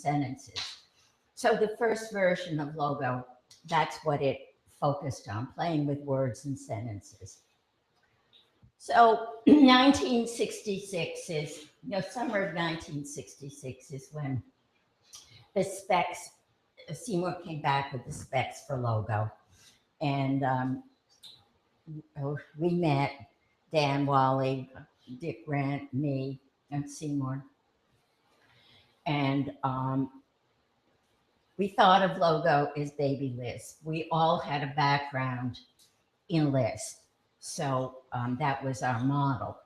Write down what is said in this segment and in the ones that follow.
sentences. So the first version of logo, that's what it focused on, playing with words and sentences. So 1966 is, summer of 1966 is when the specs, Seymour came back with the specs for logo. And we met, Dan Wally, Dick Grant, me, and Seymour. And we thought of logo as Baby Lisp. We all had a background in Lisp. So that was our model.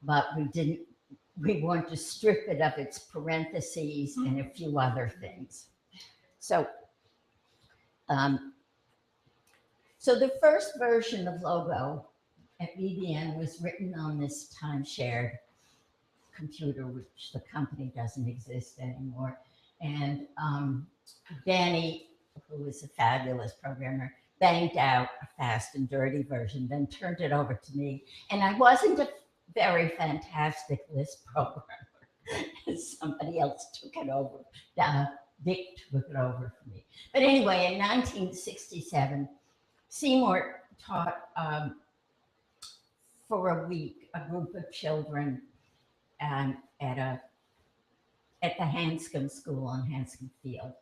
But we wanted to strip it of its parentheses and a few other things. So, so the first version of logo at BBN was written on this time-shared computer, which the company doesn't exist anymore. And Danny, who was a fabulous programmer, banged out a fast and dirty version, then turned it over to me. And I wasn't a very fantastic Lisp programmer. Somebody else took it over. Dick took it over for me. But anyway, in 1967, Seymour taught for a week a group of children at the Hanscom School on Hanscom Field.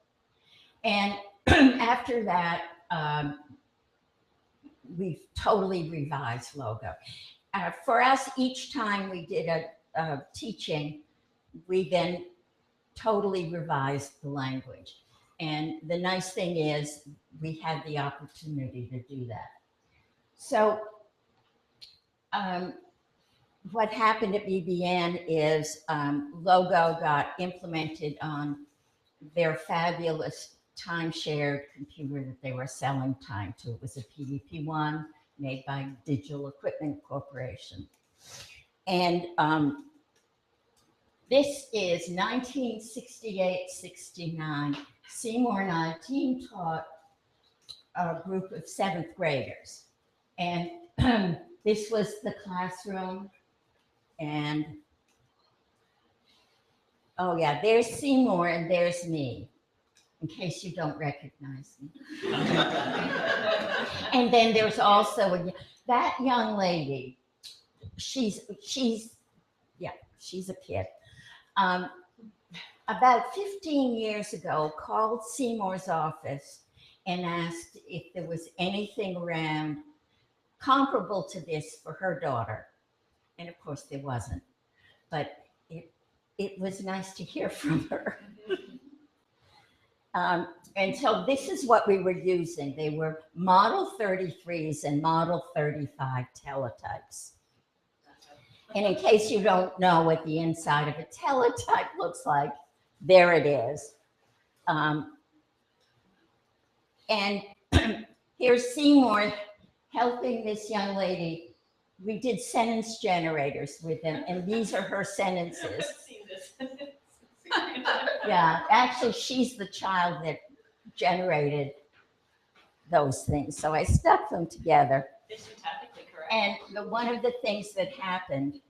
And after that, we've totally revised logo. For us, each time we did a teaching, we then totally revised the language. And the nice thing is we had the opportunity to do that. So what happened at BBN is logo got implemented on their fabulous time-shared computer that they were selling time to. It was a PDP-1 made by Digital Equipment Corporation. And this is 1968-69. Seymour and I team taught a group of 7th graders. And this was the classroom. And, oh yeah, there's Seymour and there's me, in case you don't recognize me. And then there's also that young lady. She's a kid. About 15 years ago, called Seymour's office and asked if there was anything around comparable to this for her daughter. And of course there wasn't, but it was nice to hear from her. And so this is what we were using. They were Model 33s and Model 35 teletypes. And in case you don't know what the inside of a teletype looks like, there it is. And here's Seymour helping this young lady. We did sentence generators with them, and these are her sentences. I've seen this. Yeah, actually, she's the child that generated those things. So I stuck them together. They're syntactically correct. And one of the things that happened,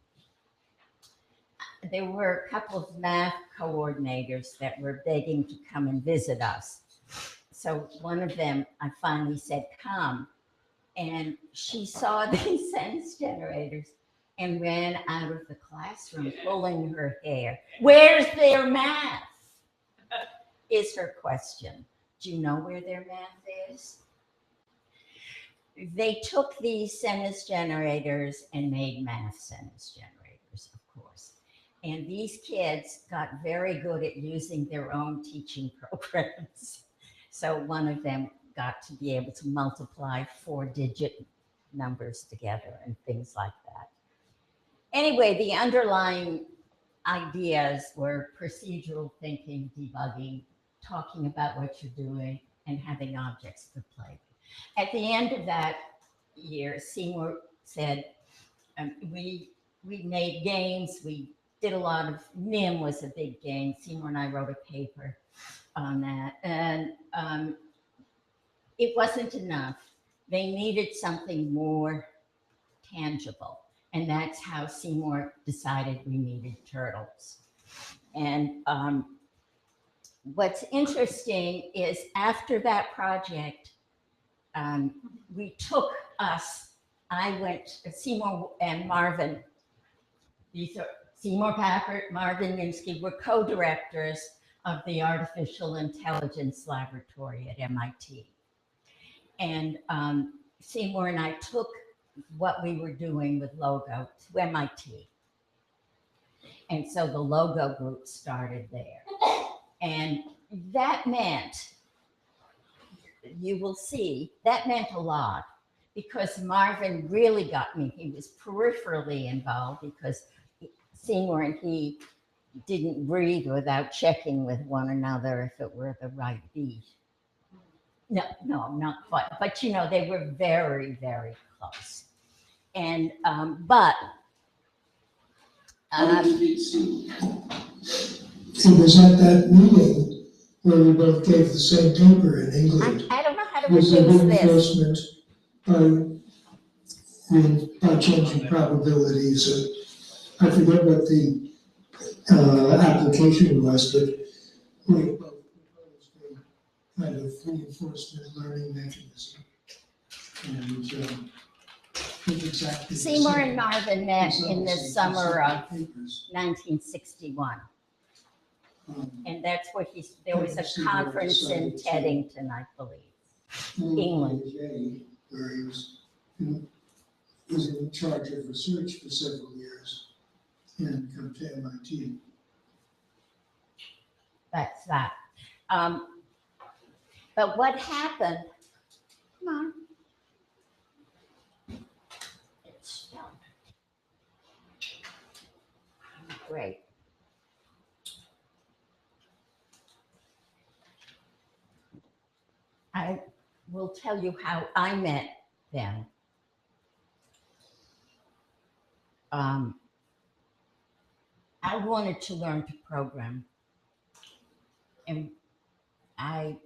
there were a couple of math coordinators that were begging to come and visit us. So one of them, I finally said, come. And she saw these sentence generators and ran out of the classroom pulling her hair. Where's their math? Is her question. Do you know where their math is? They took these sentence generators and made math sentence generators, of course. And these kids got very good at using their own teaching programs. So one of them got to be able to multiply 4-digit numbers together and things like that. Anyway, the underlying ideas were procedural thinking, debugging, talking about what you're doing, and having objects to play. At the end of that year, Seymour said, we made games, we did a lot of, NIM was a big game. Seymour and I wrote a paper on that. And it wasn't enough. They needed something more tangible. And that's how Seymour decided we needed turtles. And what's interesting is after that project, we took us, I went, Seymour and Marvin, these are Seymour Papert, Marvin Minsky were co-directors of the Artificial Intelligence Laboratory at MIT. And Seymour and I took what we were doing with Logo to MIT. And so the Logo group started there. And that meant, you will see, that meant a lot because Marvin really got me. He was peripherally involved because Seymour and he didn't read without checking with one another if it were the right beat. No, not quite. But you know, they were very, very close. And it was at that meeting where we both gave the same paper in England. I don't know how to Was the reduce this. reinforcement by changing probabilities. I forget what the application was, but we both proposed a kind of reinforcement learning mechanism. And exactly Seymour and Marvin met in the summer of papers. 1961. And that's what there was a conference in Teddington, I believe, England. Where he was in charge of research for several years and come to MIT. That's that. But what happened, come on. It's done. Great. I will tell you how I met them. I wanted to learn to program, and I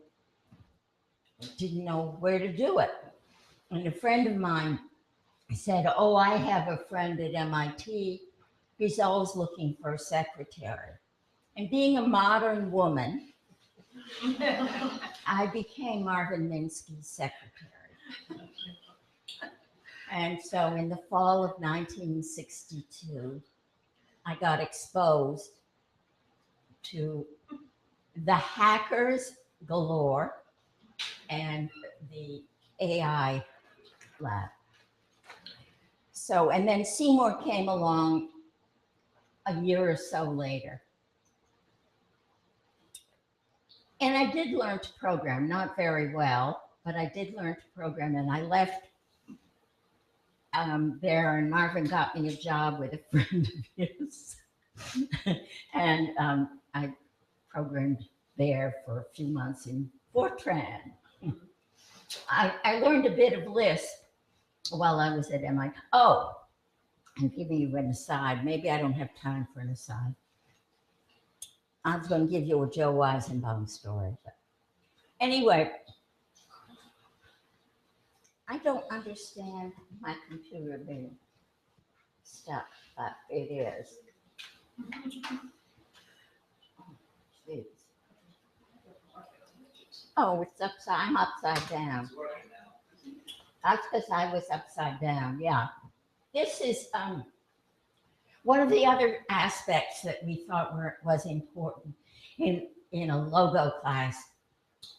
didn't know where to do it. And a friend of mine said, "Oh, I have a friend at MIT. He's always looking for a secretary." And being a modern woman, I became Marvin Minsky's secretary. And so in the fall of 1962, I got exposed to the hackers galore and the AI lab. So, and then Seymour came along a year or so later. And I did learn to program, not very well, but I did learn to program, and I left there, and Marvin got me a job with a friend of his. And I programmed there for a few months in Fortran. I learned a bit of Lisp while I was at MIT. Oh, and giving you an aside, maybe I don't have time for an aside. I was going to give you a Joe Weizenbaum story. But anyway, I don't understand my computer being stuck, but it is. Jeez. Oh, it's upside, I'm upside down. That's because I was upside down, yeah. This is one of the other aspects that we thought was important in a logo class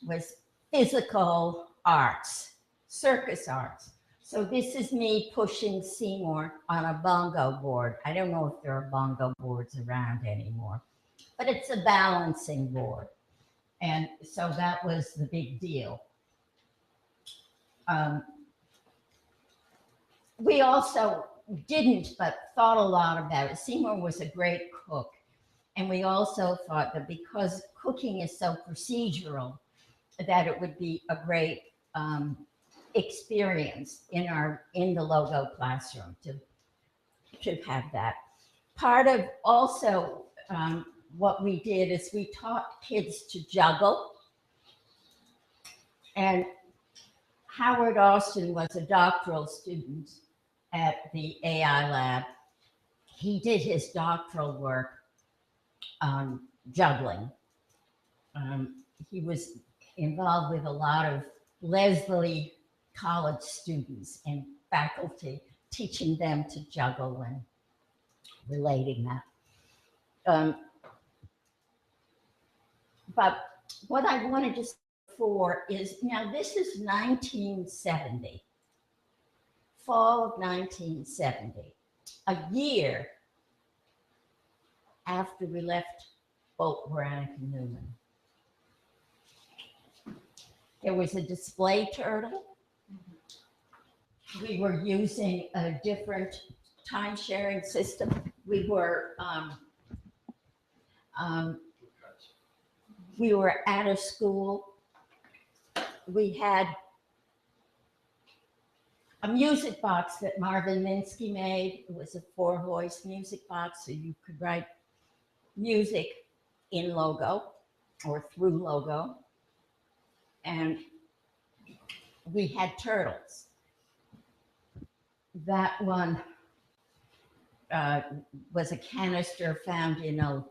was physical arts, circus arts. So this is me pushing Seymour on a bongo board. I don't know if there are bongo boards around anymore, but it's a balancing board. And so that was the big deal. We also didn't, but thought a lot about it. Seymour was a great cook. And we also thought that because cooking is so procedural, that it would be a great experience in the logo classroom to have that. Part of also what we did is we taught kids to juggle. And Howard Austin was a doctoral student at the AI lab. He did his doctoral work on juggling. he was involved with a lot of Leslie College students and faculty, teaching them to juggle and relating that. But what I wanted to say before is, now this is 1970, fall of 1970, a year after we left both Braddock and Newman. There was a display turtle. We were using a different time-sharing system. We were out of school. We had a music box that Marvin Minsky made. It was a 4-voice music box, so you could write music in Logo or through Logo. And we had turtles. That one was a canister found in a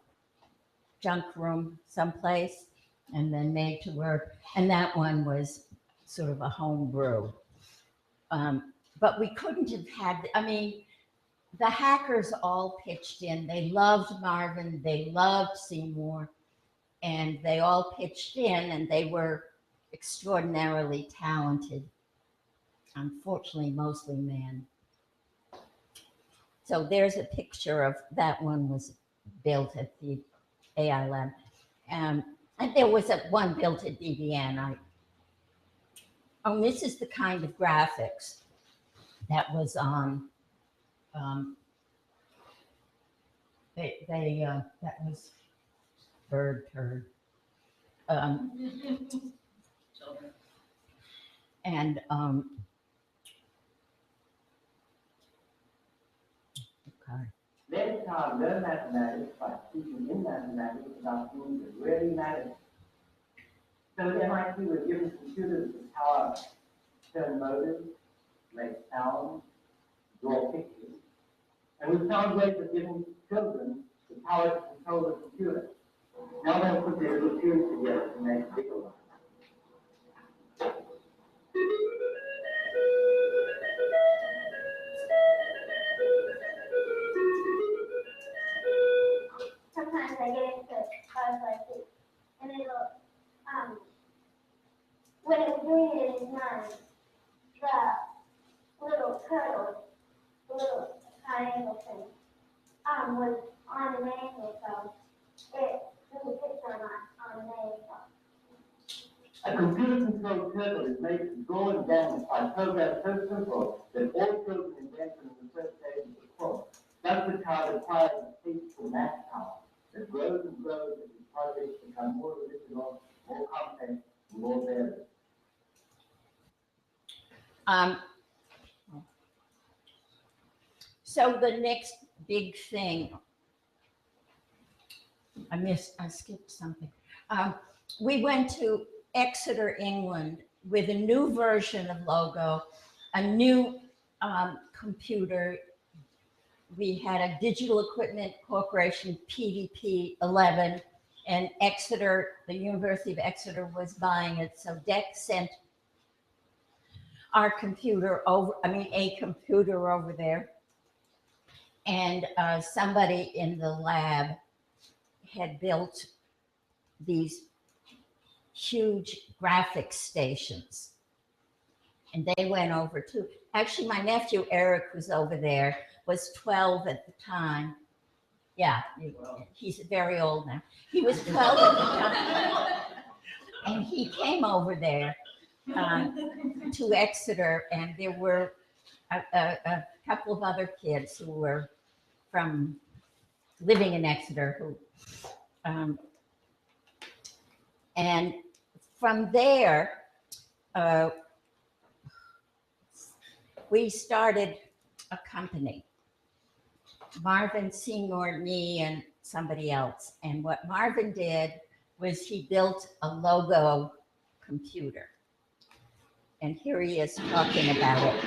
junk room someplace and then made to work. And that one was sort of a home brew. But we couldn't have had, I mean, the hackers all pitched in. They loved Marvin, they loved Seymour, and they all pitched in, and they were extraordinarily talented. Unfortunately, mostly men. So there's a picture of that one was built at the AI lab. And there was one built at DVN. Oh, this is the kind of graphics that was on, that was bird turd. And okay. Many times learn mathematics by teaching in mathematics about things that really matter. So at MIT, we're given computers the power to turn motors, make sounds, draw pictures. And we found ways of giving children the power to control the computer. Now they'll put their computers together to make bigger ones. Sometimes I get into cars like this, and it'll, when it was doing it in his mind, the little turtle, the little triangle thing, was on an angle, so it took a picture on an angle. A computer-controlled turtle is made to draw and dance by programs so simple that all children invent them in the first days of the course. That's the child requires a taste for math power that grows and grows as his projects become more original, more complex, and more varied. So the next big thing, I skipped something. We went to Exeter, England with a new version of Logo, a new computer. We had a Digital Equipment Corporation PDP 11, and Exeter, the University of Exeter was buying it. So DEC sent our computer over, a computer over there. And somebody in the lab had built these huge graphics stations. And they went over too. Actually, my nephew Eric was over there, was 12 at the time. Yeah, he's very old now. He was 12 at the time. And he came over there to Exeter, and there were a couple of other kids who were from living in Exeter who, and from there, we started a company. Marvin, Seymour, me, and somebody else. And what Marvin did was he built a Logo computer. And here he is talking about it.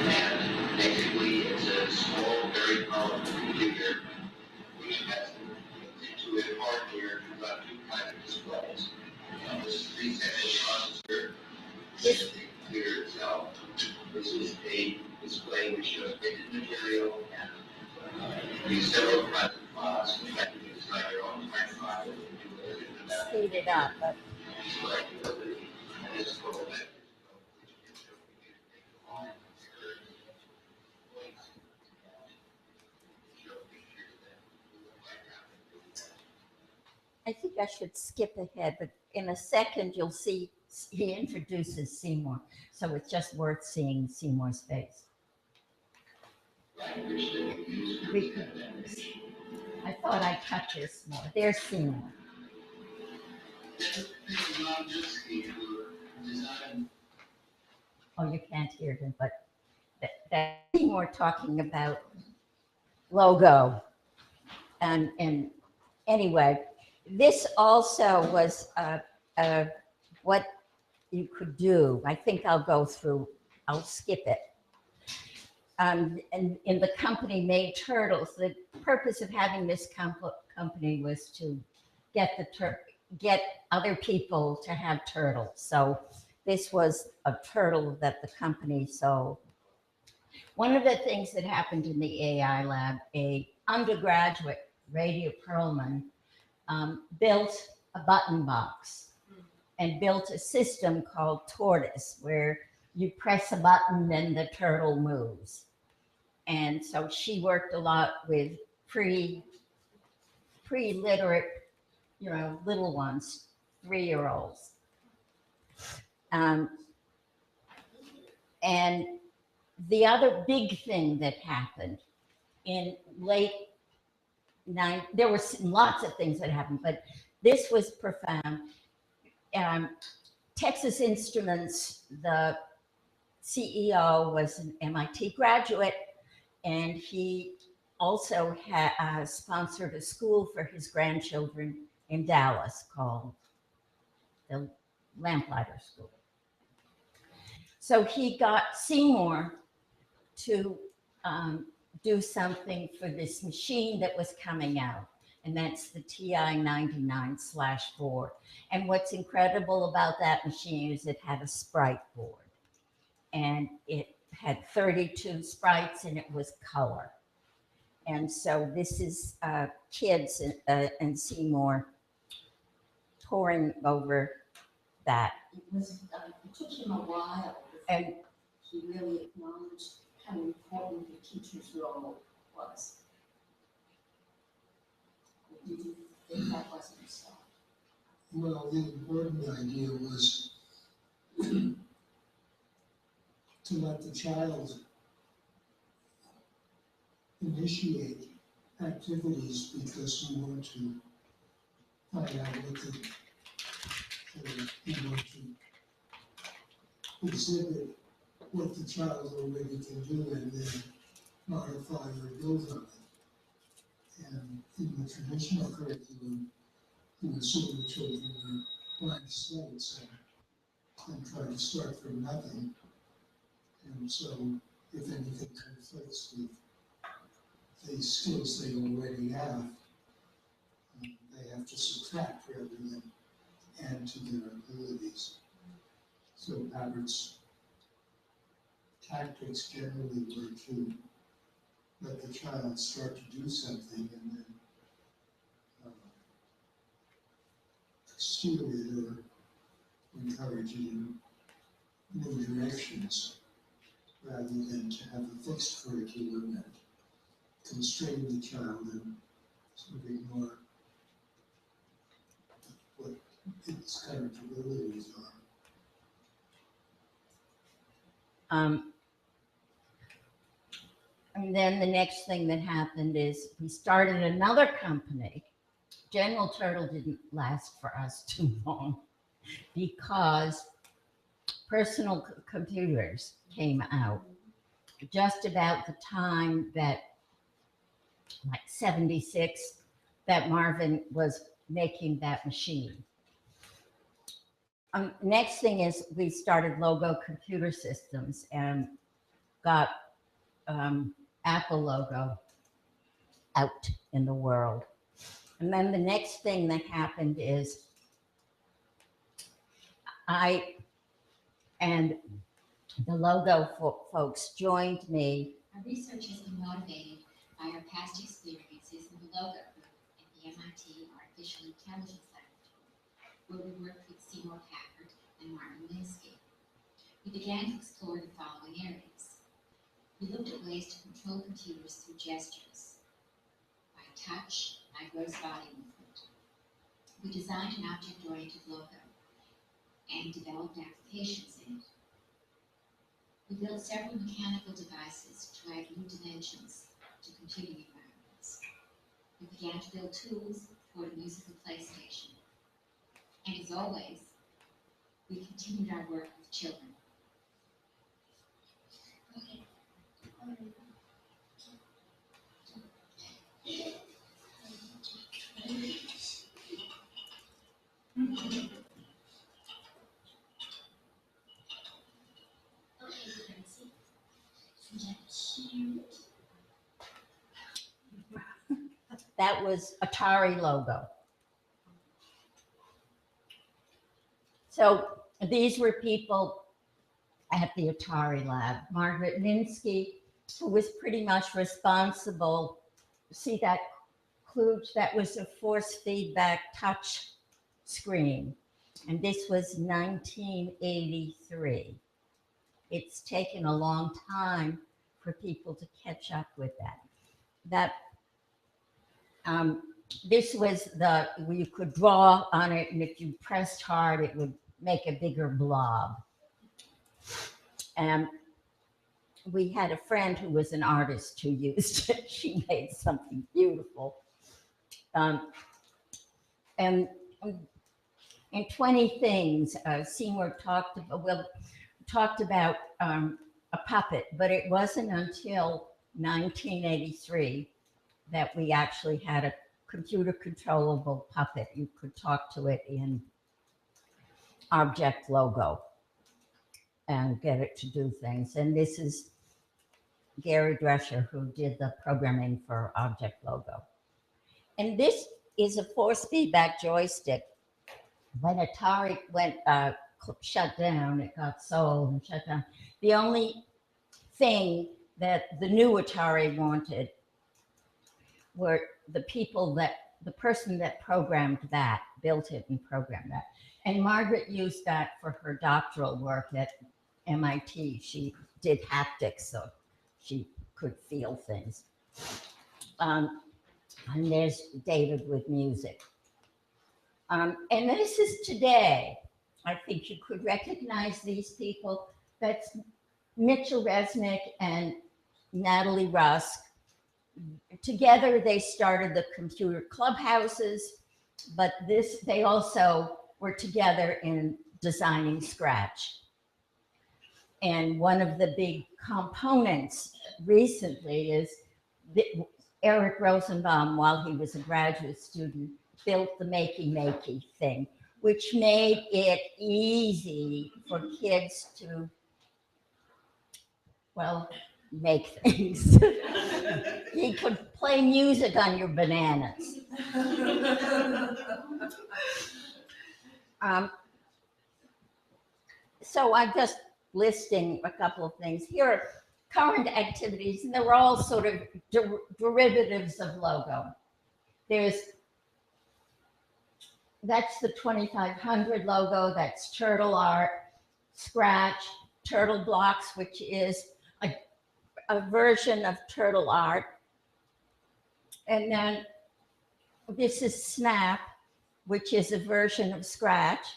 And basically, it's a small, very powerful computer. We invested into it hardware about two private displays. This is the central processor, This, the computer itself. This is a display which shows printed material and these several private files. In fact, you can design your own type file and do everything about speed it up, but display ability. And this is called that. I think I should skip ahead, but in a second you'll see he introduces Seymour. So it's just worth seeing Seymour's face. I thought I cut this more. There's Seymour. Oh, you can't hear him, but that Seymour talking about logo. And anyway, this also was what you could do. I think I'll skip it. And in the company made turtles. The purpose of having this company was to get other people to have turtles. So this was a turtle that the company sold. One of the things that happened in the AI lab, a undergraduate, Radio Perlman, built a button box and built a system called Tortoise, where you press a button and the turtle moves. And so she worked a lot with pre-literate, little ones, 3-year-olds. And the other big thing that happened in there were lots of things that happened, but this was profound. Texas Instruments, the CEO was an MIT graduate, and he also sponsored a school for his grandchildren in Dallas called the Lamplighter School. So he got Seymour to do something for this machine that was coming out, and that's the TI-99/4. And what's incredible about that machine is it had a sprite board, and it had 32 sprites, and it was color. And so this is kids and Seymour pouring over that. It took him a while And before he really acknowledged how important the teacher's role was. Did you think that wasn't so? Well, the important idea was to let the child initiate activities because we want to find out we want to exhibit what the child already can do and then modify or build on it. And in the traditional curriculum, you assume the children are blank slates and try to start from nothing. And so if anything conflicts with the skills they already have, they have to subtract rather than add to their abilities. So Abbott's tactics generally were to let the child start to do something and then steer it or encourage it in new directions, rather than to have a fixed curriculum and constrain the child and sort of ignore what its current abilities are. And then the next thing that happened is we started another company. General Turtle didn't last for us too long because personal computers came out just about the time that, like 76, that Marvin was making that machine. Next thing is we started Logo Computer Systems and got Apple logo out in the world. And then the next thing that happened is I and the logo folks joined me. Our research has been motivated by our past experiences in the logo group at the MIT Artificial Intelligence Laboratory, where we worked with Seymour Papert and Martin Minsky. We began to explore the following areas. We looked at ways to control computers through gestures, by touch, by gross body movement. We designed an object-oriented logo and developed applications in it. We built several mechanical devices to add new dimensions to computing environments. We began to build tools for a musical PlayStation. And as always, we continued our work with children. That was Atari logo. So these were people at the Atari lab. Margaret Minsky, who was pretty much responsible. See that kludge? That was a force feedback touch screen. And this was 1983. It's taken a long time for people to catch up with that. This was where you could draw on it, and if you pressed hard, it would make a bigger blob. And we had a friend who was an artist who used it. She made something beautiful. And 20 things, Seymour talked about a puppet, but it wasn't until 1983 that we actually had a computer controllable puppet. You could talk to it in object logo and get it to do things. And this is Gary Drescher, who did the programming for object logo. And this is a force feedback joystick. When Atari shut down, it got sold and shut down. The only thing that the new Atari wanted were the person that programmed that, built it and programmed that. And Margaret used that for her doctoral work at MIT. She did haptics, so she could feel things. And there's David with music. And this is today. I think you could recognize these people. That's Mitchell Resnick and Natalie Rusk. Together they started the computer clubhouses, but they also were together in designing Scratch. And one of the big components recently is Eric Rosenbaum, while he was a graduate student, built the Makey thing, which made it easy for kids to, well, make things. You could play music on your bananas. So I'm just listing a couple of things. Here are current activities, and they're all sort of derivatives of logo. That's the 2500 logo, that's Turtle Art, Scratch, Turtle Blocks, which is a version of Turtle Art. And then this is Snap, which is a version of Scratch.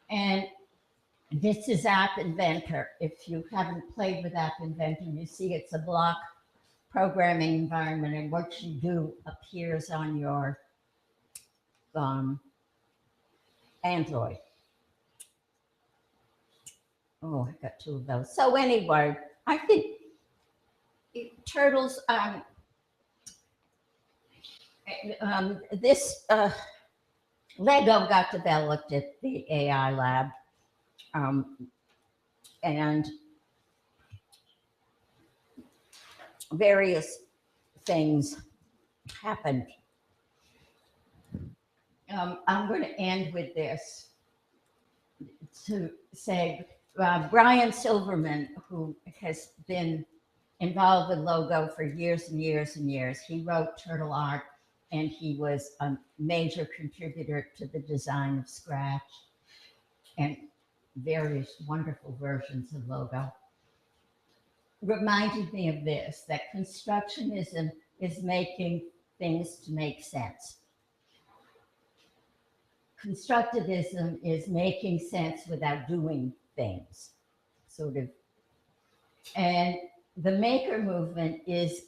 And this is App Inventor. If you haven't played with App Inventor, you see it's a block programming environment, and what you do appears on your Android. Oh, I got two of those. So anyway, I think Turtles, this Lego got developed at the AI lab, and various things happened. I'm going to end with this to say Brian Silverman, who has been involved with logo for years and years and years, he wrote Turtle Art, and he was a major contributor to the design of Scratch and various wonderful versions of logo. Reminded me of this, that constructionism is making things to make sense. Constructivism is making sense without doing things, sort of. And the maker movement is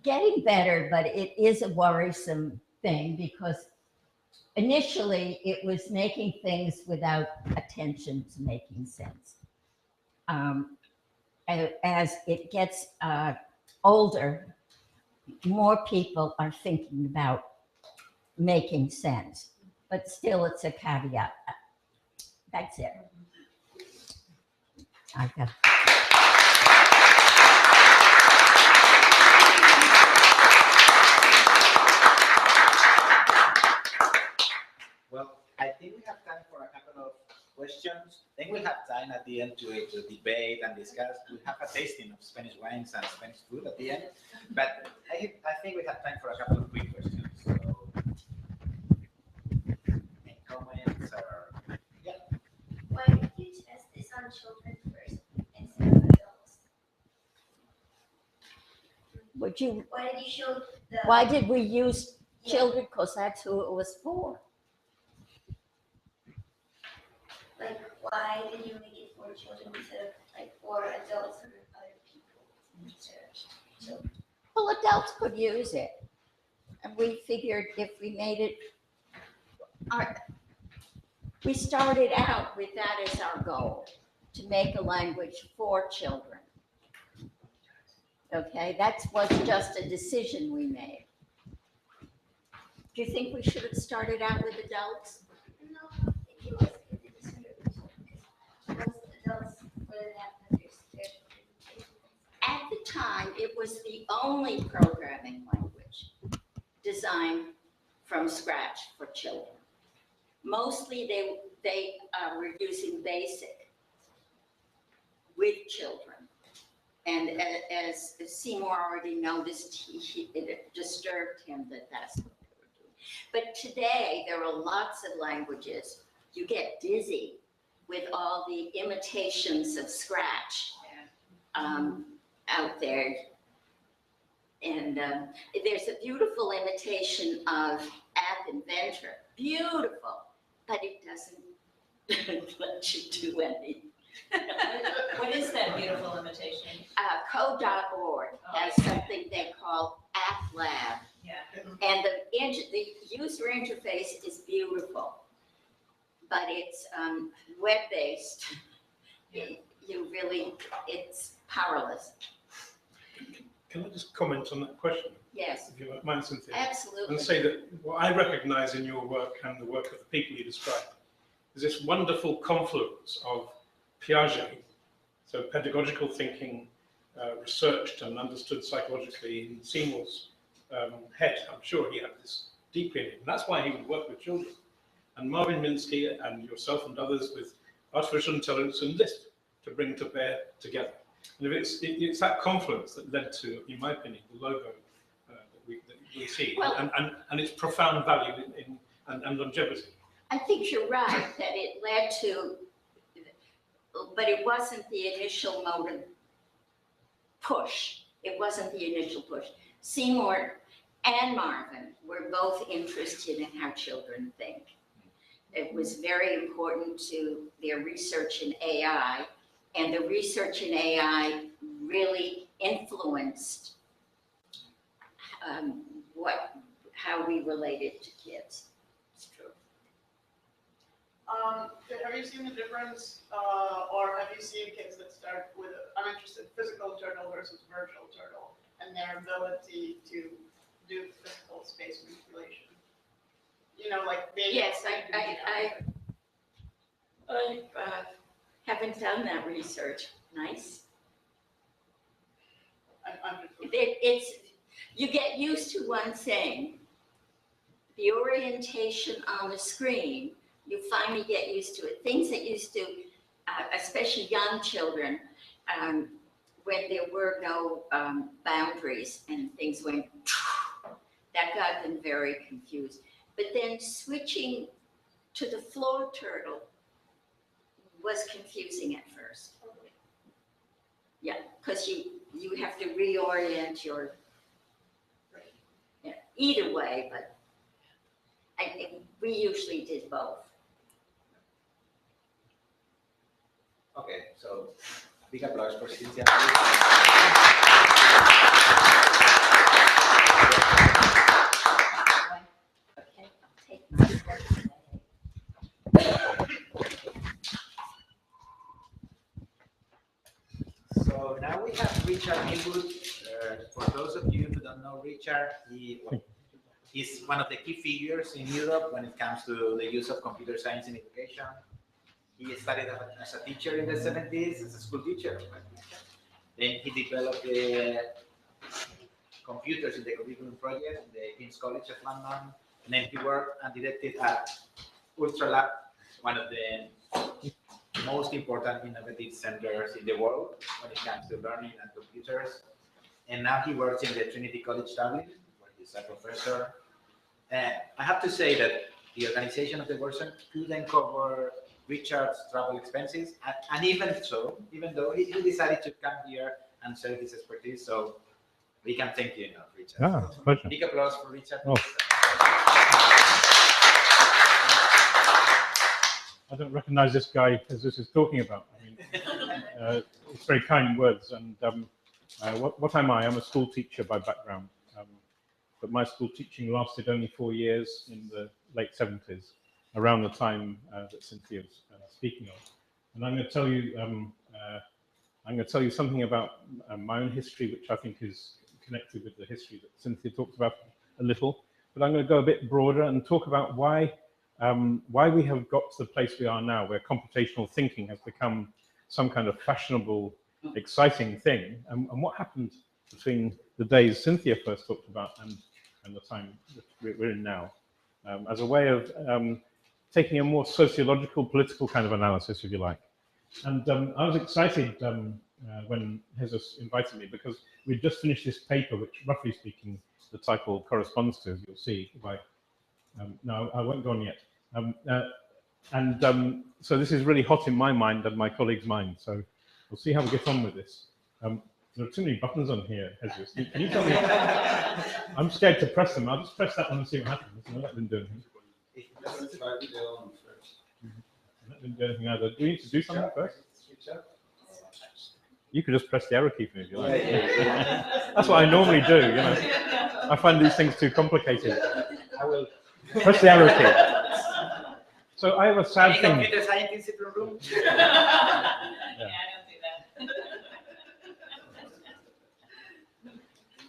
getting better, but it is a worrisome thing because initially it was making things without attention to making sense. As it gets older, more people are thinking about making sense, but still it's a caveat. That's it. Okay. Well, I think we have time for a couple of questions. Then we'll have time at the end to debate and discuss. We have a tasting of Spanish wines and Spanish food at the end. But I think we have time for a couple of quick questions. So, any comments or yeah? Why did you test this on children first instead of adults? Would you? Why did you show the? Why did we use children? Because that's who it was for. Like, why did you make it for children instead of like for adults or other people instead of children? Well, adults could use it, and we figured if we made it, we started out with that as our goal, to make a language for children. Okay, that was just a decision we made. Do you think we should have started out with adults? No, I think it was most adults wouldn't have understood. At the time, it was the only programming language designed from scratch for children. Mostly they were using BASIC with children. And as Seymour already noticed, it disturbed him that that's what they were doing. But today, there are lots of languages. You get dizzy with all the imitations of Scratch out there. And there's a beautiful imitation of App Inventor. Beautiful. But it doesn't let you do any. What is that beautiful imitation? Code.org has something they call App Lab. Yeah. And the user interface is beautiful, but it's web-based. It's powerless. Can I just comment on that question? Yes, If you don't mind, Cynthia? absolutely. And say that what I recognize in your work and the work of the people you describe is this wonderful confluence of Piaget, so pedagogical thinking, researched and understood psychologically in Seymour's head. I'm sure he had this deeply in him. And that's why he would work with children. And Marvin Minsky and yourself and others with artificial intelligence and Lisp to bring to bear together. And it's that confluence that led to, in my opinion, the logo that we see, Well, and its profound value and longevity. I think you're right that it led to, but it wasn't the initial motive push. It wasn't the initial push. Seymour and Marvin were both interested in how children think. It was very important to their research in AI, and the research in AI really influenced how we related to kids. It's true. Have you seen the difference, or have you seen kids that start with, I'm interested, physical turtle versus virtual turtle, and their ability to do physical space manipulation? You know, like being. Yes, I haven't done that research. Nice. I'm You get used to one thing the orientation on the screen, you finally get used to it. Things that used to, especially young children, when there were no boundaries and things went, that got them very confused. But then switching to the floor turtle was confusing at first. Yeah, because you have to reorient your, yeah, either way, but we usually did both. Okay, so big applause for Cynthia. Okay, I'll take my steps away. So now we have Richard Newwood. For those of you who don't know Richard, he's one of the key figures in Europe when it comes to the use of computer science in education. He started as a teacher in the 70s, as a school teacher. Then he developed the computers in the curriculum project in the King's College of London. And then he worked and directed at Ultralab, one of the most important innovative centers in the world when it comes to learning and computers. And now he works in the Trinity College Dublin, where he's a professor. I have to say that the organization of the workshop couldn't cover Richard's travel expenses, and even though he decided to come here and share his expertise, so we can thank you enough, Richard. Ah, it's a pleasure. Big applause for Richard. Oh. I don't recognize this guy as this is talking about. I mean, it's very kind words. And what am I? I'm a school teacher by background. But my school teaching lasted only 4 years in the late 70s, around the time that Cynthia was speaking of. And I'm going to tell you something about my own history, which I think is connected with the history that Cynthia talked about a little. But I'm going to go a bit broader and talk about why we have got to the place we are now, where computational thinking has become some kind of fashionable, exciting thing, and what happened between the days Cynthia first talked about and the time that we're in now, as a way of taking a more sociological, political kind of analysis, if you like. And I was excited when Jesus invited me, because we'd just finished this paper, which, roughly speaking, the title corresponds to, as you'll see. No, I won't go on yet. So this is really hot in my mind and my colleagues' mind. So we'll see how we get on with this. There are too many buttons on here, Jesus. Can you tell me? I'm scared to press them. I'll just press that one and see what happens. No, that didn't do anything. That didn't do anything either. Do we need to do something first? You could just press the arrow key for me if you like. That's what I normally do, you know. I find these things too complicated. I will press the arrow key. So I have a sad thing. Computer scientists in the room? Yeah, I don't do that.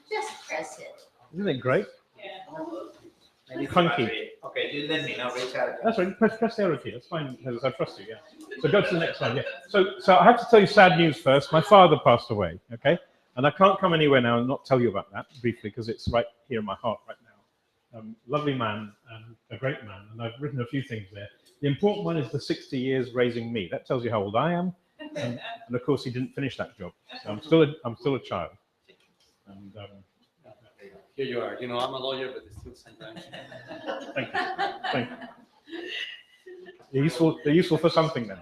Just press it. Isn't it great? Yeah. Clunky. Okay, you let me know, Richard. That's right. Press the arrow key. That's fine. I trust you. Yeah. So go to the next slide. Yeah. So I have to tell you sad news first. My father passed away. Okay, and I can't come anywhere now and not tell you about that briefly, because it's right here in my heart right now. Lovely man and a great man, and I've written a few things there. The important one is the 60 years raising me. That tells you how old I am, and of course he didn't finish that job. So I'm still a child. And here you are. You know, I'm a lawyer, but it's still sometimes. thank you. Thank you. They're useful for something then.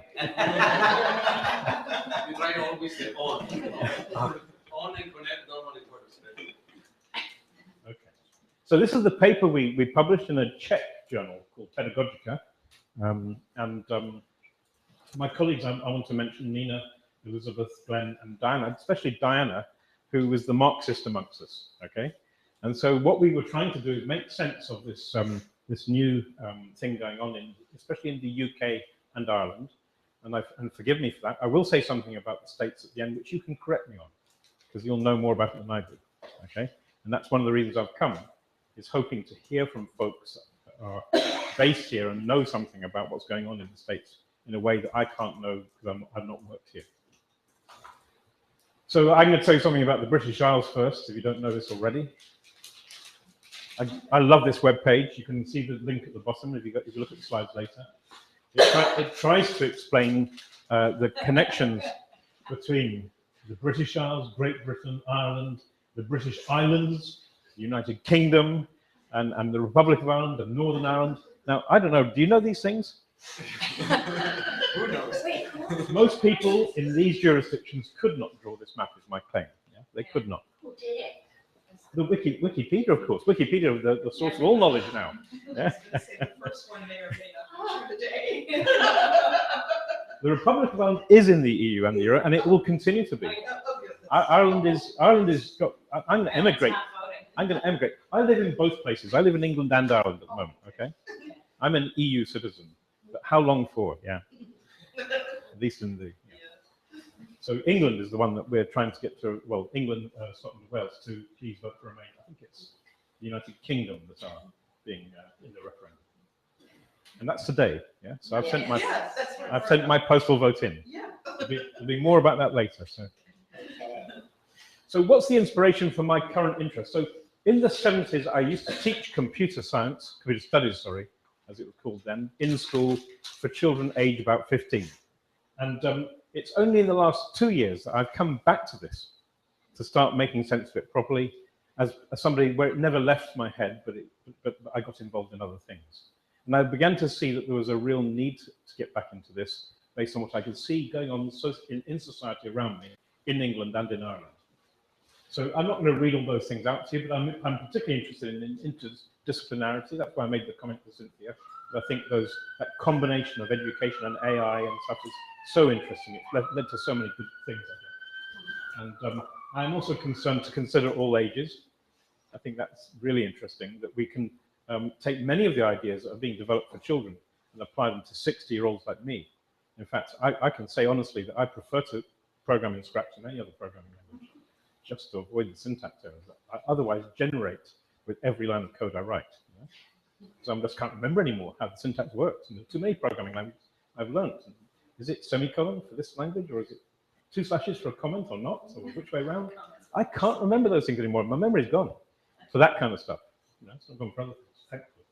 You try to always say on. On and connect normally works. Okay. So this is the paper we published in a Czech journal called Pedagogica. My colleagues, I want to mention Nina, Elizabeth, Glenn, and Diana, especially Diana, who was the Marxist amongst us. Okay. And so what we were trying to do is make sense of this this new thing going on, especially in the UK and Ireland. And forgive me for that. I will say something about the States at the end, which you can correct me on, because you'll know more about it than I do. Okay? And that's one of the reasons I've come, is hoping to hear from folks that are based here and know something about what's going on in the States in a way that I can't know because I've not worked here. So I'm going to tell you something about the British Isles first, if you don't know this already. I love this web page. You can see the link at the bottom if you look at the slides later. It tries to explain the connections between the British Isles, Great Britain, Ireland, the British Islands, the United Kingdom, and the Republic of Ireland and Northern Ireland. Now, I don't know, do you know these things? Who knows? Most people in these jurisdictions could not draw this map, is my claim. Yeah? They could not. Who did it? The Wikipedia, of course. Wikipedia, the source of all knowledge now. Yeah? I was gonna say the first one may or may not be true today. The Republic of Ireland is in the EU and the Euro, and it will continue to be. Ireland is got. I'm going to emigrate. I'm going to emigrate. I live in both places. I live in England and Ireland at the moment. Okay, I'm an EU citizen, but how long for? Yeah, at least in the. Yeah. So England is the one that we're trying to get to. Well, England, Scotland, Wales to please vote for Remain. I think it's the United Kingdom that are being in the referendum, and that's today. Yeah, so I've sent my postal vote in. Yeah. There'll be more about that later. So what's the inspiration for my current interest? So in the 70s, I used to teach computer studies, sorry, as it was called then, in school for children aged about 15. And it's only in the last 2 years that I've come back to this to start making sense of it properly as somebody where it never left my head, but I got involved in other things. And I began to see that there was a real need to get back into this based on what I could see going on in society around me in England and in Ireland. So I'm not going to read all those things out to you, but I'm particularly interested in interdisciplinarity. That's why I made the comment to Cynthia. I think that combination of education and AI and stuff is so interesting. It's led to so many good things, I think. And I'm also concerned to consider all ages. I think that's really interesting, that we can take many of the ideas that are being developed for children and apply them to 60-year-olds like me. In fact, I can say honestly that I prefer to program in Scratch than any other programming language, just to avoid the syntax errors that I otherwise generate with every line of code I write. You know? So I just can't remember anymore how the syntax works. And there are too many programming languages I've learned. Is it semicolon for this language, or is it 2 slashes for a comment or not, or which way around? I can't remember those things anymore. My memory's gone for that kind of stuff. You know, it's not gone for other things. Thankfully.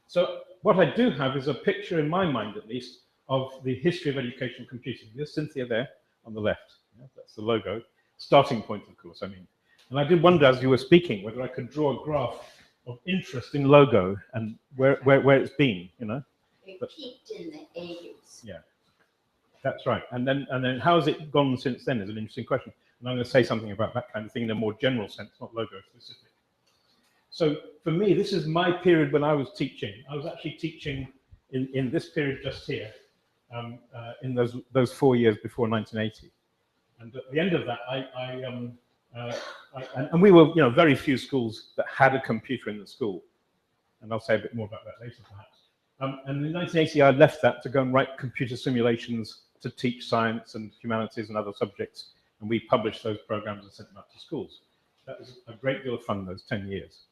So what I do have is a picture in my mind, at least, of the history of education computing. There's Cynthia there on the left. Yeah, that's the logo. Starting point, of course, I mean. And I did wonder, as you were speaking, whether I could draw a graph of interest in logo and where it's been, you know. It peaked in the 80s. Yeah, that's right. And then how has it gone since then is an interesting question. And I'm going to say something about that kind of thing in a more general sense, not logo specific. So for me, this is my period when I was teaching. I was actually teaching in this period just here, in those 4 years before 1980. And at the end of that, and we were, you know, very few schools that had a computer in the school. And I'll say a bit more about that later, perhaps. And in 1980, I left that to go and write computer simulations to teach science and humanities and other subjects. And we published those programs and sent them out to schools. That was a great deal of fun, those 10 years.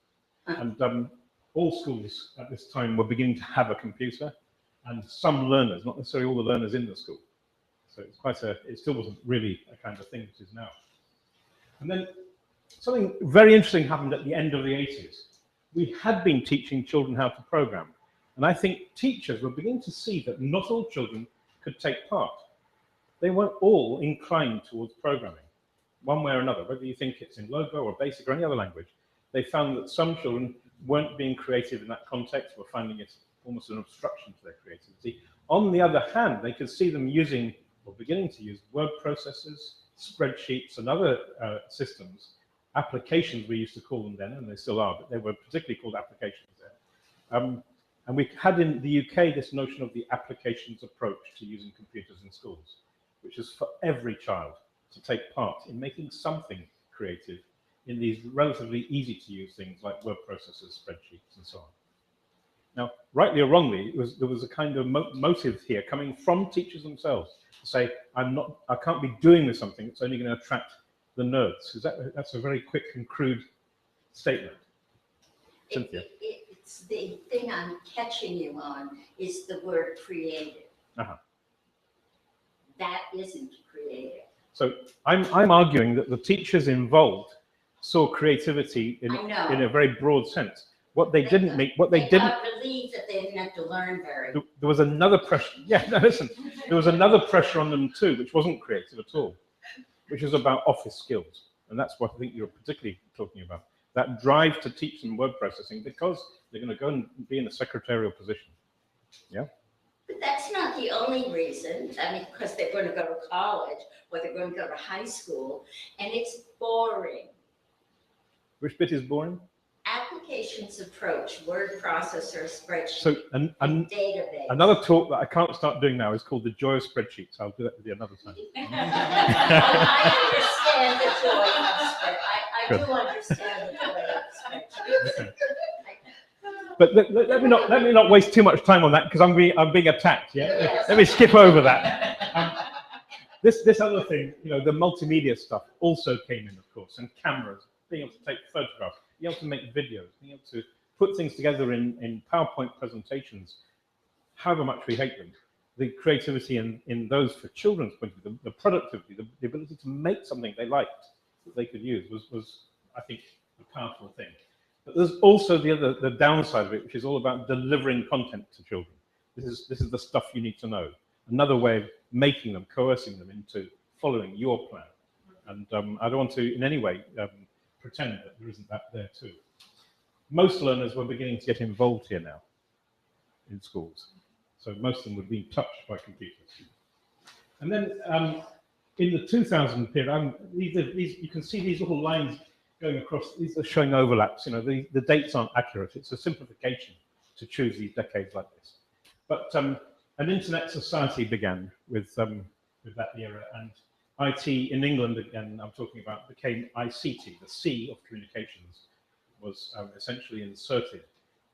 And all schools at this time were beginning to have a computer, and some learners, not necessarily all the learners in the school. So it's it still wasn't really a kind of thing it is now. And then something very interesting happened at the end of the 80s. We had been teaching children how to program. And I think teachers were beginning to see that not all children could take part. They weren't all inclined towards programming, one way or another, whether you think it's in Logo or Basic or any other language. They found that some children weren't being creative in that context, were finding it almost an obstruction to their creativity. On the other hand, they could see them using, or beginning to use, word processors, spreadsheets, and other systems, applications we used to call them then, and they still are, but they were particularly called applications then. And we had in the UK this notion of the applications approach to using computers in schools, which is for every child to take part in making something creative in these relatively easy to use things like word processors, spreadsheets, and so on. Now, rightly or wrongly, there was a kind of motive here coming from teachers themselves to say, I can't be doing with something that's only going to attract the nerds. That's a very quick and crude statement. Cynthia. It's the thing I'm catching you on is the word creative. That isn't creative. So I'm arguing that the teachers involved saw creativity I know. in a very broad sense. What they didn't make, what they didn't. got relieved that they didn't have to learn very. There was another pressure. Yeah, no, listen. There was another pressure on them too, which wasn't creative at all, which was about office skills, and that's what I think you're particularly talking about. That drive to teach them word processing because they're going to go and be in a secretarial position. Yeah. But that's not the only reason. I mean, because they're going to go to college or they're going to go to high school, and it's boring. Which bit is boring? Applications approach, word processor, spreadsheet, So and database. another talk that I can't start doing now is called the joy of spreadsheets. I'll do that with you another time. I understand the joy of spreadsheets. I do understand the joy of spreadsheets. Okay. But let me not waste too much time on that because I'm being attacked. Yeah. Yes. Let me skip over that. This other thing, you know, the multimedia stuff also came in, of course, and cameras, being able to take photographs, being able to make videos, being able to put things together in PowerPoint presentations, however much we hate them. The creativity in those for children's point of view, the productivity, the ability to make something they liked that they could use was I think, a powerful thing. But there's also the downside of it, which is all about delivering content to children. This is the stuff you need to know. Another way of making them, coercing them into following your plan. And I don't want to in any way pretend that there isn't that there too. Most learners were beginning to get involved here now in schools. So most of them were being touched by computers. And then in the 2000 period, you can see these little lines going across. These are showing overlaps. You know, the dates aren't accurate. It's a simplification to choose these decades like this. But an internet society began with that era, and IT in England, again, I'm talking about, became ICT. The C of communications was essentially inserted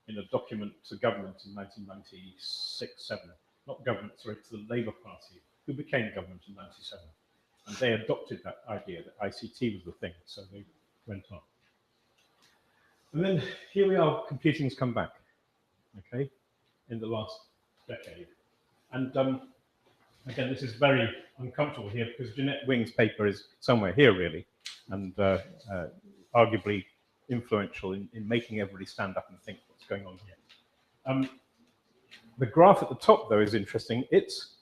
in a document to government in 1996-7. Not government, sorry, to the Labour Party, who became government in 97. And they adopted that idea that ICT was the thing, so they went on. And then here we are, computing's come back, okay, in the last decade. And again, this is very uncomfortable here because Jeanette Wing's paper is somewhere here, really, and arguably influential in making everybody stand up and think what's going on here. The graph at the top, though, is interesting. It's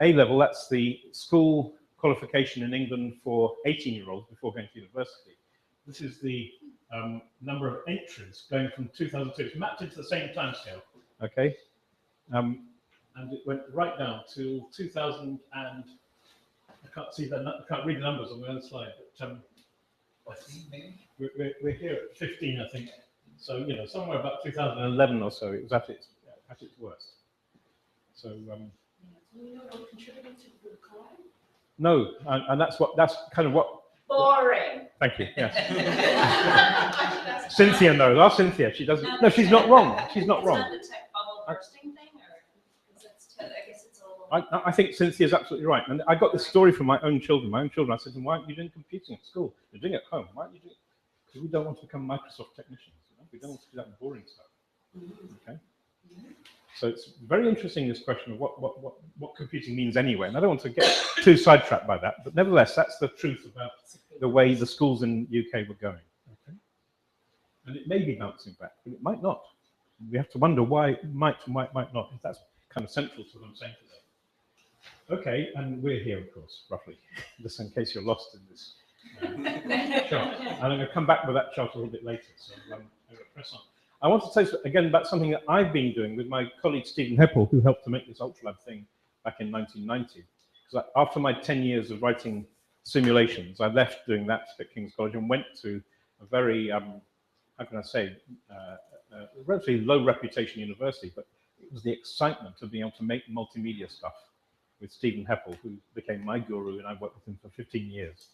A-level, that's the school qualification in England for 18-year-olds before going to university. This is the number of entries going from 2002. It's mapped into the same timescale, okay? And it went right down to 2000 and I can't see that. I can't read the numbers on the other slide. But we're here at 15, I think. So you know, somewhere about 2011 or so, it was at its worst. So. Do you know what contributed to the decline? No, and that's kind of what. Boring. Thank you. Yes. Cynthia knows. Ask Cynthia. She doesn't. No, she's not wrong. She's not wrong. Is that the tech bubble bursting thing, or I guess it's a little. I think Cynthia's absolutely right. And I got this story from my own children. I said to them, why aren't you doing computing at school? You're doing it at home. Why aren't you doing it? Because we don't want to become Microsoft technicians. You know? We don't want to do that boring stuff. Okay. So it's very interesting, this question of what computing means anyway. And I don't want to get too sidetracked by that. But nevertheless, that's the truth about the way the schools in the UK were going. Okay. And it may be bouncing back, but it might not. We have to wonder why it might not. That's kind of central to what I'm saying today. Okay, and we're here, of course, roughly, just in case you're lost in this chart. And I'm going to come back with that chart a little bit later, so I'm going to press on. I want to say again about something that I've been doing with my colleague Stephen Heppel, who helped to make this Ultralab thing back in 1990. Because after my 10 years of writing simulations, I left doing that at King's College and went to a very, how can I say, relatively low reputation university, but it was the excitement of being able to make multimedia stuff with Stephen Heppel, who became my guru, and I worked with him for 15 years,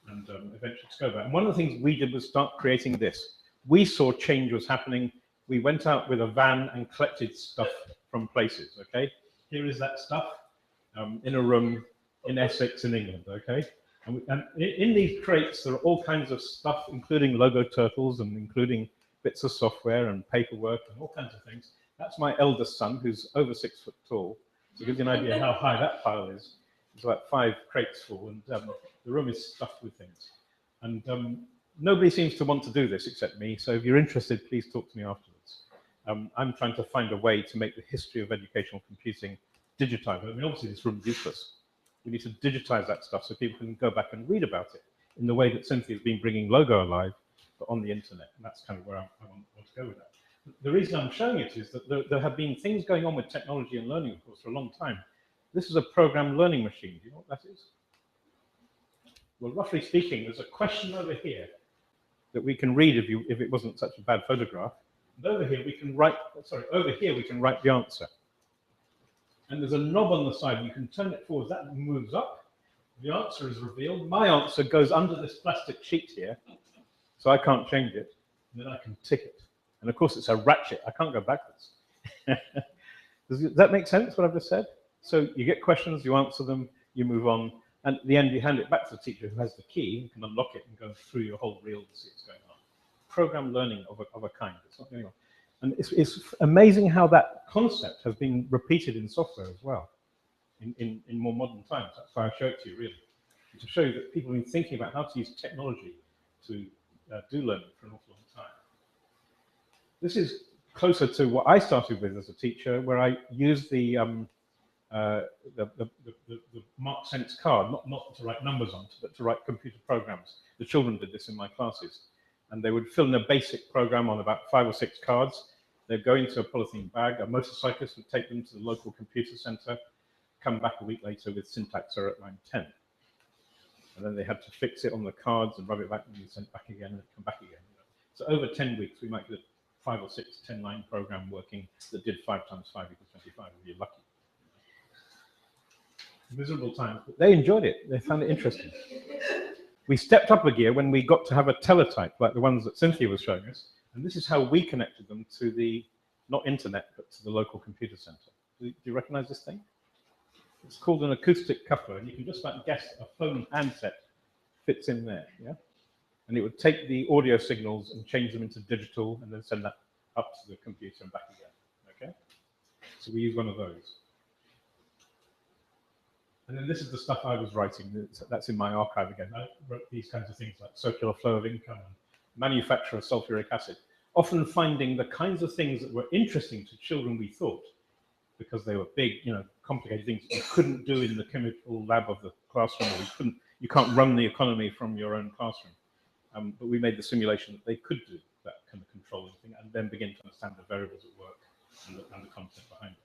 and eventually discovered. And one of the things we did was start creating this. We saw change was happening. We went out with a van and collected stuff from places, okay? Here is that stuff in a room in Essex in England, okay? And in these crates, there are all kinds of stuff, including logo turtles and including bits of software and paperwork and all kinds of things. That's my eldest son, who's over 6 foot tall. So it gives you an idea how high that pile is. It's about 5 crates full, and the room is stuffed with things. And nobody seems to want to do this except me, so if you're interested, please talk to me afterwards. I'm trying to find a way to make the history of educational computing digitized. I mean, obviously this room is useless. We need to digitize that stuff so people can go back and read about it in the way that Cynthia's been bringing Logo alive, but on the internet, and that's kind of where I want to go with that. The reason I'm showing it is that there have been things going on with technology and learning, of course, for a long time. This is a programmed learning machine. Do you know what that is? Well, roughly speaking, there's a question over here that we can read if it wasn't such a bad photograph. And over here we can write, over here we can write the answer. And there's a knob on the side. You can turn it forward. That moves up. The answer is revealed. My answer goes under this plastic sheet here, so I can't change it. And then I can tick it. And of course, it's a ratchet. I can't go backwards. Does that make sense, what I've just said? So you get questions, you answer them, you move on. And at the end, you hand it back to the teacher who has the key, and can unlock it and go through your whole reel to see what's going on. Program learning of a kind. It's not going on. And it's amazing how that concept has been repeated in software as well, in more modern times. That's why I show it to you, really, to show you that people have been thinking about how to use technology to do learning for an awful long time. This is closer to what I started with as a teacher, where I used the Mark Sense card, not to write numbers on, but to write computer programs. The children did this in my classes. And they would fill in a basic program on about 5 or 6 cards. They'd go into a polythene bag. A motorcyclist would take them to the local computer center, come back a week later with syntax error at line 10. And then they had to fix it on the cards and rub it back and be sent back again and come back again. So over 10 weeks, we might get a 5 or 6 10-line program working that did 5 times 5 equals 25 if you're lucky. Miserable times, but they enjoyed it. They found it interesting. We stepped up a gear when we got to have a teletype, like the ones that Cynthia was showing us, and this is how we connected them to the, not internet, but to the local computer center. Do you recognize this thing? It's called an acoustic coupler, and you can just about guess a phone handset fits in there, yeah? And it would take the audio signals and change them into digital, and then send that up to the computer and back again, okay? So we use one of those. And then this is the stuff I was writing. That's in my archive again. I wrote these kinds of things like circular flow of income and manufacture of sulfuric acid, often finding the kinds of things that were interesting to children, we thought, because they were big, complicated things you couldn't do in the chemical lab of the classroom, or you can't run the economy from your own classroom. But we made the simulation that they could do that kind of controlling thing and then begin to understand the variables at work and the content behind it.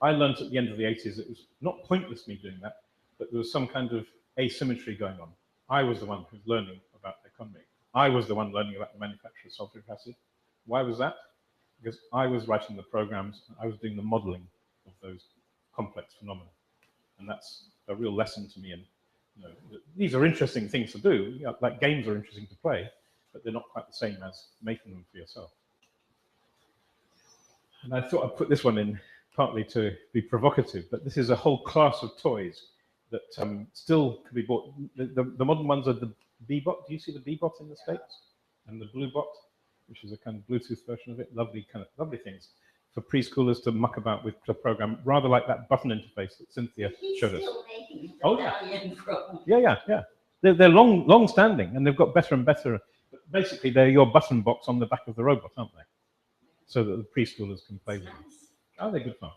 I learned at the end of the 80s it was not pointless me doing that, but there was some kind of asymmetry going on. I was the one who was learning about the economy. I was the one learning about the manufacture of sulfuric acid. Why was that? Because I was writing the programs, and I was doing the modeling of those complex phenomena. And that's a real lesson to me. And these are interesting things to do, like games are interesting to play, but they're not quite the same as making them for yourself. And I thought I'd put this one in partly to be provocative, but this is a whole class of toys that still can be bought. The modern ones are the B-Bot. Do you see the B-Bot in the States? And the Blue Bot, which is a kind of Bluetooth version of it. Lovely things for preschoolers to muck about with the program, rather like that button interface that Cynthia showed us. Oh yeah. Yeah. They're long standing, and they've got better and better. But basically, they're your button box on the back of the robot, aren't they? So that the preschoolers can play with them. Oh, they're good fun.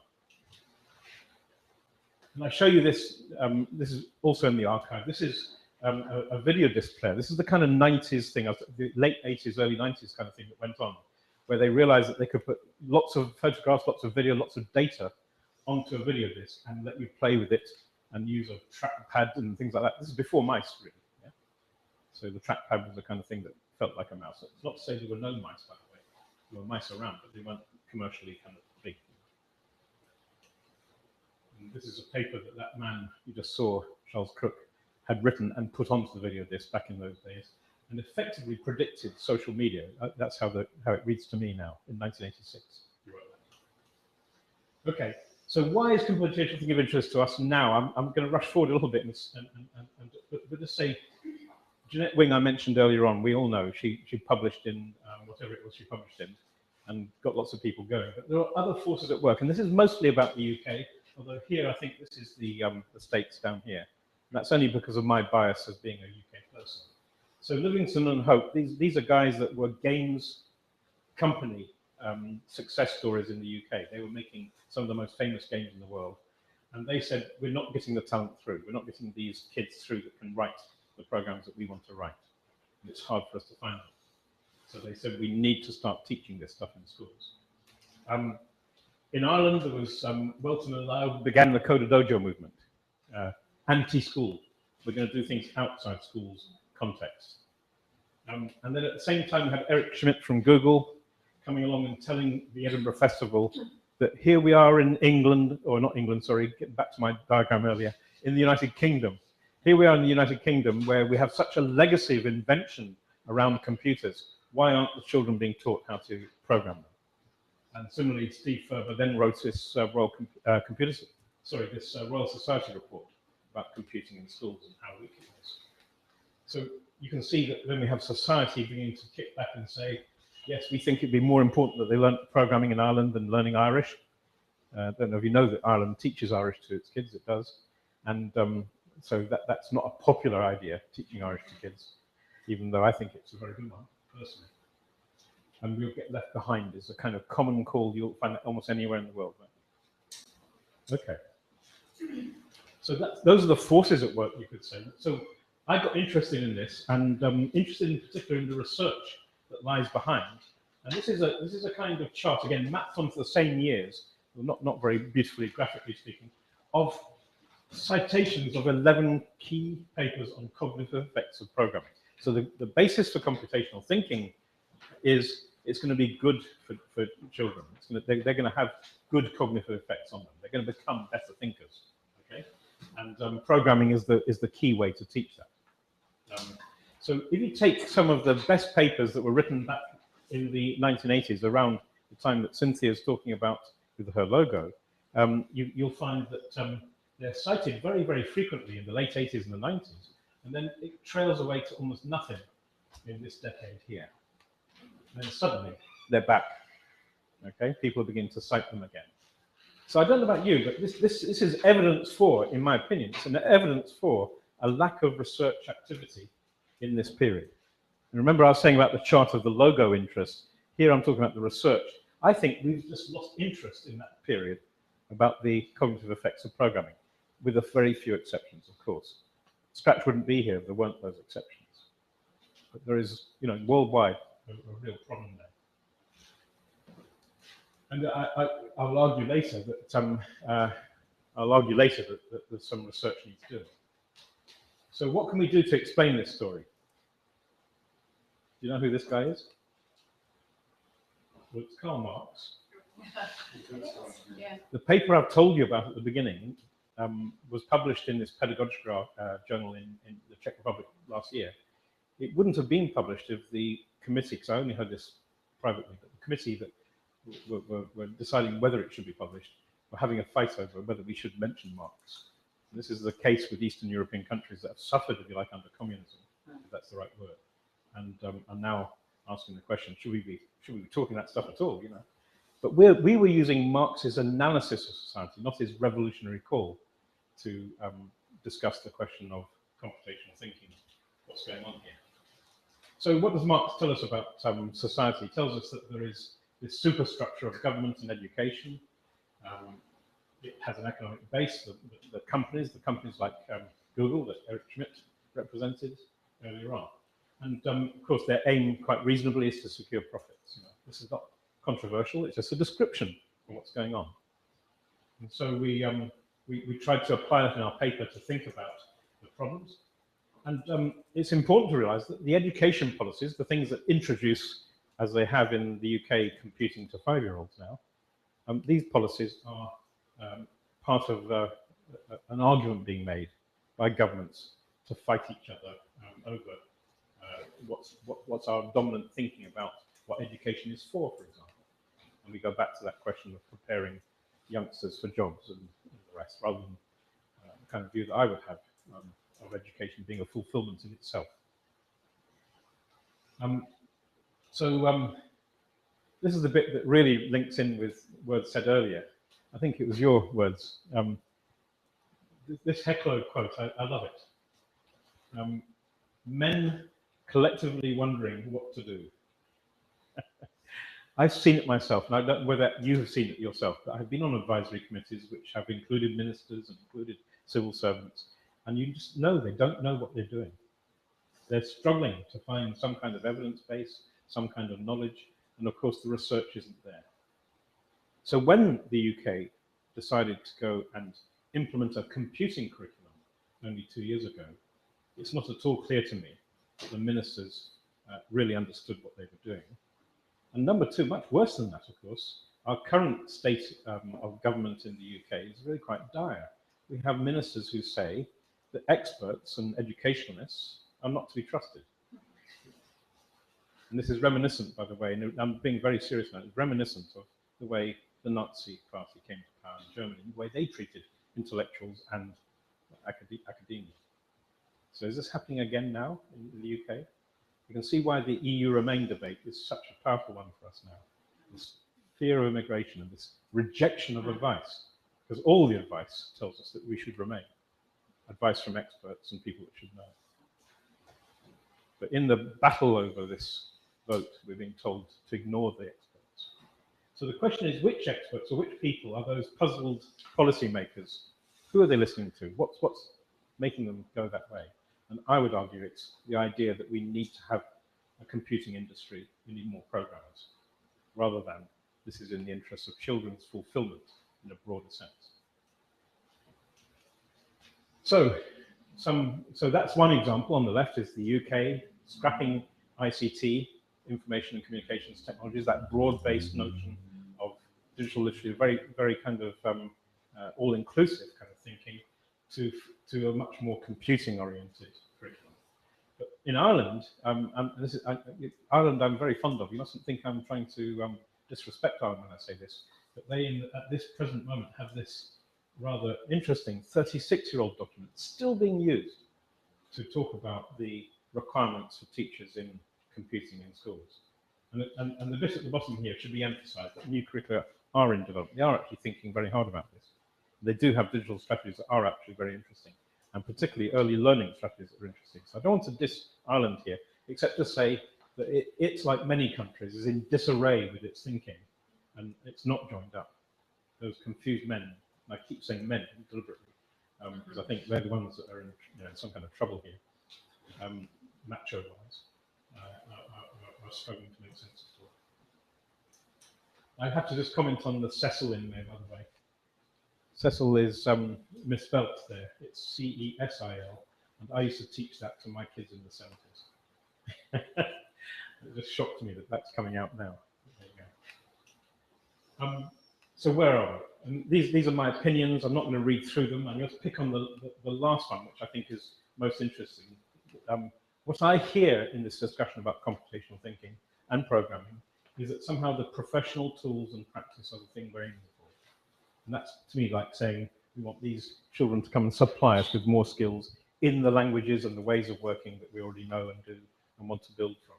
And I show you this. This is also in the archive. This is a video disc player. This is the kind of 90s thing, the late 80s, early 90s kind of thing that went on, where they realized that they could put lots of photographs, lots of video, lots of data onto a video disc and let you play with it and use a trackpad and things like that. This is before mice, really. Yeah? So the trackpad was the kind of thing that felt like a mouse. It's not to say there were no mice, by the way. There were mice around, but they weren't commercially kind of big. And this is a paper that man you just saw, Charles Crook, had written and put onto the video disc back in those days, and effectively predicted social media. That's how it reads to me now, in 1986. Okay, so why is computational thinking of interest to us now? I'm going to rush forward a little bit but just say, Jeanette Wing I mentioned earlier on, we all know, she published in whatever it was she published in, and got lots of people going. But there are other forces at work, and this is mostly about the UK, although here I think this is the States down here. And that's only because of my bias as being a UK person. So Livingston and Hope, these are guys that were games company success stories in the UK. They were making some of the most famous games in the world. And they said, we're not getting the talent through. We're not getting these kids through that can write the programs that we want to write. And it's hard for us to find them. So they said, we need to start teaching this stuff in schools. In Ireland, there was Welton and Lau began the Coda Dojo movement, anti-school. We're going to do things outside schools context. And then at the same time, we had Eric Schmidt from Google coming along and telling the Edinburgh Festival that here we are in England, or not England, sorry, getting back to my diagram earlier, in the United Kingdom. Here we are in the United Kingdom where we have such a legacy of invention around computers. Why aren't the children being taught how to program them? And similarly, Steve Ferber then wrote this Royal Society report about computing in schools and how weak it was. So you can see that then we have society beginning to kick back and say, yes, we think it'd be more important that they learn programming in Ireland than learning Irish. I don't know if you know that Ireland teaches Irish to its kids, it does. And so that's not a popular idea, teaching Irish to kids, even though I think it's a very good one, personally. And we'll get left behind is a kind of common call you'll find almost anywhere in the world. Right? Okay. So those are the forces at work, you could say. So I got interested in this, and interested in particular in the research that lies behind. And this is a kind of chart, again, mapped onto the same years, well, not very beautifully, graphically speaking, of citations of 11 key papers on cognitive effects of programming. So the basis for computational thinking is it's going to be good for children. They're going to have good cognitive effects on them. They're going to become better thinkers. Okay, and programming is the key way to teach that. So if you take some of the best papers that were written back in the 1980s, around the time that Cynthia is talking about with her logo, you'll find that they're cited very, very frequently in the late 80s and the 90s, and then it trails away to almost nothing in this decade here. And then suddenly they're back. Okay, people begin to cite them again. So I don't know about you, but this is evidence for, in my opinion, it's an evidence for a lack of research activity in this period. And remember I was saying about the chart of the logo interest. Here I'm talking about the research. I think we've just lost interest in that period about the cognitive effects of programming, with a very few exceptions, of course. Scratch wouldn't be here if there weren't those exceptions. But there is, worldwide, a real problem there. And I'll argue later that that some research needs doing. So what can we do to explain this story? Do you know who this guy is? Well, it's Karl Marx. Yeah. The paper I've told you about at the beginning was published in this pedagogical journal in the Czech Republic last year. It wouldn't have been published if the committee, because I only heard this privately, but the committee that were deciding whether it should be published were having a fight over whether we should mention Marx. And this is the case with Eastern European countries that have suffered, if you like, under communism, if that's the right word, and are now asking the question: should we be talking that stuff at all? But we were using Marx's analysis of society, not his revolutionary call, to discuss the question of computational thinking, what's going on here. So what does Marx tell us about society? He tells us that there is this superstructure of government and education. It has an economic base. The companies like Google, that Eric Schmidt represented earlier on. And of course, their aim, quite reasonably, is to secure profits. This is not controversial. It's just a description of what's going on. And so we tried to apply that in our paper to think about the problems. And it's important to realize that the education policies, the things that introduce, as they have in the UK, computing to 5-year-olds now, these policies are part of an argument being made by governments to fight each other over what's our dominant thinking about what education is for example. And we go back to that question of preparing youngsters for jobs and the rest, rather than the kind of view that I would have of education being a fulfillment in itself. This is the bit that really links in with words said earlier. I think it was your words. This Heckler quote, I love it. Men collectively wondering what to do. I've seen it myself, and I don't know whether you have seen it yourself, but I've been on advisory committees which have included ministers and included civil servants, and you just know they don't know what they're doing. They're struggling to find some kind of evidence base, some kind of knowledge, and of course the research isn't there. So when the UK decided to go and implement a computing curriculum only 2 years ago, it's not at all clear to me that the ministers really understood what they were doing. And number two, much worse than that, of course, our current state of government in the UK is really quite dire. We have ministers who say that experts and educationalists are not to be trusted. And this is reminiscent, by the way, and I'm being very serious now, it's reminiscent of the way the Nazi Party came to power in Germany, the way they treated intellectuals and academia. So is this happening again now in the UK? You can see why the EU Remain debate is such a powerful one for us now. This fear of immigration and this rejection of advice, because all the advice tells us that we should remain. Advice from experts and people that should know. But in the battle over this vote, we're being told to ignore the experts. So the question is, which experts or which people are those puzzled policymakers? Who are they listening to? What's making them go that way? And I would argue it's the idea that we need to have a computing industry, we need more programmers, rather than this is in the interest of children's fulfillment in a broader sense. So that's one example. On the left is the UK scrapping ICT, information and communications technologies, that broad-based notion of digital literacy, very, very kind of all-inclusive kind of thinking, to a much more computing-oriented curriculum. But in Ireland, Ireland I'm very fond of. You mustn't think I'm trying to disrespect Ireland when I say this, but they, at this present moment, have this rather interesting 36-year-old document still being used to talk about the requirements for teachers in computing in schools. And the bit at the bottom here should be emphasized that new curricula are in development. They are actually thinking very hard about this. They do have digital strategies that are actually very interesting, and particularly early learning strategies that are interesting. So I don't want to diss Ireland here, except to say that it's like many countries, is in disarray with its thinking, and it's not joined up. Those confused men, and I keep saying men deliberately, because I think they're the ones that are in some kind of trouble here, macho-wise, are struggling to make sense of it. I have to just comment on the Cecil in there, by the way. Cecil is misspelt there. It's C-E-S-I-L, and I used to teach that to my kids in the 70s. It just shocked me that that's coming out now. There you go. So where are we? And these are my opinions. I'm not going to read through them. I'm going to pick on the last one, which I think is most interesting. What I hear in this discussion about computational thinking and programming is that somehow the professional tools and practice are the thing we're aiming for. And that's, to me, like saying we want these children to come and supply us with more skills in the languages and the ways of working that we already know and do and want to build from.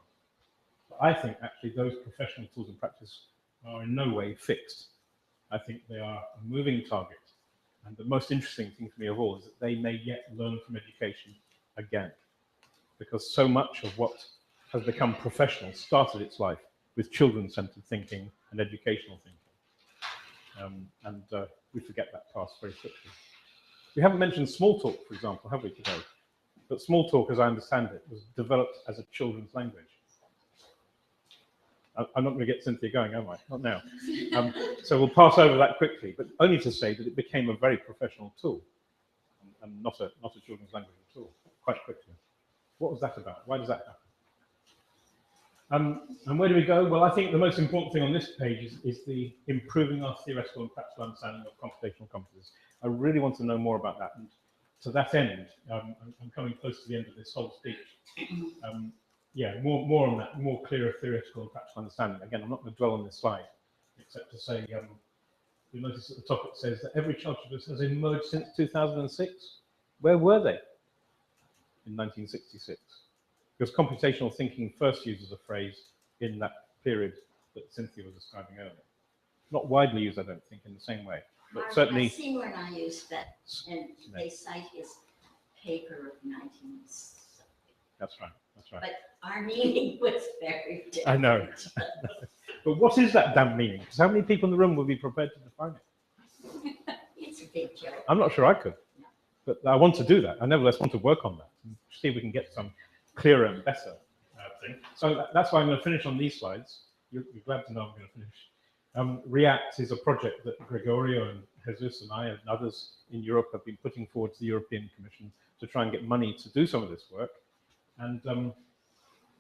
But I think, actually, those professional tools and practice are in no way fixed. I think they are a moving target. And the most interesting thing to me of all is that they may yet learn from education again. Because so much of what has become professional started its life with children-centered thinking and educational thinking. We forget that past very quickly. We haven't mentioned Smalltalk, for example, have we, today? But Smalltalk, as I understand it, was developed as a children's language. I'm not going to get Cynthia going, am I? Not now. So we'll pass over that quickly, but only to say that it became a very professional tool and not a children's language at all, quite quickly. What was that about? Why does that happen? And where do we go? Well, I think the most important thing on this page is the improving our theoretical and practical understanding of computational competence. I really want to know more about that. And to that end, I'm coming close to the end of this whole speech. Yeah, more on that, more clearer theoretical and practical understanding. Again, I'm not going to dwell on this slide, except to say, you'll notice at the top it says that every child has emerged since 2006. Where were they in 1966? Because computational thinking first uses a phrase in that period that Cynthia was describing earlier. Not widely used, I don't think, in the same way, but certainly. I've seen when I used that, and they cite his paper of 1970. That's right. That's right. But our meeting was very different. I know. But what is that damn meaning? Because how many people in the room would be prepared to define it? It's a big joke. I'm not sure I could, but I want to do that. I nevertheless want to work on that and see if we can get some clearer and better thing. So that's why I'm going to finish on these slides. You're glad to know I'm going to finish. React is a project that Gregorio and Jesus and I and others in Europe have been putting forward to the European Commission to try and get money to do some of this work. And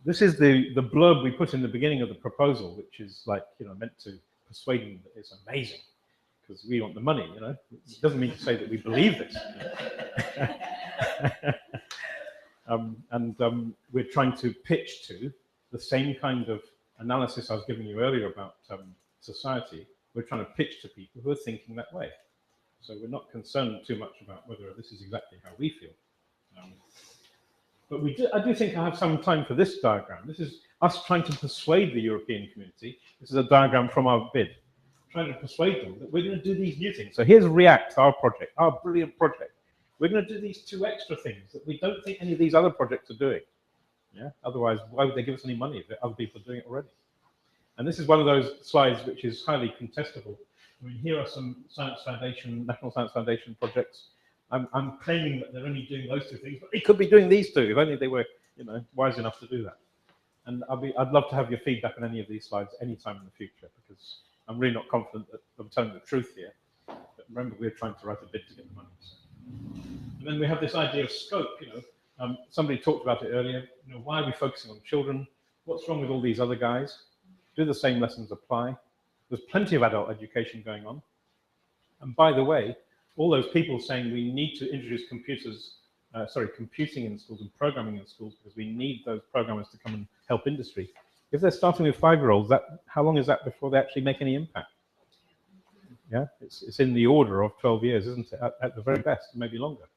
this is the blurb we put in the beginning of the proposal, which is like, meant to persuade them that it's amazing because we want the money, It doesn't mean to say that we believe this. We're trying to pitch to the same kind of analysis I was giving you earlier about society. We're trying to pitch to people who are thinking that way. So we're not concerned too much about whether this is exactly how we feel. But I do think I have some time for this diagram. This is us trying to persuade the European community. This is a diagram from our bid, trying to persuade them that we're going to do these new things. So here's React, our project, our brilliant project. We're going to do these 2 extra things that we don't think any of these other projects are doing. Yeah. Otherwise, why would they give us any money if other people are doing it already? And this is one of those slides which is highly contestable. I mean, here are some Science Foundation, National Science Foundation projects. I'm claiming that they're only doing those 2 things, but they could be doing these 2 if only they were, wise enough to do that. And I'd love to have your feedback on any of these slides anytime in the future, because I'm really not confident that I'm telling the truth here. But remember, we're trying to write a bid to get the money. So. And then we have this idea of scope. Somebody talked about it earlier. Why are we focusing on children? What's wrong with all these other guys? Do the same lessons apply? There's plenty of adult education going on. And by the way, all those people saying we need to introduce computing in schools and programming in schools because we need those programmers to come and help industry. If they're starting with 5-year-olds, how long is that before they actually make any impact? Yeah, it's in the order of 12 years, isn't it? At the very best, maybe longer.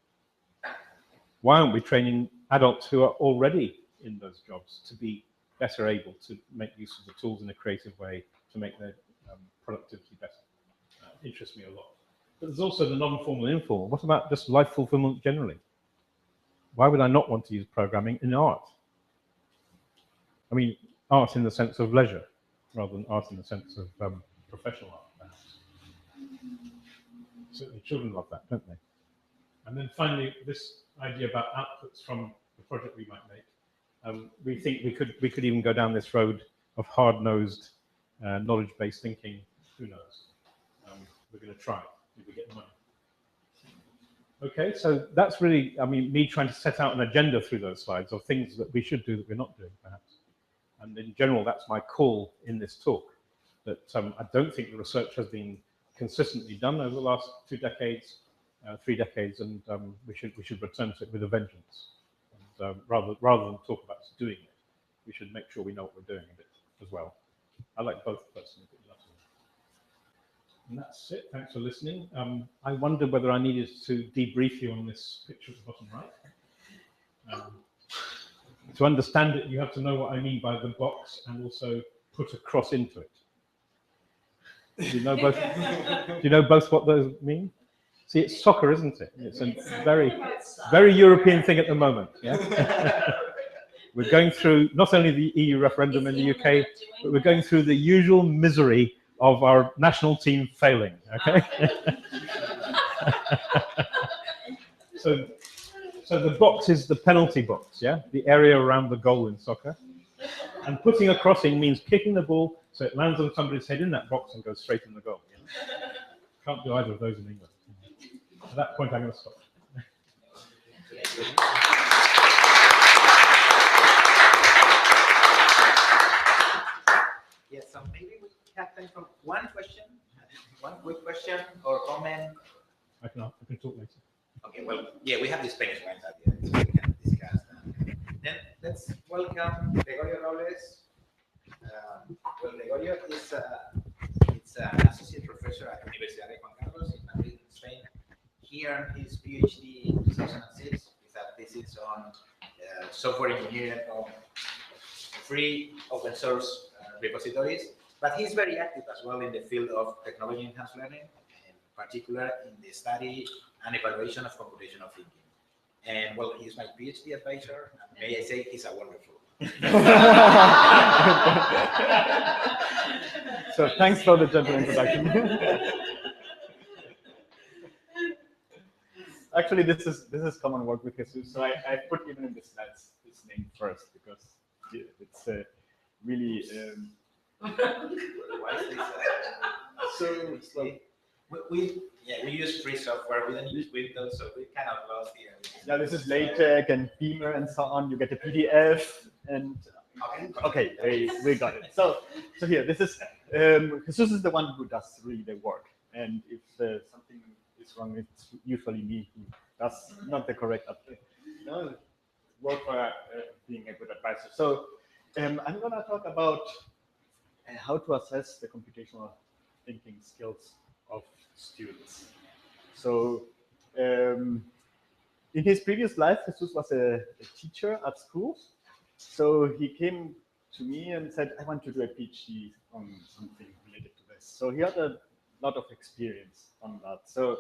Why aren't we training adults who are already in those jobs to be better able to make use of the tools in a creative way to make their productivity better? Interests me a lot. But there's also the non-formal and informal. What about just life fulfillment generally? Why would I not want to use programming in art? I mean, art in the sense of leisure, rather than art in the sense of professional art, perhaps. Certainly children love that, don't they? And then finally, this idea about outputs from the project we might make. We think we could even go down this road of hard-nosed, knowledge-based thinking. Who knows? We're going to try if we get the money. Okay, so that's really, me trying to set out an agenda through those slides of things that we should do that we're not doing, perhaps. And in general, that's my call in this talk, that I don't think the research has been consistently done over the last 2 decades, 3 decades, and we should return to it with a vengeance. And, rather than talk about doing it, we should make sure we know what we're doing a bit as well. I like both personally. And that's it. Thanks for listening. I wondered whether I needed to debrief you on this picture at the bottom right. To understand it, you have to know what I mean by the box and also put a cross into it. Do you know both? Do you know both what those mean? See, it's soccer, isn't it? It's a very European thing at the moment. Yeah. We're going through not only the EU referendum in the UK, but we're going through the usual misery of our national team failing. Okay. So the box is the penalty box, yeah, the area around the goal in soccer. And putting a crossing means kicking the ball so it lands on somebody's head in that box and goes straight in the goal. Yeah? Can't do either of those in England. At that point, I'm going to stop. Yes, so maybe we have time for one question, one quick question or comment. I can talk later. Okay, well, yeah, we have the Spanish wines at the end, so we can discuss that. Then let's welcome Gregorio Robles. Well, Gregorio is an associate professor at Universidad de Juan Carlos in Madrid, Spain. He earned his PhD in 2006 with a thesis on software engineering on free open source repositories. But he's very active as well in the field of technology-enhanced learning, in particular in the study and evaluation of computational thinking. And well, he's my PhD advisor. May I say he's a wonderful. So thanks for the gentle introduction. Actually, this is common work with Jesus. So I put even in the slides his name first because it's really. Why is this? So We use free software. We don't use Windows, so we kind of lost here. yeah, this is LaTeX and Beamer and so on. You get a PDF and okay, we got it. So here, this is Jesus is the one who does really the work, and if something is wrong, it's usually me who does not the correct work for being a good advisor. So I'm gonna talk about how to assess the computational thinking skills of students. So in his previous life, Jesus was a teacher at school. So he came to me and said, I want to do a PhD on something related to this. So he had a lot of experience on that. So,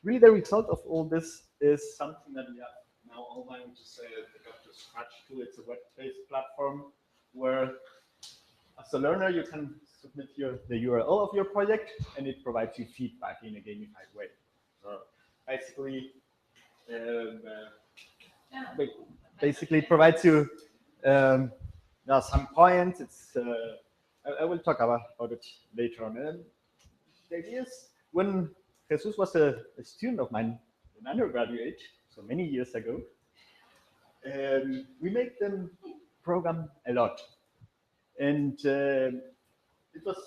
really the result of all this is something that we have now online, which is the Dr. Scratch tool. It's a web-based platform where as a learner, you can submit the URL of your project, and it provides you feedback in a gamified way. So basically, it provides you some points. It's I will talk about it later on. And the idea is, when Jesus was a student of mine in undergraduate, so many years ago, we made them program a lot. And it was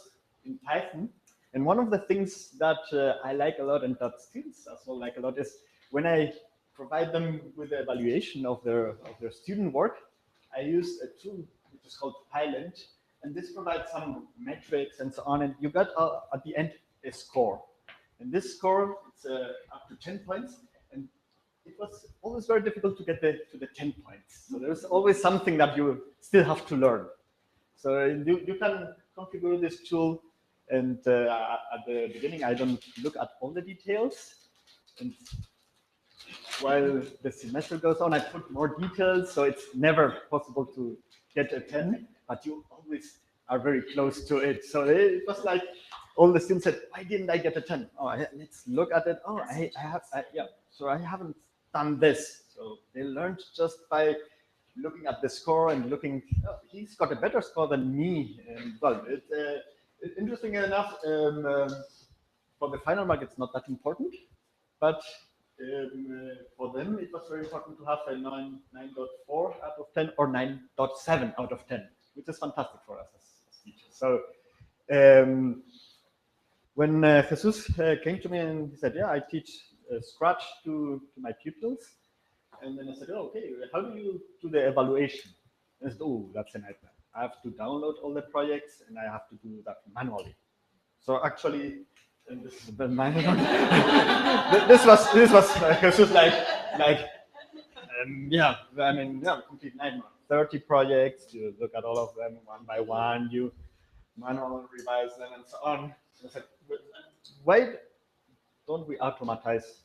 in Python. And one of the things that I like a lot and that students as well like a lot is when I provide them with the evaluation of their student work, I use a tool which is called Pilot. And this provides some metrics and so on. And you got at the end a score. And this score, it's up to 10 points. And it was always very difficult to get to the 10 points. So there's always something that you still have to learn. So you can configure this tool, and at the beginning, I don't look at all the details. And while the semester goes on, I put more details, so it's never possible to get a 10, but you always are very close to it. So it was like all the students said, why didn't I get a 10? Oh, let's look at it. Oh, so I haven't done this. So they learned just by looking at the score and looking, oh, he's got a better score than me. And well, interesting enough, for the final mark, it's not that important, but for them, it was very important to have a 9.4 out of 10 or 9.7 out of 10, which is fantastic for us as teachers. So when Jesus came to me and he said, yeah, I teach Scratch to my pupils. And then I said, oh, okay, how do you do the evaluation? And I said, oh, that's a nightmare. I have to download all the projects and I have to do that manually. So actually, and this is a bit minor. this was just like complete nightmare. 30 projects, you look at all of them one by one, you manually revise them and so on. I said, why don't we automatize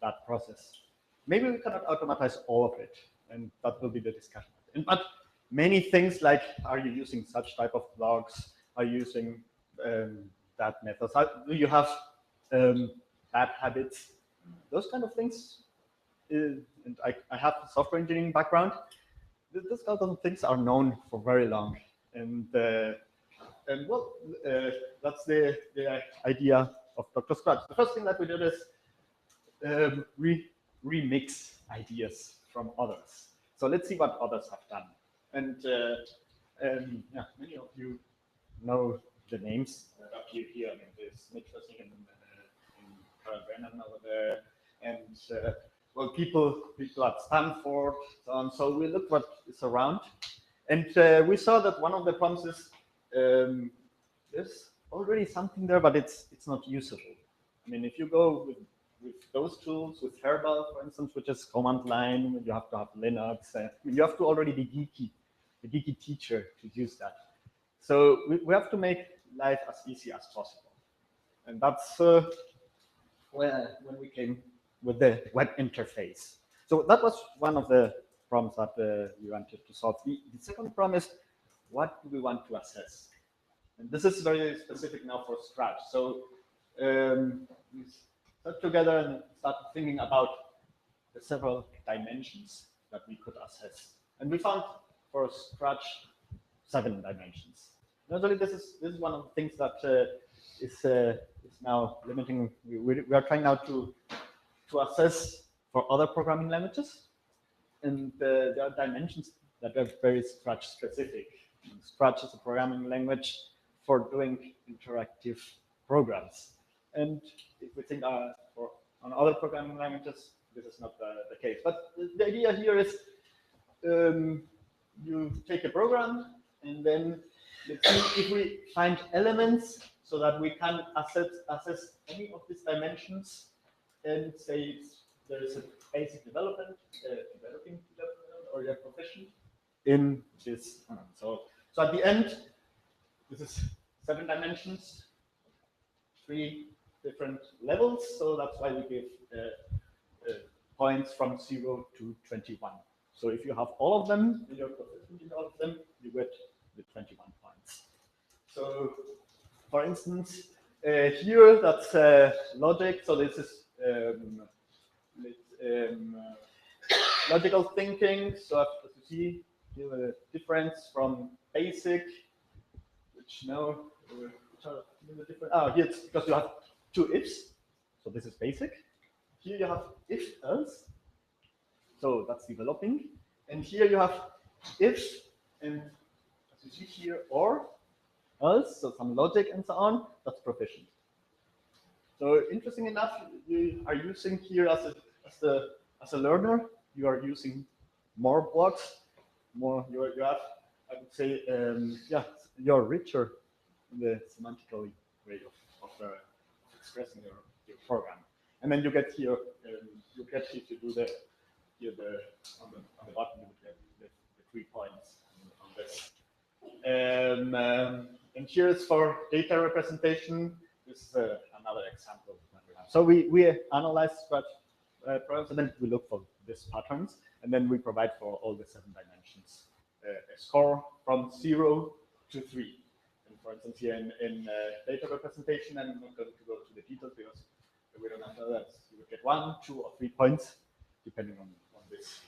that process? Maybe we cannot automatize all of it, and that will be the discussion. But many things like, are you using such type of logs? Are you using that methods? Do you have bad habits? Those kind of things. And I have a software engineering background. Those kind of things are known for very long. And well, that's the idea of Dr. Scratch. The first thing that we did is remix ideas from others. So let's see what others have done. And yeah, many of you know the names up here. I mean, there's Mitch Wessing and Carl Brennan over there, and well, people at Stanford. So we looked what is around, and we saw that one of the problems is there's already something there, but it's not usable. I mean, if you go with those tools, with Herbal, for instance, which is command line, you have to have Linux. You have to already be a geeky teacher to use that. So we have to make life as easy as possible. And that's when we came with the web interface. So that was one of the problems that we wanted to solve. The second problem is, what do we want to assess? And this is very specific now for Scratch. So we sat together and started thinking about the several dimensions that we could assess. And we found for Scratch 7 dimensions. Naturally, this is one of the things that is now limiting. We are trying now to assess for other programming languages, and there are dimensions that are very Scratch specific. And Scratch is a programming language for doing interactive programs, and if we think on other programming languages, this is not the case. But the idea here is you take a program, and then let's see if we find elements so that we can assess any of these dimensions, and say there is a basic developing development, or you're proficient in this. So at the end, this is 7 dimensions, 3 different levels. So that's why we give points from 0 to 21. So if you have all of them, and you're proficient in all of them, you get the 21 points. So for instance, here that's logic. So this is logical thinking. So as you see, here a difference from basic, which now which are the different. Here it's because you have 2 ifs. So this is basic. Here you have if else. So that's developing. And here you have if, and as you see here, or else, so some logic and so on, that's proficient. So interesting enough, you are using here as a learner, you are using more blocks, more you have, I would say, you're richer in the semantical way of expressing your program. And then you get here, to do the on the bottom you get the 3 points on this. And here's for data representation. This is another example that we have. So we analyze Scratch programs, and then we look for these patterns, and then we provide for all the 7 dimensions a score from 0 to 3. And for instance, here in data representation, I'm not going to go to the details because we don't have that. You would get 1, 2, or 3 points depending on this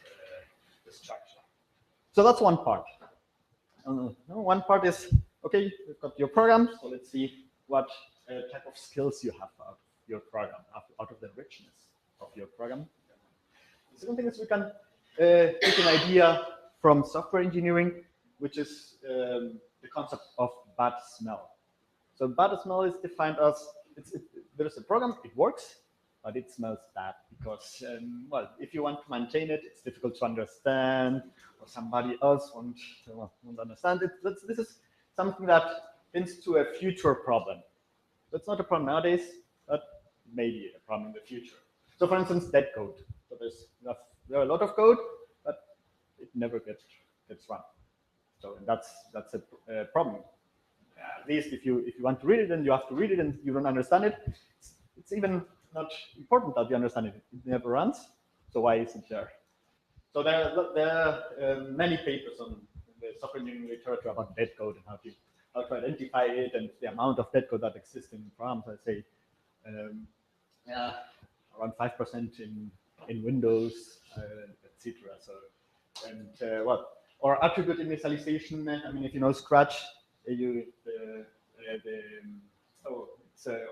structure. So that's one part. One part is, okay, you've got your program, so let's see what type of skills you have out of your program, out of the richness of your program. The second thing is we can take an idea from software engineering, which is the concept of bad smell. So bad smell is defined as, there's a program, it works, but it smells bad because, well, if you want to maintain it, it's difficult to understand, or somebody else won't understand it. This is something that hints to a future problem. That's not a problem nowadays, but maybe a problem in the future. So for instance, dead code. So there are a lot of code, but it never gets run. So that's a problem. At least if you want to read it, and you have to read it, and you don't understand it, it's even not important that you understand it. It never runs. So why is it there? So there are many papers on the software engineering literature about dead code and how to identify it, and the amount of dead code that exists in programs. I say around 5% in Windows, etc. So or attribute initialization. I mean, if you know Scratch,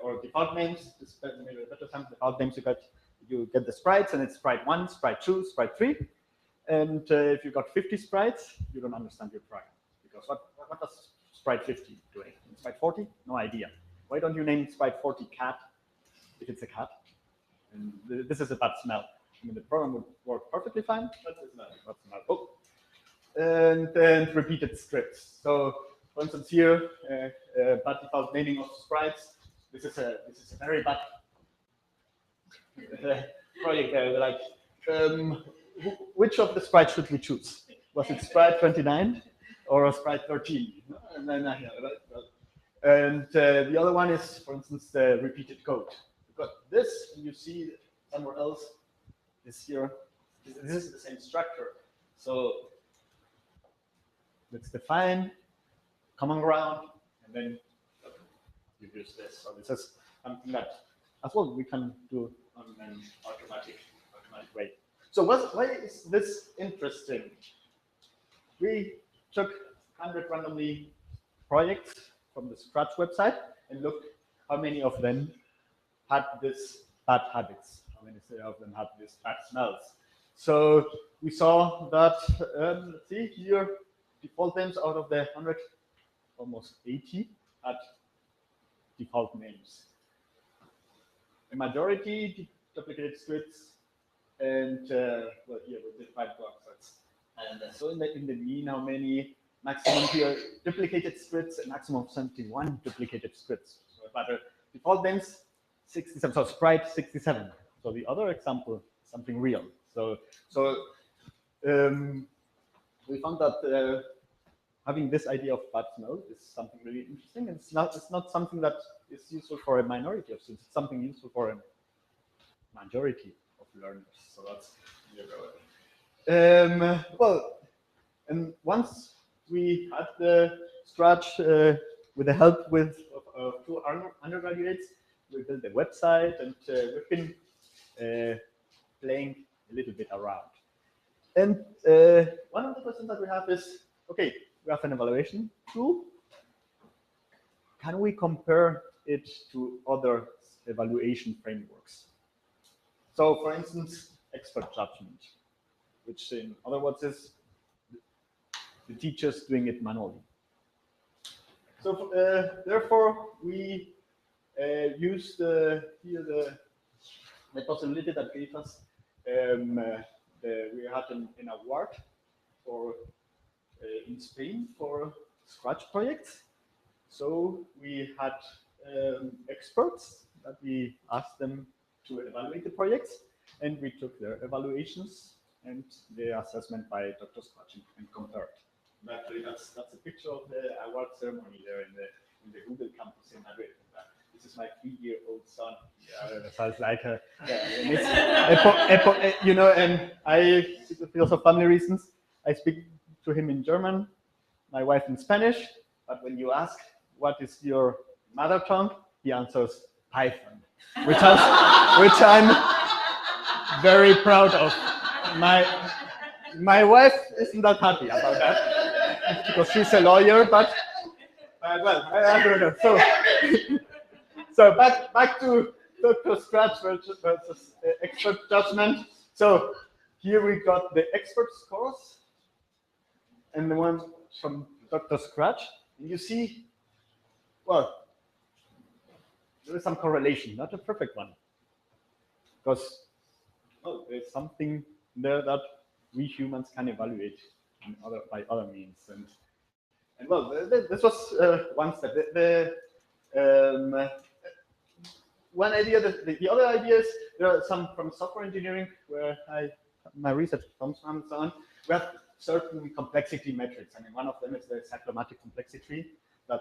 or default names. Maybe a better time. Default names you get the sprites, and it's sprite 1, sprite 2, sprite 3. And if you got 50 sprites, you don't understand your program, because what does sprite 50 doing? Sprite 40? No idea. Why don't you name sprite 40 cat if it's a cat? And this is a bad smell. I mean, the program would work perfectly fine, but it's not a bad smell. Oh. And then repeated scripts. So, for instance, here, bad default naming of sprites. This is a very bad project. Which of the sprites should we choose? Was it sprite 29 or sprite 13? And then And the other one is, for instance, the repeated code. Because this, you see somewhere else, is here. This is the same structure. So let's define common ground, and then you use this. So this is something that, as well, we can do on an automatic way. So why is this interesting? We took 100 randomly projects from the Scratch website and looked how many of them had this bad habits, how many of them had this bad smells. So we saw that, let's see here, default names out of the 100, almost 80 had default names. A majority duplicated scripts, and well, here we did 5 boxes. And so in the mean, how many maximum here duplicated scripts, a maximum of 71 duplicated scripts. So but default names 67, so sprite 67. So the other example, something real. So we found that having this idea of bad smell is something really interesting. And it's not something that is useful for a minority of students. It's something useful for a majority of learners. So that's well, and once we had the Scratch with the help of 2 undergraduates, we built a website, and we've been playing a little bit around. And one of the questions that we have is, okay, we have an evaluation tool. Can we compare it to other evaluation frameworks? So, for instance, expert judgment, which in other words is the teachers doing it manually. So, therefore, we used here the possibility that gave us we had an award for in Spain for Scratch projects. So we had experts that we asked them to evaluate the projects, and we took their evaluations and the assessment by Dr. Scratch and compared. Actually, that's a picture of the award ceremony there in the Google campus in Madrid. This is my 3-year-old son. Yeah, sounds like you know, and because of family reasons, I speak to him in German, my wife in Spanish. But when you ask what is your mother tongue, he answers Python, which I'm very proud of. My wife isn't that happy about that because she's a lawyer, but well, I don't know. So back to Dr. Scratch versus expert judgment. So here we got the expert scores and the one from Dr. Scratch. And you see, well, there is some correlation, not a perfect one, because there's something there that we humans can evaluate by other means. And well, this was one step. One idea, the other idea is there are some from software engineering where my research comes from and so on. We have certain complexity metrics. I mean, one of them is the cyclomatic complexity that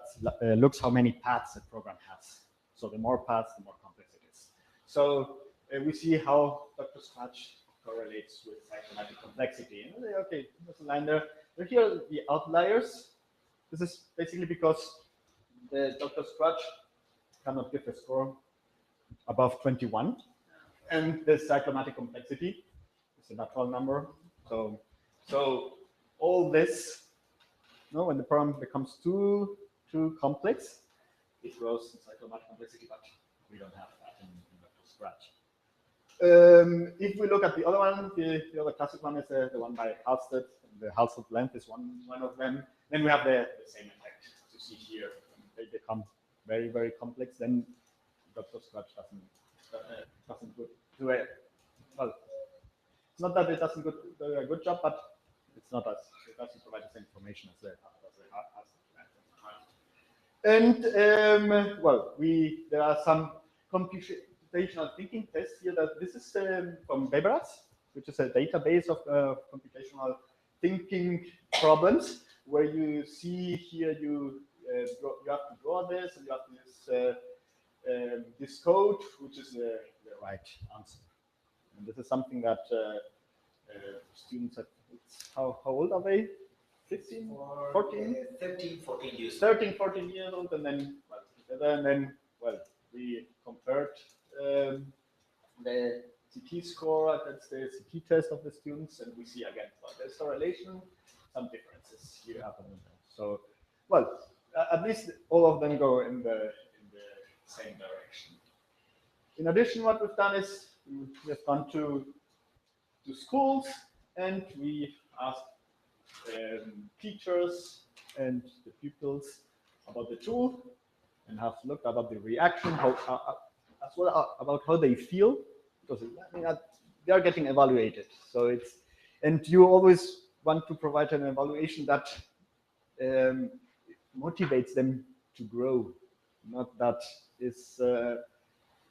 looks how many paths a program has. So the more paths, the more complex it is. So we see how Dr. Scratch correlates with cyclomatic complexity. And okay, there's a line there. Here are the outliers. This is basically because the Dr. Scratch cannot give a score above 21, and the cyclomatic complexity is a natural number. So all this, when the problem becomes too complex, it grows in cyclomatic complexity, but we don't have that in Dr. Scratch. If we look at the other one, the other classic one is the one by Halstead. The Halstead length is one of them. Then we have the same effect as you see here. When they become very, very complex, then Dr. Scratch doesn't do it. Well, it's not that it doesn't do a good job, but it's not as it doesn't provide the same information as the And well, there are some computational thinking tests here. That this is from Weberats, which is a database of computational thinking problems, where you see here you have to draw this, and you have to use this code, which is the right answer. And this is something that students at, how old are they? 15, 14? 13, 14 years. 13, 14 years old, and then, well, together, and then, well, we compared the CT score, that's the CT test of the students, and we see again, well, there's correlation, some differences here happen. So, well, at least all of them go in the same direction. In addition, what we've done is we have gone to schools, and we asked teachers and the pupils about the tool, and have looked about the reaction, as well about how they feel, because I mean, they are getting evaluated. So it's, and you always want to provide an evaluation that motivates them to grow, not that is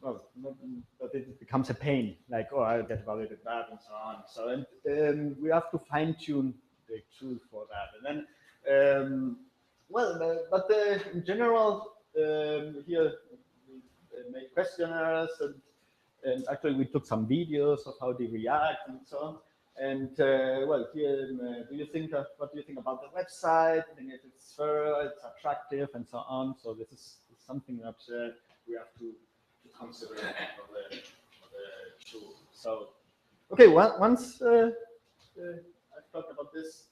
well, not that it becomes a pain, like, oh, I'll get evaluated that and so on. So, and we have to fine tune the tool for that. And then, well, but in general, here we made questionnaires, and actually we took some videos of how they react and so on. And well, here, do you think what do you think about the website? I think if it's fair, it's attractive, and so on. So this is something that we have to consider for the tool. So, okay, once I've talked about this,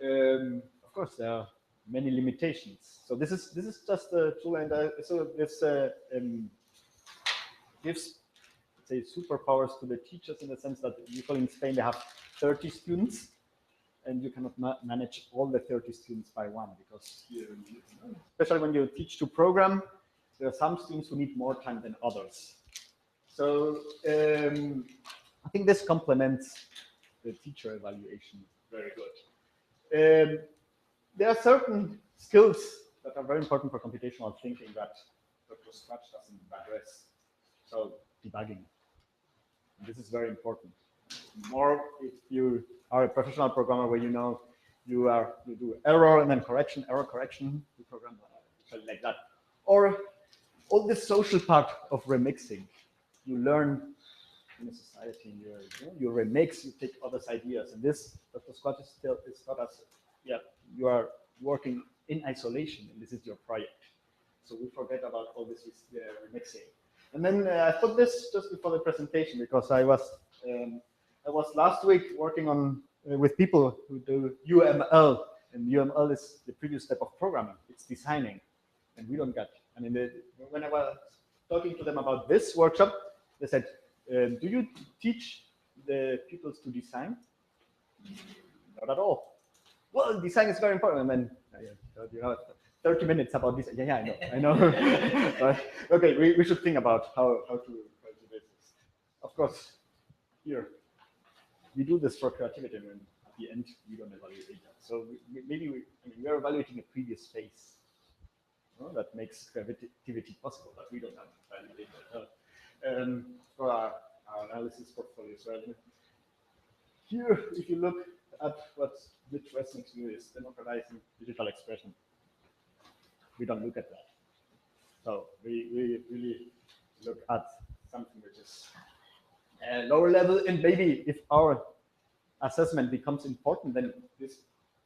of course there are many limitations. So this is just a tool, and so this gives, say, superpowers to the teachers in the sense that usually in Spain they have 30 students, and you cannot manage all the 30 students by one, because especially when you teach to program, there are some students who need more time than others. So I think this complements the teacher evaluation very good. There are certain skills that are very important for computational thinking that Dr. Scratch doesn't address. So debugging. And this is very important. More if you are a professional programmer where you know you do error and then correction, error correction, you program like that. Or all this social part of remixing. You learn in a society, you remix, you take others' ideas. And this, Dr. Scott is taught us, yeah, you are working in isolation, and this is your project. So we forget about all this remixing. And then I put this just before the presentation, because I was last week working on with people who do UML, and UML is the previous step of programming. It's designing, and we don't get. I mean, when I was talking to them about this workshop, they said, "Do you teach the pupils to design?" Not at all. Well, design is very important. And then you know, 30 minutes about this. Yeah, I know. Okay, we should think about how to do this. Of course, here we do this for creativity, and at the end we don't evaluate data. So maybe we are evaluating a previous phase. That makes creativity possible, but we don't have value data for our analysis portfolios. Right? Here, if you look at what which resonates to is democratizing digital expression, we don't look at that. So we really look at something which is lower level, and maybe if our assessment becomes important, then this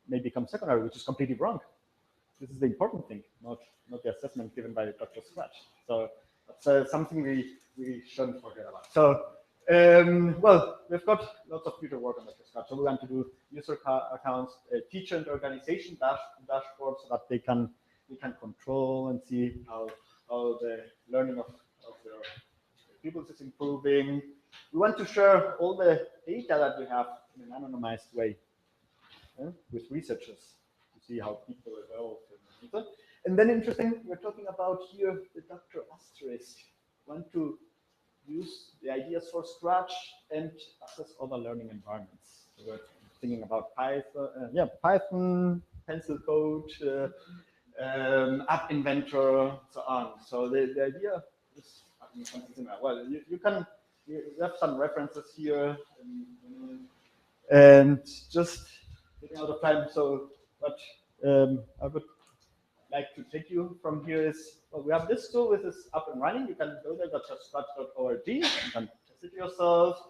may become secondary, which is completely wrong. This is the important thing, not the assessment given by Dr. Scratch. So that's something we shouldn't forget about. So, well, we've got lots of future work on Dr. Scratch. So we want to do user accounts, teacher and organization dashboards, so that they can control and see how the learning of their pupils is improving. We want to share all the data that we have in an anonymized way with researchers to see how people evolve. And then interesting, we're talking about here the Dr. Asterisk. Want to use the ideas for Scratch and assess other learning environments. So we're thinking about Python, Python, Pencil Code, App Inventor, so on. So the idea is, well, you have some references here, and just getting out of time. So, but I would like to take you from here is, well, we have this tool which is up and running. You can go there, .scratch.org. You can test it yourself.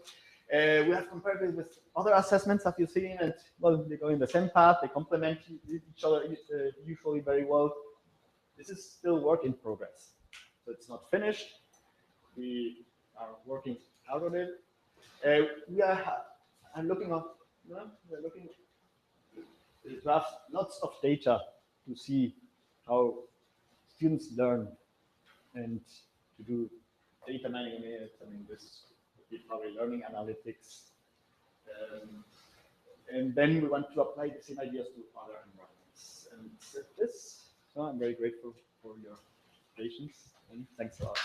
We have compared it with other assessments that you've seen, and well, they go in the same path. They complement each other usually very well. This is still work in progress, so it's not finished. We are working out on it. We are looking up. We're looking to have lots of data to see how students learn and to do data mining on it. I mean, this would be probably learning analytics. And then we want to apply the same ideas to other environments. And this, so I'm very grateful for your patience, and thanks a lot.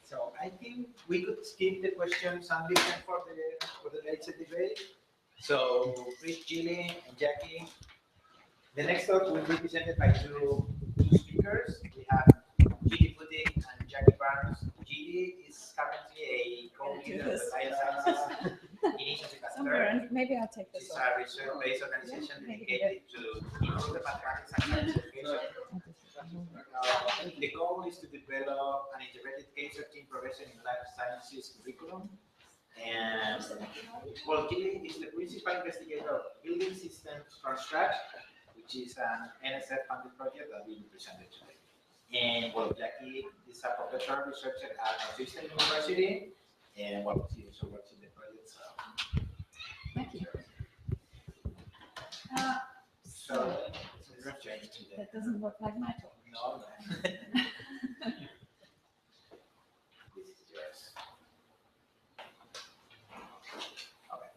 So I think we could skip the questions and listen for the later debate. So please, Gilly and Jackie. The next talk will be presented by two speakers. We have Gilly Pudig and Jackie Barnes. Gilly is currently a co-leader of the Biosciences Initiative at CERN. Maybe I'll take this It's a research-based organization dedicated to improve the mathematics and science education. The goal is to develop an integrated K-13 progression in life sciences curriculum. And well, Gilly is the principal investigator of Building Systems from Scratch, which is an NSF-funded project that will be presented today. And well, Jackie is a professor researcher at Northeastern University, and well, she also works in the project. So. Thank you. So that doesn't look like my talk. No. This is yours. Okay.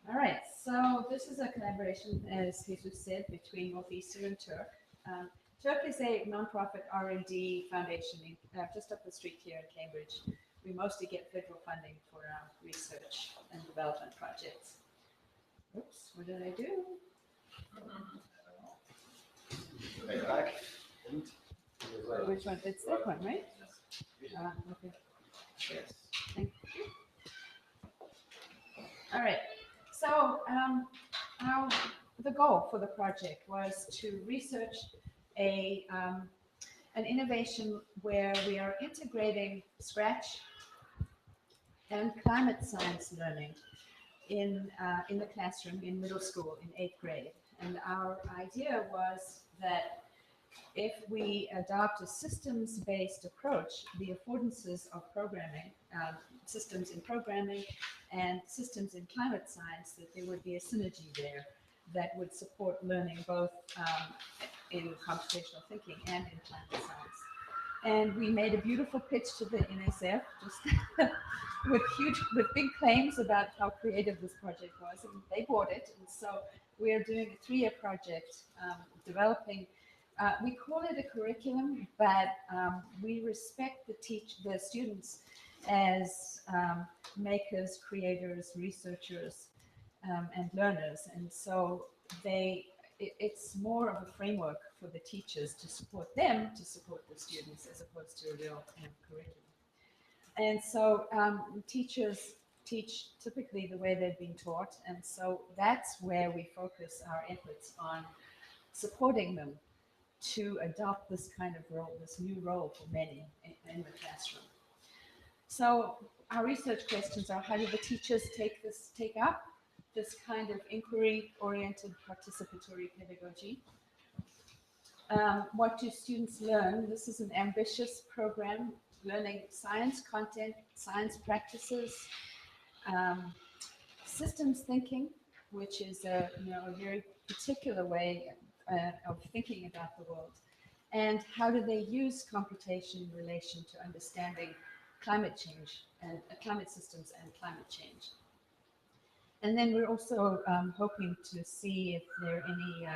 All right. So this is a collaboration, as Jesus said, between Northeastern and Turk. Turk is a nonprofit R&D foundation just up the street here in Cambridge. We mostly get federal funding for our research and development projects. Oops, what did I do? Which one? It's that one, right? Okay. Yes. Thank you. All right. So the goal for the project was to research an innovation where we are integrating Scratch and climate science learning in the classroom in middle school in 8th grade. And our idea was that if we adopt a systems-based approach, the affordances of programming, systems in programming and systems in climate science, that there would be a synergy there that would support learning both in computational thinking and in climate science. And we made a beautiful pitch to the NSF, just with big claims about how creative this project was, and they bought it. And so we are doing a 3-year project developing. We call it a curriculum, but we respect the students as makers, creators, researchers, and learners. And so it's more of a framework for the teachers to support them, to support the students, as opposed to a real curriculum. And so teachers teach typically the way they've been taught, and so that's where we focus our efforts on supporting them to adopt this kind of role, this new role for many in the classroom. So our research questions are: how do the teachers take up this kind of inquiry-oriented participatory pedagogy? What do students learn? This is an ambitious program, learning science content, science practices, systems thinking, which is a very particular way of thinking about the world, and how do they use computation in relation to understanding climate change and climate systems and climate change. And then we're also hoping to see if there are any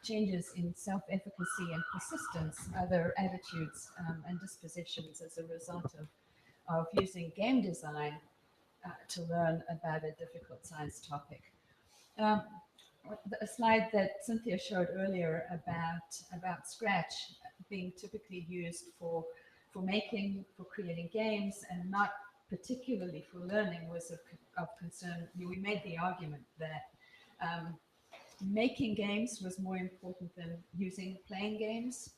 changes in self-efficacy and persistence, other attitudes and dispositions as a result of using game design to learn about a difficult science topic. A slide that Cynthia showed earlier about Scratch being typically used for creating games and not particularly for learning was of concern. We made the argument that making games was more important than playing games.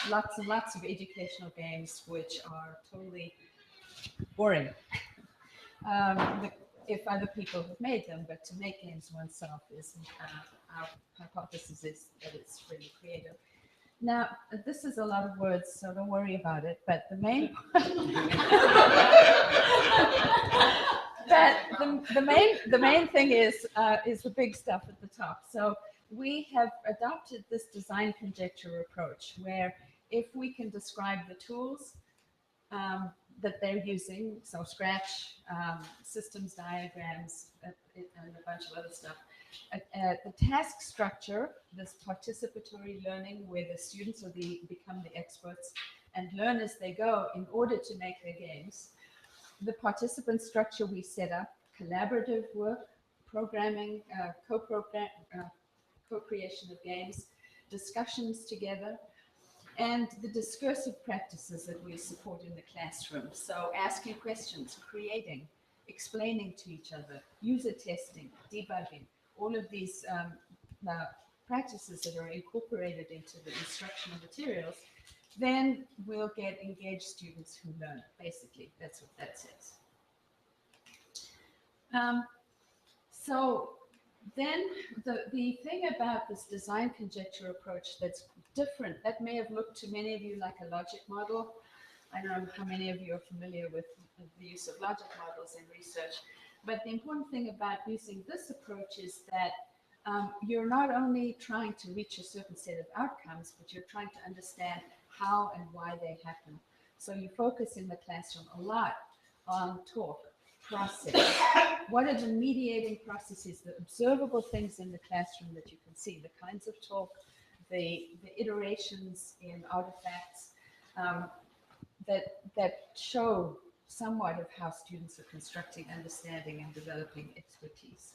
Lots and lots of educational games which are totally boring. If other people have made them, but to make games oneself is, our hypothesis is that it's really creative. Now, this is a lot of words, so don't worry about it, but the main the main thing is the big stuff at the top. So we have adopted this design conjecture approach where if we can describe the tools that they're using, so Scratch, systems diagrams, and a bunch of other stuff. The task structure, this participatory learning where the students become the experts and learn as they go in order to make their games. The participant structure we set up, collaborative work, programming, co-creation of games, discussions together, and the discursive practices that we support in the classroom. So asking questions, creating, explaining to each other, user testing, debugging, all of these practices that are incorporated into the instructional materials, then we'll get engaged students who learn. Basically, that's what that says. So then the thing about this design conjecture approach that's different, that may have looked to many of you like a logic model. I don't know how many of you are familiar with the use of logic models in research, but the important thing about using this approach is that you're not only trying to reach a certain set of outcomes, but you're trying to understand how and why they happen. So you focus in the classroom a lot on talk, process. What are the mediating processes, the observable things in the classroom that you can see, the kinds of talk, the iterations in artifacts that show somewhat of how students are constructing, understanding, and developing expertise.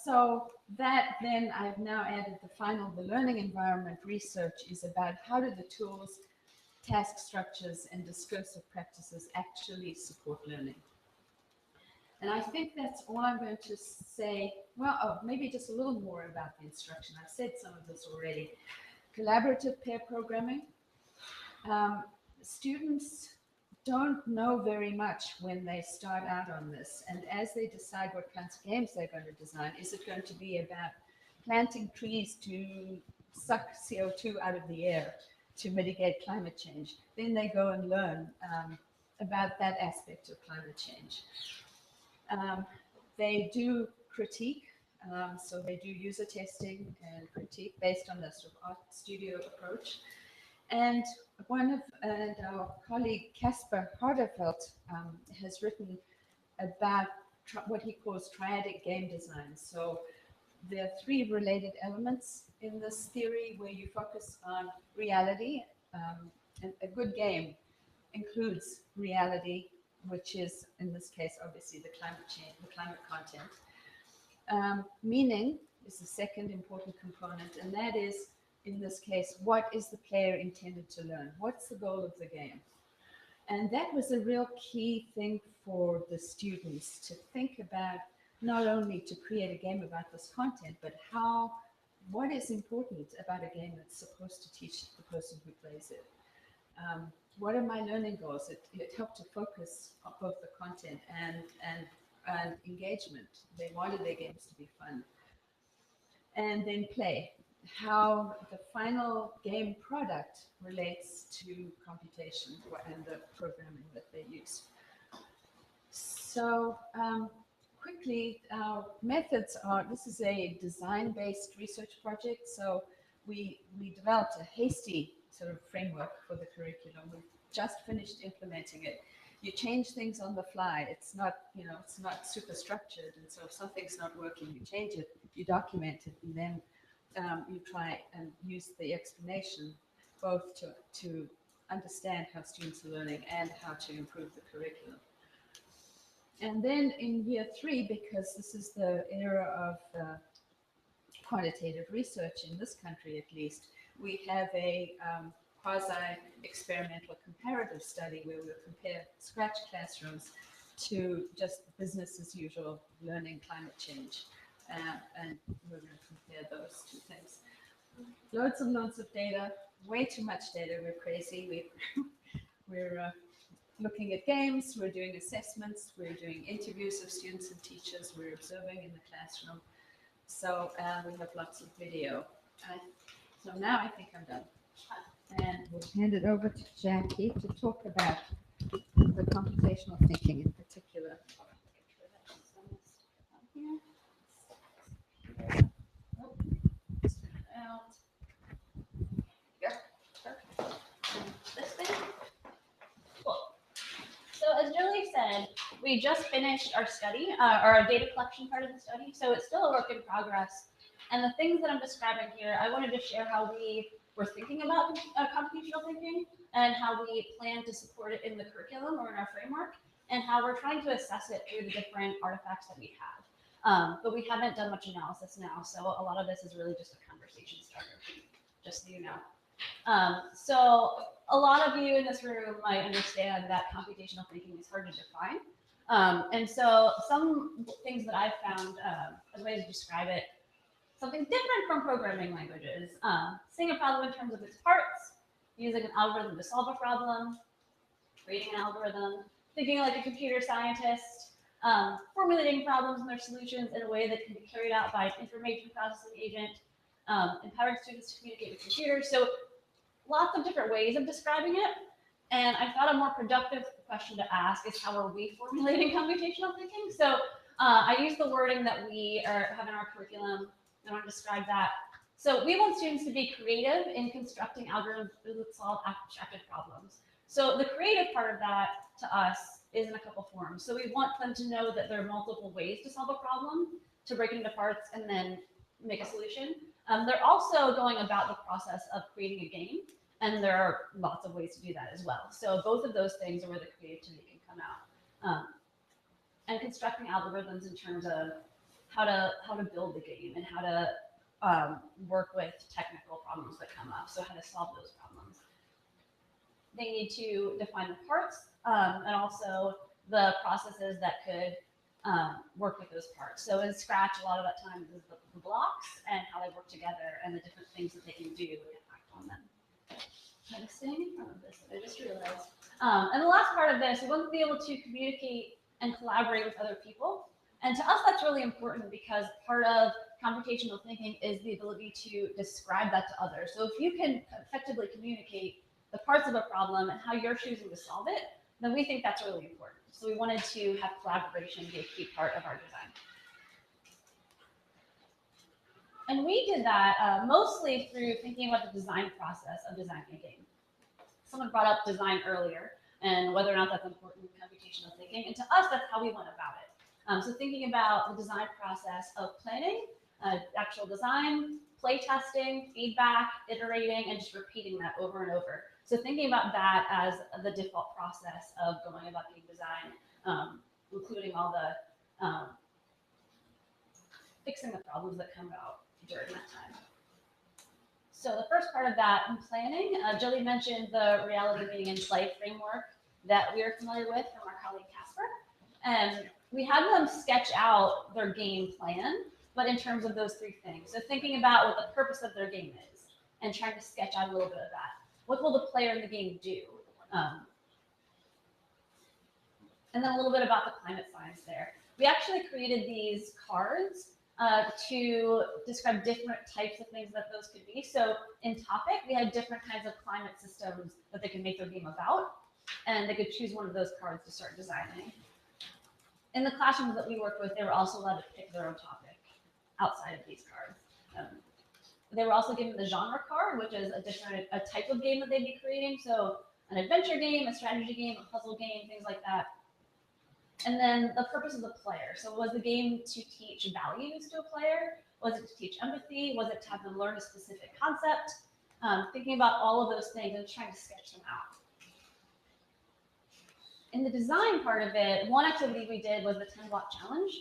So that then I've now added the learning environment research is about how do the tools, task structures, and discursive practices actually support learning. And I think that's all I'm going to say. Well, maybe just a little more about the instruction. I've said some of this already. Collaborative pair programming. Students don't know very much when they start out on this. And as they decide what kinds of games they're going to design, is it going to be about planting trees to suck CO2 out of the air to mitigate climate change? Then they go and learn about that aspect of climate change. They do critique, so they do user testing and critique based on the sort of art studio approach. And our colleague Caspar Harderfeld has written about what he calls triadic game design. So there are three related elements in this theory where you focus on reality. And a good game includes reality, which is, in this case, obviously the climate change, the climate content. Meaning is the second important component, and that is, in this case, what is the player intended to learn? What's the goal of the game? And that was a real key thing for the students to think about, not only to create a game about this content, but what is important about a game that's supposed to teach the person who plays it? What are my learning goals? It helped to focus on both the content and engagement. They wanted their games to be fun. And then play. How the final game product relates to computation and the programming that they use. So quickly, our methods are, this is a design-based research project. So we developed a hasty sort of framework for the curriculum. We've just finished implementing it. You change things on the fly. It's not, it's not super structured. And so if something's not working, you change it, you document it, and then you try and use the explanation both to understand how students are learning and how to improve the curriculum. And then in year 3, because this is the era of quantitative research in this country at least, we have a quasi-experimental comparative study where we'll compare Scratch classrooms to just business as usual, learning climate change. And we're going to compare those two things. Loads and loads of data, way too much data. We're crazy. We're looking at games, we're doing assessments, we're doing interviews of students and teachers, we're observing in the classroom. So we have lots of video. So now I think I'm done. And we'll hand it over to Jackie to talk about the computational thinking in particular. This thing? Cool. So as Julie said, we just finished our study, or our data collection part of the study, so it's still a work in progress. And the things that I'm describing here, I wanted to share how we were thinking about computational thinking and how we plan to support it in the curriculum or in our framework, and how we're trying to assess it through the different artifacts that we have. But we haven't done much analysis now, so a lot of this is really just a conversation starter, just so you know. So a lot of you in this room might understand that computational thinking is hard to define. And so some things that I've found as ways to describe it, something different from programming languages, seeing a problem in terms of its parts, using an algorithm to solve a problem, creating an algorithm, thinking like a computer scientist, formulating problems and their solutions in a way that can be carried out by an information processing agent, empowering students to communicate with computers. So lots of different ways of describing it. And I thought a more productive question to ask is, how are we formulating computational thinking? So I use the wording that we have in our curriculum. I want to describe that. So we want students to be creative in constructing algorithms that solve abstracted problems. So the creative part of that to us is in a couple forms. So we want them to know that there are multiple ways to solve a problem, to break it into parts and then make a solution. They're also going about the process of creating a game, and there are lots of ways to do that as well. So both of those things are where the creativity can come out. And constructing algorithms in terms of how to build the game and how to work with technical problems that come up. So how to solve those problems. They need to define the parts and also the processes that could work with those parts. So in Scratch, a lot of that time is the blocks and how they work together and the different things that they can do and act on them. Am I staying in front of this? I just realized. And the last part of this, we want to be able to communicate and collaborate with other people. And to us, that's really important because part of computational thinking is the ability to describe that to others. So if you can effectively communicate the parts of a problem and how you're choosing to solve it, then we think that's really important. So we wanted to have collaboration be a key part of our design. And we did that mostly through thinking about the design process of designing a game. Someone brought up design earlier and whether or not that's important in computational thinking. And to us, that's how we went about it. So thinking about the design process of planning, actual design, play testing, feedback, iterating, and just repeating that over and over. So thinking about that as the default process of going about game design, including all the fixing the problems that come about during that time. So the first part of that in planning, Jolie mentioned the reality being in play framework that we are familiar with from our colleague Casper. And we had them sketch out their game plan, but in terms of those three things. So thinking about what the purpose of their game is and trying to sketch out a little bit of that. What will the player in the game do? And then a little bit about the climate science there. We actually created these cards to describe different types of things that those could be. So in topic, we had different kinds of climate systems that they could make their game about, and they could choose one of those cards to start designing. In the classrooms that we worked with, they were also allowed to pick their own topic outside of these cards. They were also given the genre card, which is a type of game that they'd be creating. So an adventure game, a strategy game, a puzzle game, things like that. And then the purpose of the player. So was the game to teach values to a player? Was it to teach empathy? Was it to have them learn a specific concept? Thinking about all of those things and trying to sketch them out. In the design part of it, one activity we did was the 10-block challenge.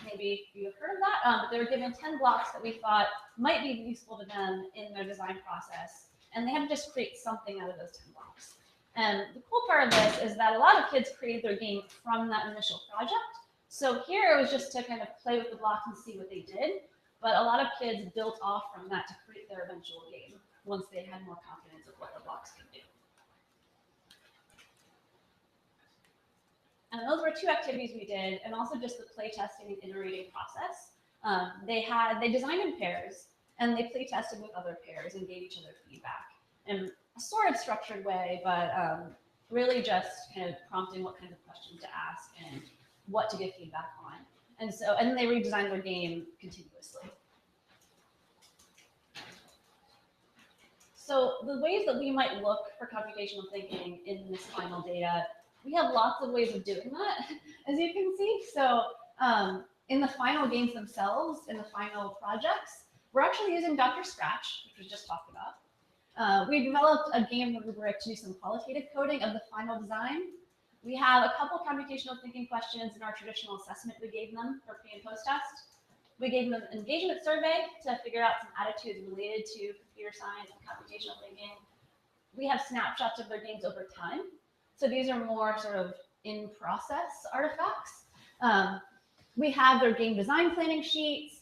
Maybe you've heard of that, but they were given 10 blocks that we thought might be useful to them in their design process. And they had to just create something out of those 10 blocks. And the cool part of this is that a lot of kids created their game from that initial project. So here it was just to kind of play with the blocks and see what they did. But a lot of kids built off from that to create their eventual game once they had more confidence of what the blocks could do. And those were 2 activities we did, and also just the play testing and iterating process. They designed in pairs, and they play tested with other pairs and gave each other feedback in a sort of structured way, but really just kind of prompting what kinds of questions to ask and what to give feedback on. And then they redesigned their game continuously. So the ways that we might look for computational thinking in this final data, we have lots of ways of doing that, as you can see. So in the final games themselves, in the final projects, we're actually using Dr. Scratch, which we just talked about. We developed a game rubric to do some qualitative coding of the final design. We have a couple computational thinking questions in our traditional assessment we gave them for pre and post test. We gave them an engagement survey to figure out some attitudes related to computer science and computational thinking. We have snapshots of their games over time. So these are more sort of in-process artifacts. We have their game design planning sheets.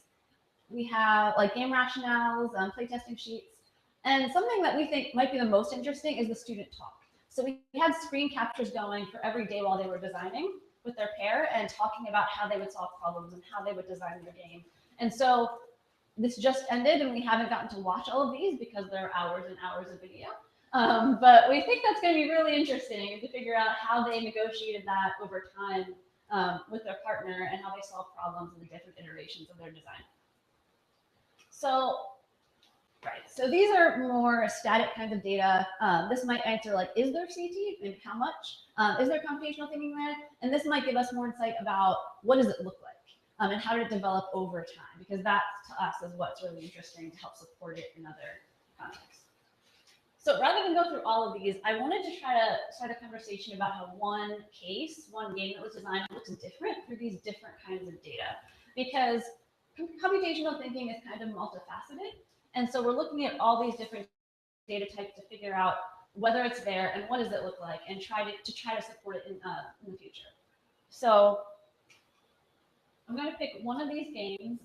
We have like game rationales, playtesting sheets. And something that we think might be the most interesting is the student talk. So we had screen captures going for every day while they were designing with their pair and talking about how they would solve problems and how they would design their game. And so this just ended and we haven't gotten to watch all of these because there are hours and hours of video. But we think that's going to be really interesting to figure out how they negotiated that over time with their partner and how they solve problems in the different iterations of their design. So, right, so these are more static kinds of data. This might answer like, is there CT and how much? Is there computational thinking there? And this might give us more insight about what does it look like and how did it develop over time? Because that to us is what's really interesting to help support it in other contexts. So rather than go through all of these, I wanted to try to start a conversation about how one case, one game that was designed looks different through these different kinds of data. Because computational thinking is kind of multifaceted. And so we're looking at all these different data types to figure out whether it's there and what does it look like and try to support it in the future. So I'm going to pick one of these games.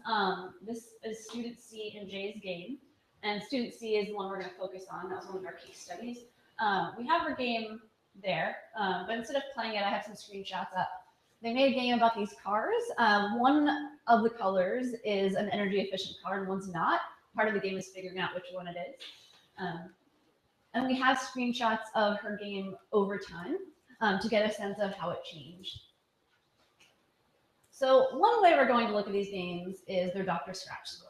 This is student C and J's game. And student C is the one we're going to focus on. That was one of our case studies. We have our game there, but instead of playing it, I have some screenshots up. They made a game about these cars. One of the colors is an energy efficient car and one's not. Part of the game is figuring out which one it is. And we have screenshots of her game over time to get a sense of how it changed. So one way we're going to look at these games is their Dr. Scratch score.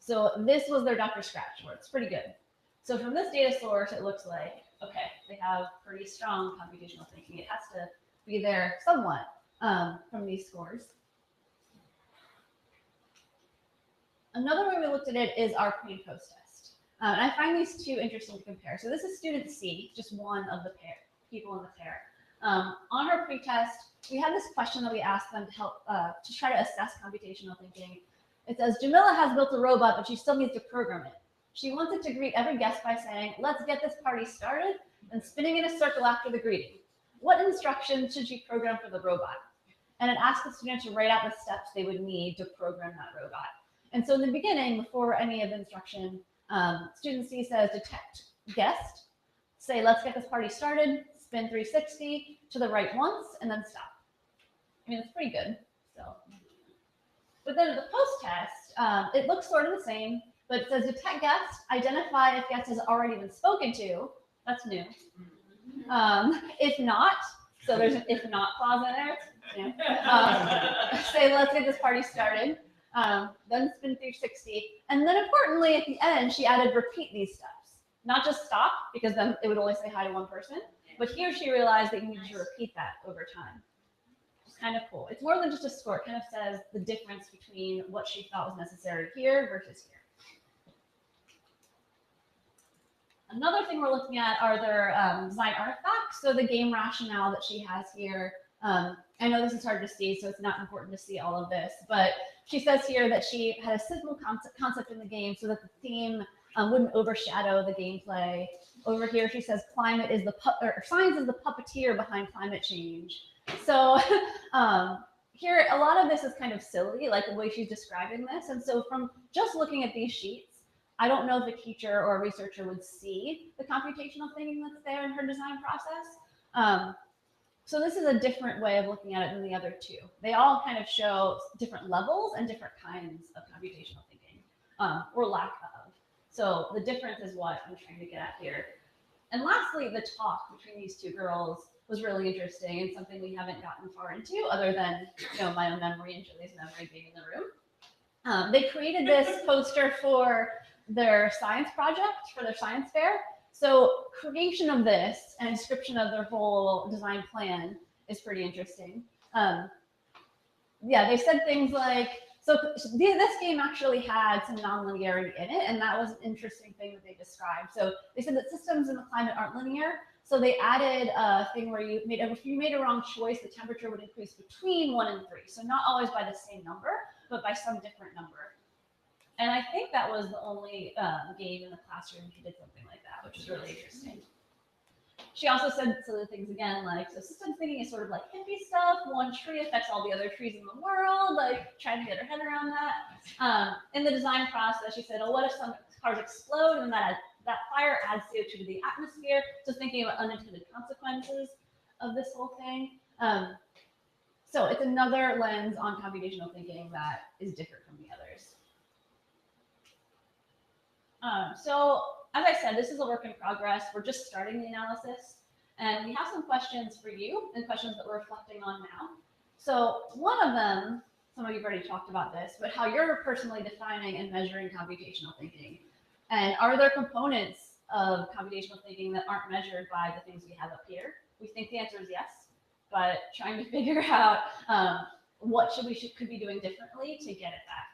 So this was their Dr. Scratch score. It's pretty good. So from this data source, it looks like, okay, they have pretty strong computational thinking. It has to be there somewhat from these scores. Another way we looked at it is our pre and post test. And I find these two interesting to compare. So this is student C, just one of the people in the pair. On her pre-test, we had this question that we asked them to help to try to assess computational thinking. It says, Jamila has built a robot, but she still needs to program it. She wants it to greet every guest by saying, let's get this party started, and spinning in a circle after the greeting. What instructions should she program for the robot? And it asked the student to write out the steps they would need to program that robot. And so in the beginning, before any of the instruction, student C says, detect guest, say, let's get this party started, spin 360 to the right once, and then stop. I mean, it's pretty good. So. But then the post-test, it looks sort of the same, but it says detect guest, identify if guest has already been spoken to. That's new. If not, so there's an if not clause in there. Yeah. Say, let's get this party started. Then spin 360. And then importantly, at the end, she added repeat these steps. Not just stop, because then it would only say hi to one person. But here she realized that you need to repeat that over time. Kind of cool. It's more than just a score. It kind of says the difference between what she thought was necessary here versus here. Another thing we're looking at are their design artifacts. So the game rationale that she has here. I know this is hard to see, so it's not important to see all of this, but she says here that she had a simple concept in the game so that the theme wouldn't overshadow the gameplay. Over here, she says climate is or science is the puppeteer behind climate change. So here, a lot of this is kind of silly, like the way she's describing this. And so from just looking at these sheets, I don't know if a teacher or a researcher would see the computational thinking that's there in her design process. So this is a different way of looking at it than the other two. They all kind of show different levels and different kinds of computational thinking, or lack of. So the difference is what I'm trying to get at here. And lastly, the talk between these two girls was really interesting and something we haven't gotten far into, other than my own memory and Julie's memory being in the room. They created this poster for their science project, for their science fair. So creation of this and description of their whole design plan is pretty interesting. Yeah, they said things like, so this game actually had some nonlinearity in it, and that was an interesting thing that they described. So they said that systems in the climate aren't linear, so they added a thing where if you made a wrong choice, the temperature would increase between 1 and 3. So not always by the same number, but by some different number. And I think that was the only game in the classroom who did something like that, which is really interesting. She also said some of the things again, like, so systems thinking is sort of like hippie stuff. One tree affects all the other trees in the world, like trying to get her head around that. In the design process, she said, oh, what if some cars explode and that fire adds CO2 to the atmosphere? So thinking about unintended consequences of this whole thing. So it's another lens on computational thinking that is different from the others. So as I said, this is a work in progress. We're just starting the analysis, and we have some questions for you and questions that we're reflecting on now. So one of them, some of you have already talked about this, but how you're personally defining and measuring computational thinking. And are there components of computational thinking that aren't measured by the things we have up here? We think the answer is yes, but trying to figure out what could be doing differently to get at that.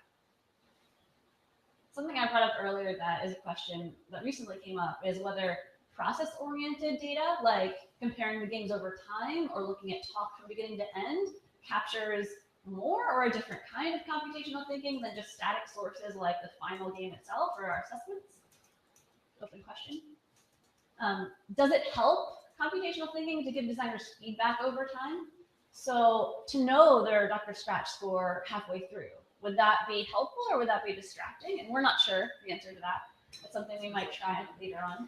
Something I brought up earlier that is a question that recently came up is whether process-oriented data, like comparing the games over time or looking at talk from beginning to end, captures more or a different kind of computational thinking than just static sources like the final game itself or our assessments. Open question. Does it help computational thinking to give designers feedback over time? So to know their Dr. Scratch score halfway through, would that be helpful or would that be distracting? And we're not sure the answer to that. That's something we might try later on.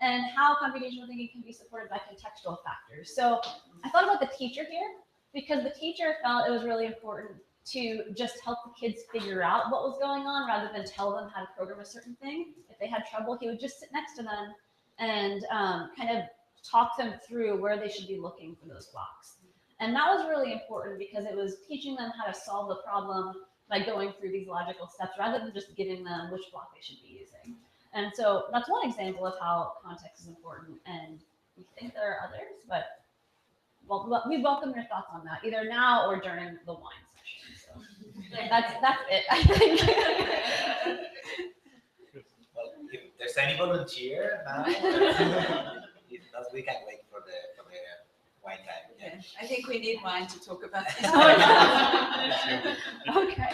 And how computational thinking can be supported by contextual factors. So I thought about the teacher here, because the teacher felt it was really important to just help the kids figure out what was going on rather than tell them how to program a certain thing. If they had trouble, he would just sit next to them and kind of talk them through where they should be looking for those blocks. And that was really important because it was teaching them how to solve the problem by going through these logical steps rather than just giving them which block they should be using. And so that's one example of how context is important. And we think there are others, but we welcome your thoughts on that, either now or during the wine session. So that's it, I think. Well, if there's any volunteer now, if not, we can wait for the wine time. Yeah. I think we need wine to talk about this. Okay.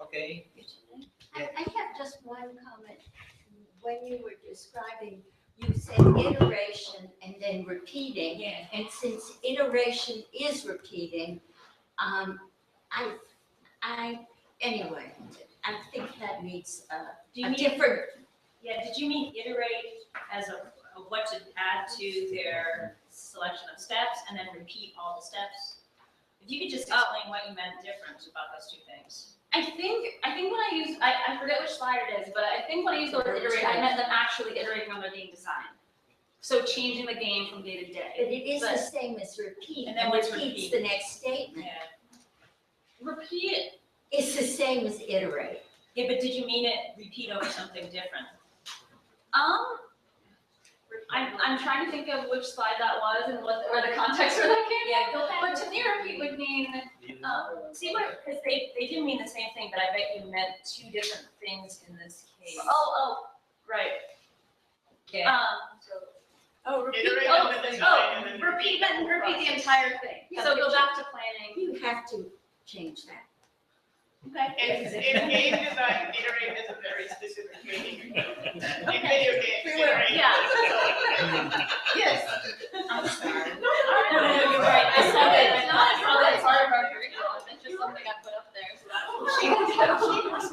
Okay. I have just one comment. When you were describing, you said iteration and then repeating. Yeah. And since iteration is repeating, anyway, I think that needs a different. Yeah, did you mean iterate as a what to add to their selection of steps and then repeat all the steps? If you could just explain what you meant different about those two things. I think when I use, I forget which slide it is, but I think when I use the word iterate, I meant them actually iterating on their game design. So changing the game from day to day. But it is the same as repeat. And then what's repeats repeat? the next statement. Yeah. Repeat. It's the same as iterate. Yeah, but did you mean it repeat over something different? I'm trying to think of which slide that was and where the context for that came. Yeah, go back. But to me, repeat would mean. See what? Because they didn't mean the same thing, but I bet you meant two different things in this case. Right. Yeah. Repeat. Iterate on the design and then Repeat the entire thing. Yeah, So but go back to planning. You have to change that. Okay. In game design, iterate is a very specific meaning. In video games, iterate. Yeah. Yes. I'm sorry. No, you're right. I saw that. It's not probably part of our curriculum. It's just something I put up there. So that's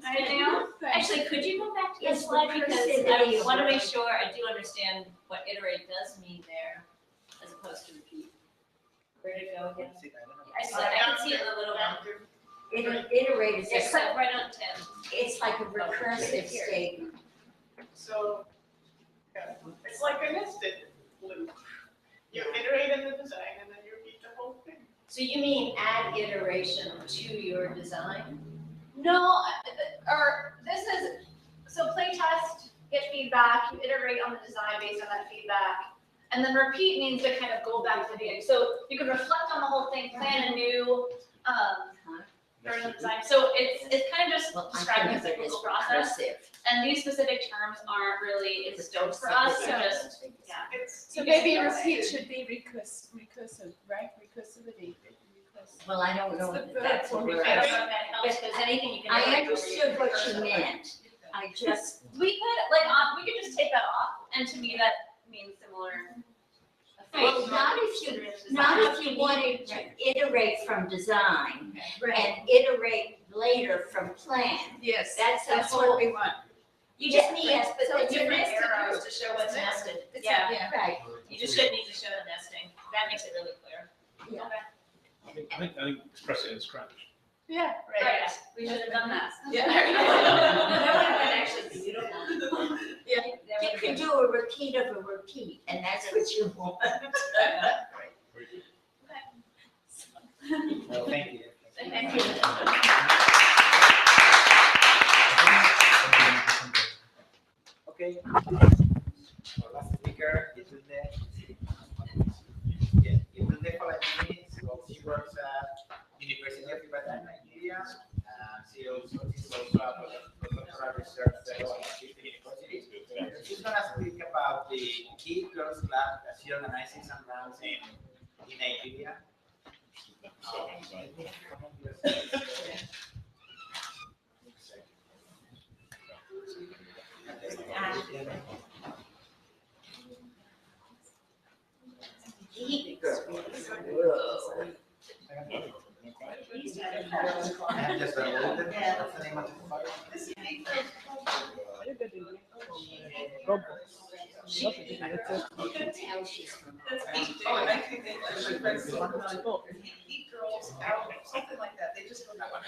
Anything else? Actually, could you go back to that It's slide, because recursivity I of want to make work. sure I do understand what iterate does mean there, as opposed to repeat. Where did it go again? I can see it in the little one. Iterate is It's a, right on 10. it's like a recursive statement. So, yeah, it's like a nested loop. You iterate in the design and then you repeat the whole thing. So you mean add iteration to your design? No, or this is, so play test, get feedback, you iterate on the design based on that feedback. And then repeat means to kind of go back to the beginning. So you can reflect on the whole thing, plan a new version of design. So it's kind of just describing a cyclical process. And these specific terms aren't really in scope for us, so just, yeah. So maybe repeat should be recursive, right? Recursivity. Well, I don't know if that's what we're. I don't know if that helps, because anything you can. I iterate over, understood can what recurse you over. meant. I just, We could just take that off, and to me that means similar. well, not if you wanted to iterate from design and iterate later from plan. Yes, That's a that's whole. what we want. You just Yeah, need yes, but then you different nested arrows to show what's nested. Yeah, Yeah. Right. you just shouldn't need to show the nesting. That makes it really clear. Yeah. Okay. I think express it in Scratch. Yeah. Right, we should have done that. That would have been actually beautiful. Yeah. You can do a repeat of a repeat, and that's what you want. Well, thank you. Thank you. Okay. Our last speaker, Yetunde. Yeah, Yetunde for like minutes. So she works at University of Ibadan, Nigeria. She's also a doctoral research fellow at the University. She's gonna speak about the Geek Girls Club that she organizes and runs in Nigeria. Geek girl. Whoa. I'm just what's the name of the fire? You can tell she's from. Oh, and I think they actually read Geek Girls out, something like that. They just go that one.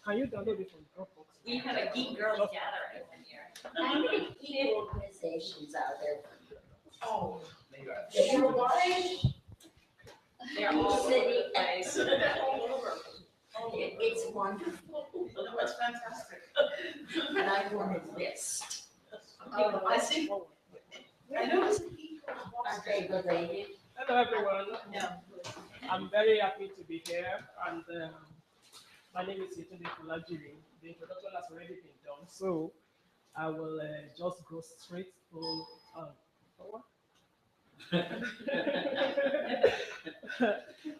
Can you download it from Dropbox? We have a geek girls gathering in here. How many geek organizations are there? Oh. They're wide. They're all City over the place. They're all over. It's wonderful, No, it's fantastic. but I wanted this. I see. I noticed the Geek Girls Are they related? Hello, everyone. I'm very happy to be here, and my name is Yetunde Kulajiri. The introduction has already been done, so I will just go straight to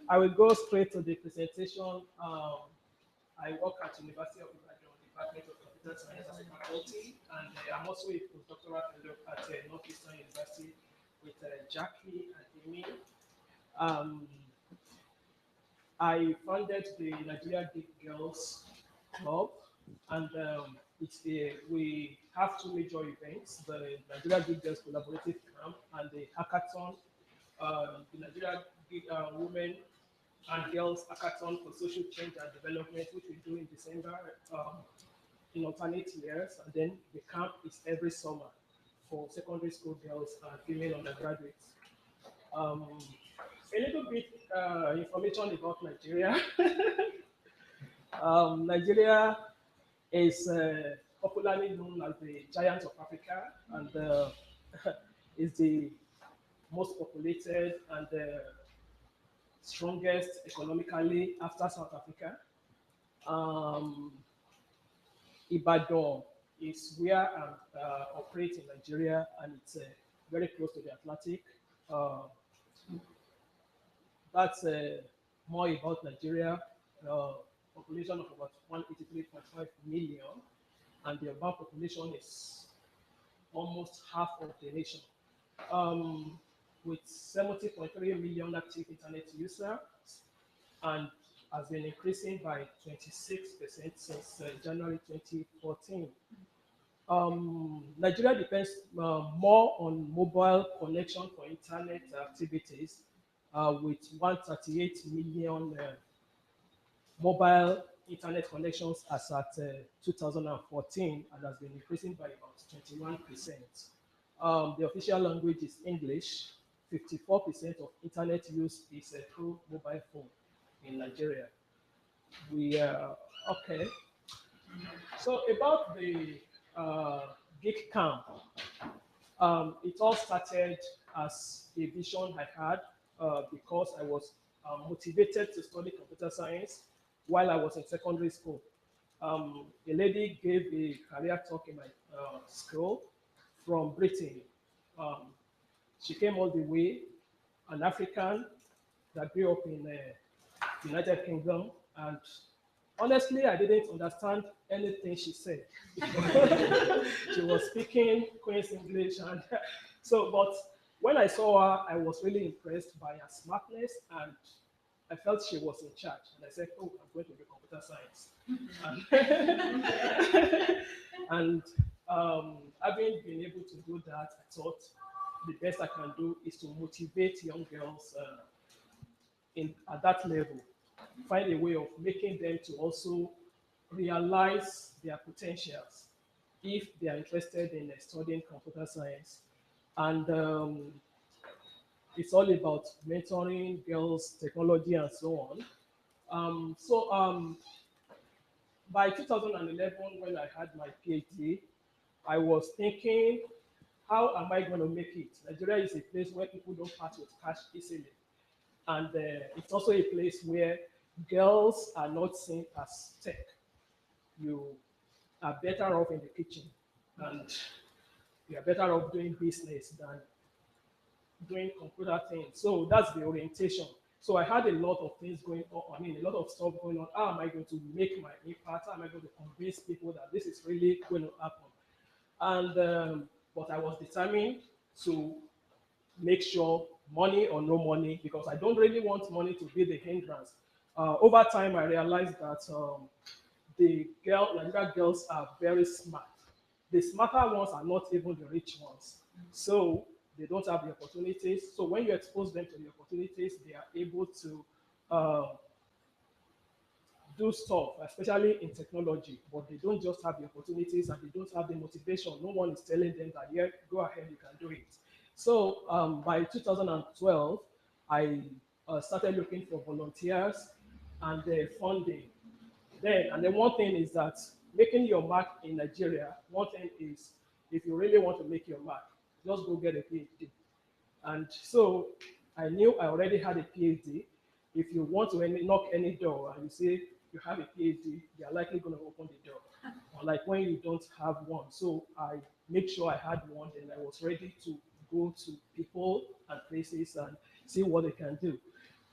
I will go straight to the presentation. I work at University of Ibadan, Department of Computer Science and Faculty, and I'm also a postdoctoral fellow at Northeastern University with Jackie and Amy. I founded the Nigeria Geek Girls Club, and we have two major events: the Nigeria Geek Girls Collaborative Camp and the Hackathon, the Nigeria Women and Girls Hackathon for Social Change and Development, which we do in December in alternate years, and then the camp is every summer for secondary school girls and female undergraduates. A little bit information about Nigeria. Nigeria is popularly known as the giant of Africa, and is the most populated and strongest economically after South Africa. Ibadan is where I operate in Nigeria, and it's very close to the Atlantic. Uh, that's more about Nigeria, population of about 183.5 million, and the urban population is almost half of the nation. With 70.3 million active internet users, and has been increasing by 26% since January 2014. Nigeria depends more on mobile connection for internet activities, with 138 million mobile internet connections as at 2014, and has been increasing by about 21%. The official language is English. 54% of internet use is through mobile phone in Nigeria. We okay. So about the Geek Camp, it all started as a vision I had because I was motivated to study computer science while I was in secondary school. A lady gave a career talk in my school from Britain. She came all the way, an African that grew up in United Kingdom, and honestly, I didn't understand anything she said. She was speaking Queen's English, and so, but when I saw her, I was really impressed by her smartness, and I felt she was in charge. And I said, "Oh, I'm going to do computer science." And having been able to do that, I thought the best I can do is to motivate young girls at that level, find a way of making them to also realize their potentials if they are interested in studying computer science. And it's all about mentoring girls, technology, and so on. By 2011, when I had my PhD, I was thinking, how am I going to make it? Nigeria is a place where people don't part with cash easily. And it's also a place where girls are not seen as tech. You are better off in the kitchen, and you are better off doing business than doing computer things. So that's the orientation. So I had a lot of things going on. I mean, a lot of stuff going on. How am I going to make my impact? How am I going to convince people that this is really going to happen? And but I was determined to make sure, money or no money, because I don't really want money to be the hindrance. Over time, I realized that Nigerian girls are very smart. The smarter ones are not even the rich ones. So they don't have the opportunities. So when you expose them to the opportunities, they are able to do stuff, especially in technology, but they don't just have the opportunities and they don't have the motivation. No one is telling them that, yeah, go ahead, you can do it. So by 2012, I started looking for volunteers and funding. And then one thing is that making your mark in Nigeria, one thing is, if you really want to make your mark, just go get a PhD. And so I knew I already had a PhD. If you want to knock any door and you say you have a PhD, they are likely going to open the door. Unlike when you don't have one. So I made sure I had one, and I was ready to go to people and places and see what they can do.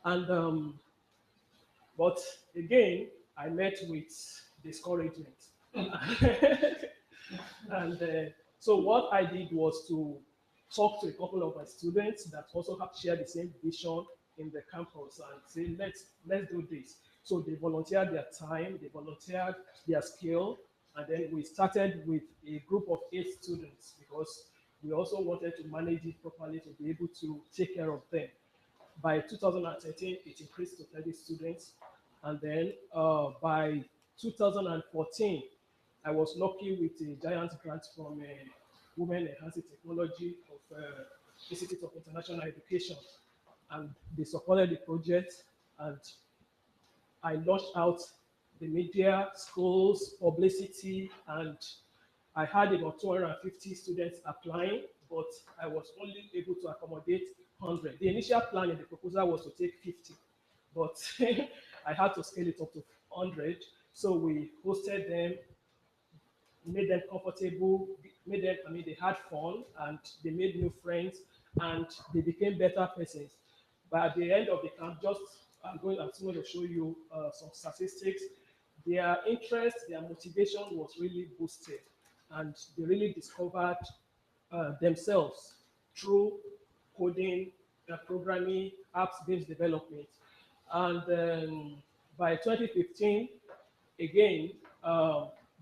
And but again, I met with discouragement. And so what I did was to talk to a couple of my students that also have shared the same vision in the campus and say, let's do this. So they volunteered their time, they volunteered their skill, and then we started with a group of 8 students because we also wanted to manage it properly to be able to take care of them. By 2013, it increased to 30 students. And then by 2014, I was lucky with a giant grant from Women Enhancing Technology of Institute of International Education. And they supported the project, and I launched out the media, schools, publicity, and I had about 250 students applying, but I was only able to accommodate 100. The initial plan in the proposal was to take 50, but I had to scale it up to 100. So we hosted them, made them comfortable, they had fun, and they made new friends. and they became better persons. But at the end of the camp, I'm going to show you some statistics. Their interest, their motivation was really boosted, and they really discovered themselves through coding, programming, apps-based development. And by 2015, again,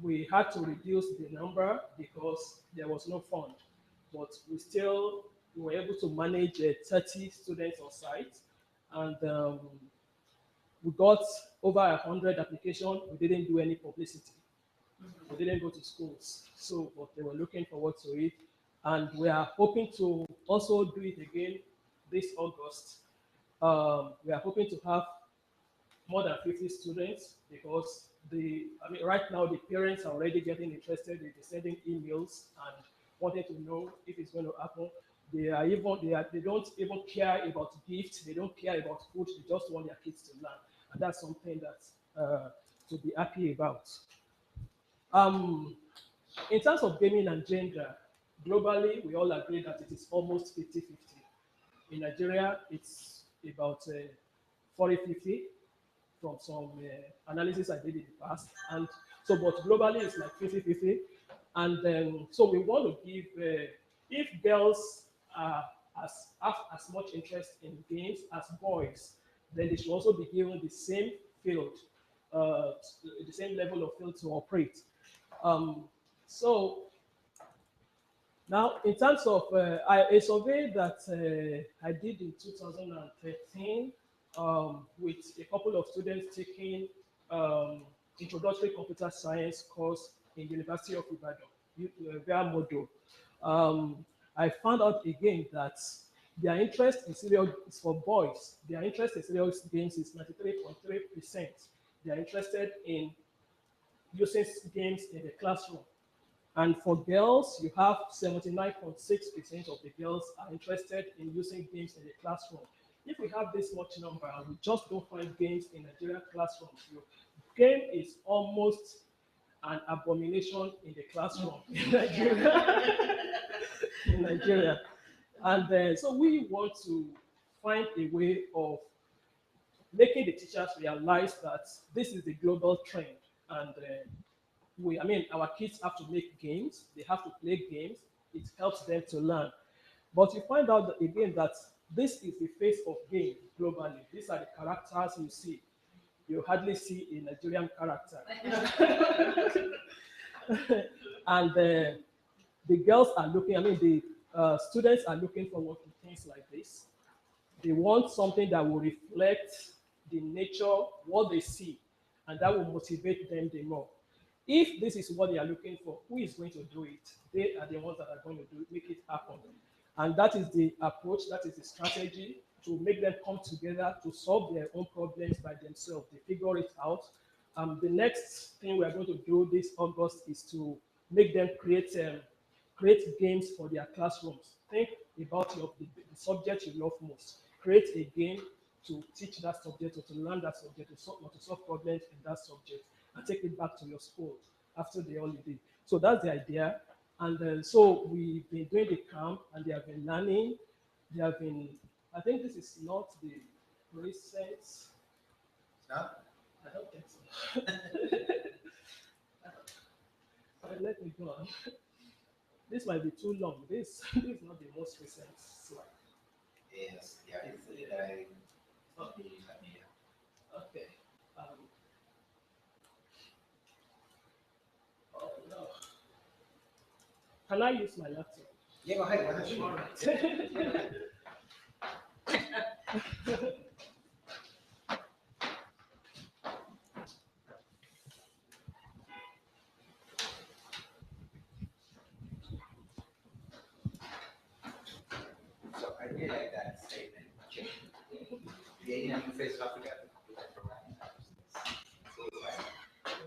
we had to reduce the number because there was no fund. But we were able to manage 30 students on site, and we got over 100 applications. We didn't do any publicity. We didn't go to schools, so but they were looking forward to it, and we are hoping to also do it again this August. We are hoping to have more than 50 students because right now the parents are already getting interested. They're sending emails and wanting to know if it's going to happen. They don't even care about gifts. They don't care about food. They just want their kids to learn, and that's something that to be happy about. In terms of gaming and gender, globally, we all agree that it is almost 50-50. In Nigeria, it's about 40-50 from some analysis I did in the past. And so, but globally, it's like 50-50. And so we want to give, if girls have as much interest in games as boys, then they should also be given the same field, the same level of field to operate. So now, in terms of a survey that I did in 2013 with a couple of students taking introductory computer science course in University of Ibadan, via Modo, I found out again that their interest in serious is for boys. Their interest in serious games is 93.3%. They are interested in using games in the classroom. And for girls, you have 79.6% of the girls are interested in using games in the classroom. If we have this much number and we just don't find games in Nigerian classrooms, game is almost an abomination in the classroom in Nigeria. In Nigeria. And so we want to find a way of making the teachers realize that this is the global trend. And our kids have to make games. They have to play games. It helps them to learn. But you find out that, again, that this is the face of game globally. These are the characters you see. You hardly see a Nigerian character. And the girls are looking, the students are looking forward to things like this. They want something that will reflect the nature, what they see, and that will motivate them the more. If this is what they are looking for, who is going to do it? They are the ones that are going to make it happen. And that is the approach, that is the strategy to make them come together to solve their own problems by themselves. They figure it out. The next thing we are going to do this August is to make them create games for their classrooms. Think about the subject you love most. Create a game to teach that subject or to learn that subject or to solve problems in that subject and take it back to your school after the holiday. So that's the idea. And so we've been doing the camp and they have been learning. They have been, I think this is not the recent. No? I don't think so. Let me go on. This might be too long. This is not the most recent slide. Yes, yeah, it's okay. Oh no. Can I use my laptop? Yeah, go ahead. All right. So I really like that statement. Creating a new face of Africa.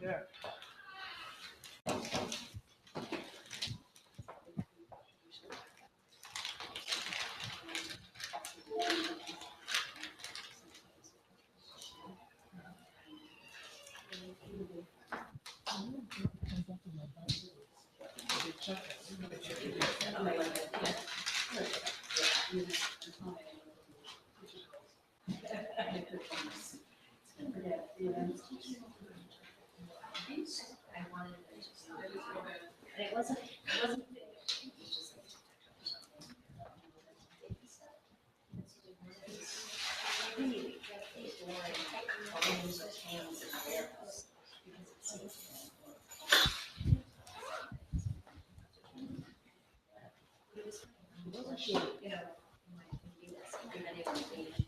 Yeah. And it wasn't big. It was just like really boring colors of hands and arrows because it seems it wasn't you know, my computer, everybody on the page.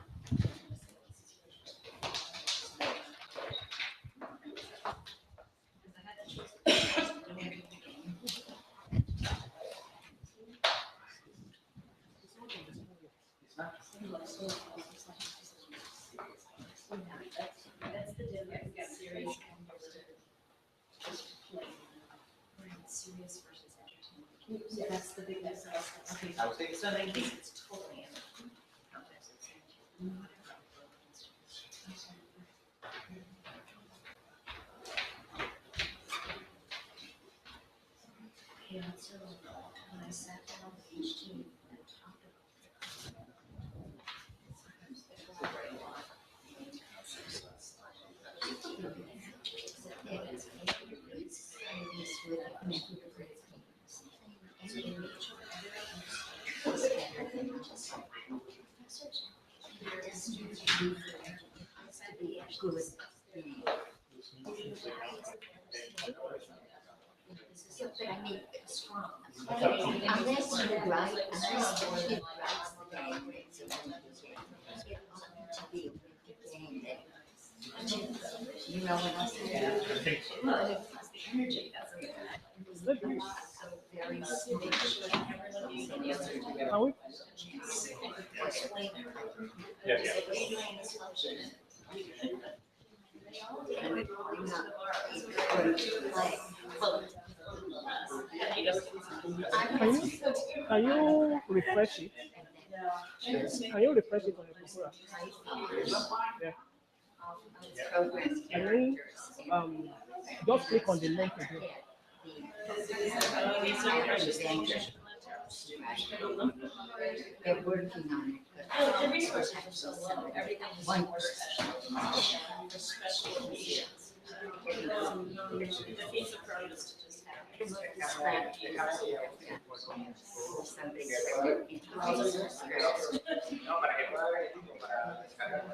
That's the difference. Serious serious versus entertainment. Yeah, that's the big difference. Okay, I would say so in case it's totally in context, it's yeah, so when I sat down with each team and talked about it, sometimes it was a very lot. Yeah, but I mean, strong. Unless you write, unless the kid writes the diagrams, it ought to be a game that, you know what I'm saying? I think so. Well, it's the energy, that's what it was. So very, make sure that everyone knew the answer to every question. Explain it. Yeah, So what are you doing in this function? They all did. And Can you refresh it? Can you refresh it on your computer? Yeah. And then just click on the link again. They're working on it. Oh, the resource center, so everything is more special. For special occasions. The piece of code is to just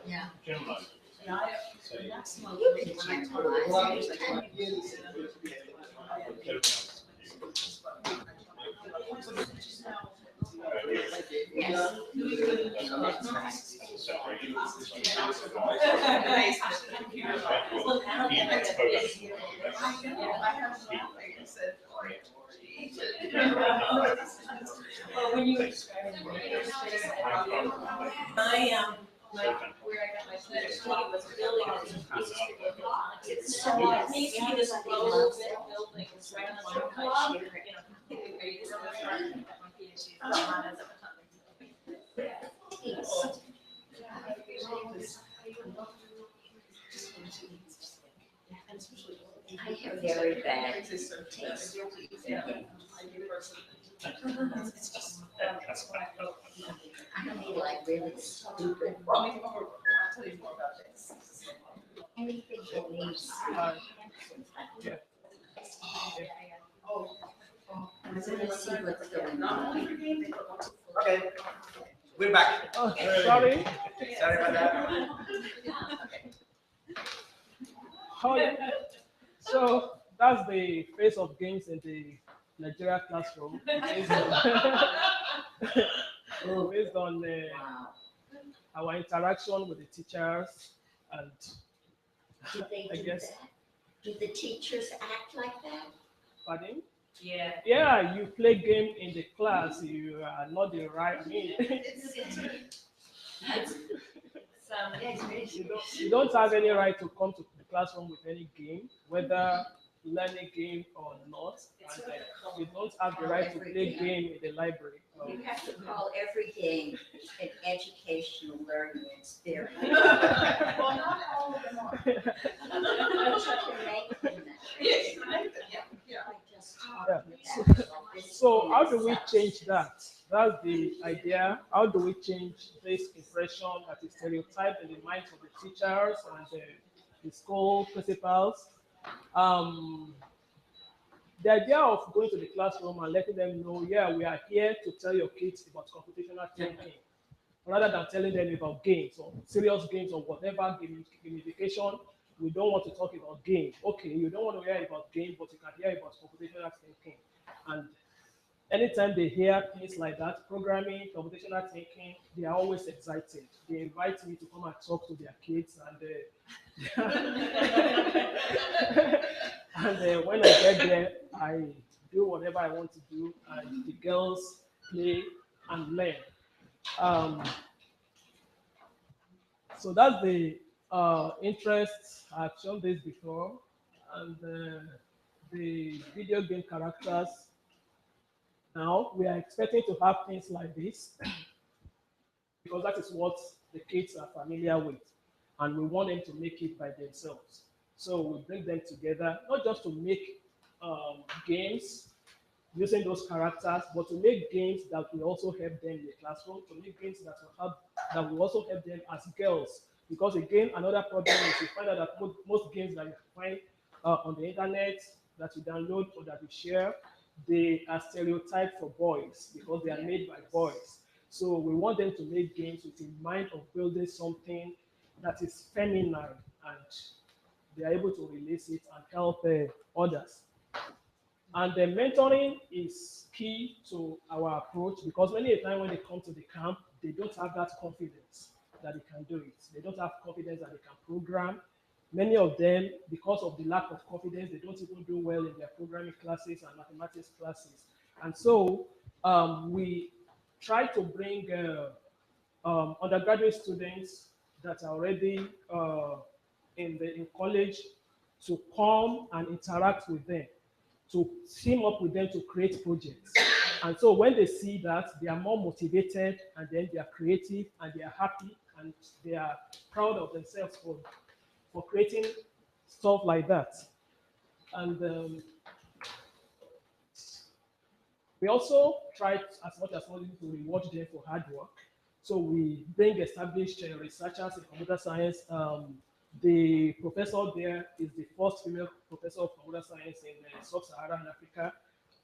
Yeah. Generalize. You can generalize anytime you Yes. Well, when you were describing the makerspace, where I got my PhD was building it. It's so it needs to be this low bit building, it's right on the strip club, you know, completely where you just go start and get my PhD. I have very bad taste. I mean, like really stupid. Anything that needs. I'm gonna see what's going on. Okay, we're back. Oh, sorry. Sorry about that. Hi. So that's the face of games in the Nigeria classroom. Based on our interaction with the teachers and Did they I do guess. that? Did the teachers act like that? Pardon? Yeah. Yeah, you play game in the class. You are not the right. I mean, you don't have any right to come to the classroom with any game, whether learning game or not. And you don't have the right to play game in the library. You have to call every game an educational learning experience. Well, not all of them are. Yeah. So how do we change that? that's the idea. How do we change this impression that is stereotyped in the minds of the teachers and the school principals? Um, the idea of going to the classroom and letting them know, yeah, we are here to tell your kids about computational thinking, rather than telling them about games or serious games or whatever gamification. We don't want to talk about games. Okay, you don't want to hear about games, but you can hear about computational thinking. And anytime they hear things like that, programming, computational thinking, they are always excited. They invite me to come and talk to their kids, and and when I get there, I do whatever I want to do, and the girls play and learn. Um, so that's the interest. I've shown this before, and the video game characters. Now we are expecting to have things like this because that is what the kids are familiar with, and we want them to make it by themselves. So we bring them together, not just to make games using those characters, but to make games that will also help them in the classroom, to make games that will help, that will also help them as girls. Because again, another problem is you find out that most games that you find on the internet that you download or that you share, they are stereotyped for boys because they are made by boys. So we want them to make games with a mind of building something that is feminine, and they are able to release it and help others. And the mentoring is key to our approach because many a time when they come to the camp, they don't have that confidence that they can do it. They don't have confidence that they can program. Many of them, because of the lack of confidence, they don't even do well in their programming classes and mathematics classes. And so we try to bring undergraduate students that are already in college to come and interact with them, to team up with them to create projects. And so when they see that, they are more motivated, and then they are creative, and they are happy, and they are proud of themselves for creating stuff like that. And we also try as much as possible to reward them for hard work. So we bring established researchers in computer science. The professor there is the first female professor of computer science in sub-Saharan Africa,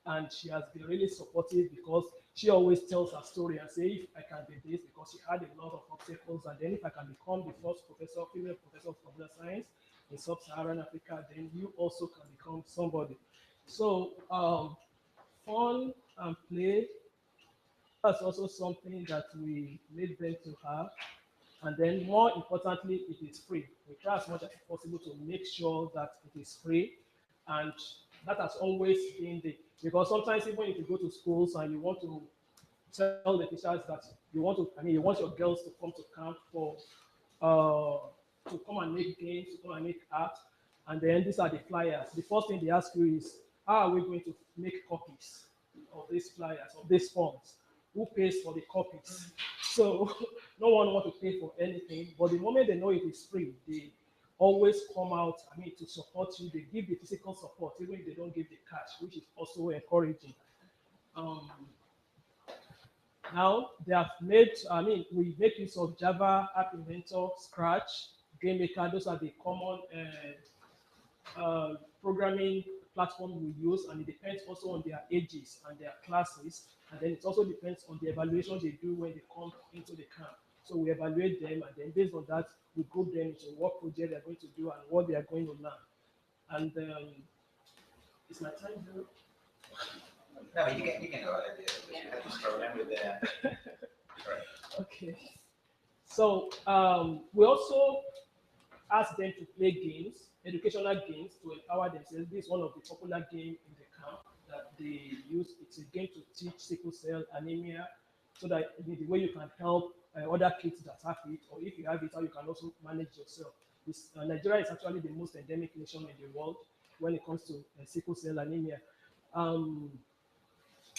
and she has been really supportive because she always tells her story and say, if I can be this, because she had a lot of obstacles, and then if I can become the first professor, female professor of computer science in sub-Saharan Africa, then you also can become somebody. So fun and play, that's also something that we need them to have. And then more importantly, it is free. We try as much as possible to make sure that it is free. And that has always been because sometimes even if you go to schools and you want to tell the teachers that you want to, you want your girls to come to camp for, to come and make games, to come and make art, and then these are the flyers. The first thing they ask you is, how are we going to make copies of these flyers, of these forms? Who pays for the copies? So no one wants to pay for anything, but the moment they know it is free, they always come out, to support you. They give the physical support, even if they don't give the cash, which is also encouraging. Now they have made, we make use of Java, App Inventor, Scratch, Game Maker. Those are the common programming platform we use, and it depends also on their ages and their classes, and then it also depends on the evaluation they do when they come into the camp. So we evaluate them, and then based on that, we group them into what project they're going to do and what they are going to learn. And is my time due? No, you can go ahead. You have this problem with the. Okay. So we also ask them to play games, educational games, to empower themselves. This is one of the popular games in the camp that they use. It's a game to teach sickle cell anemia, so that the way you can help other kids that have it, or if you have it, how you can also manage yourself. Nigeria is actually the most endemic nation in the world when it comes to sickle cell anemia.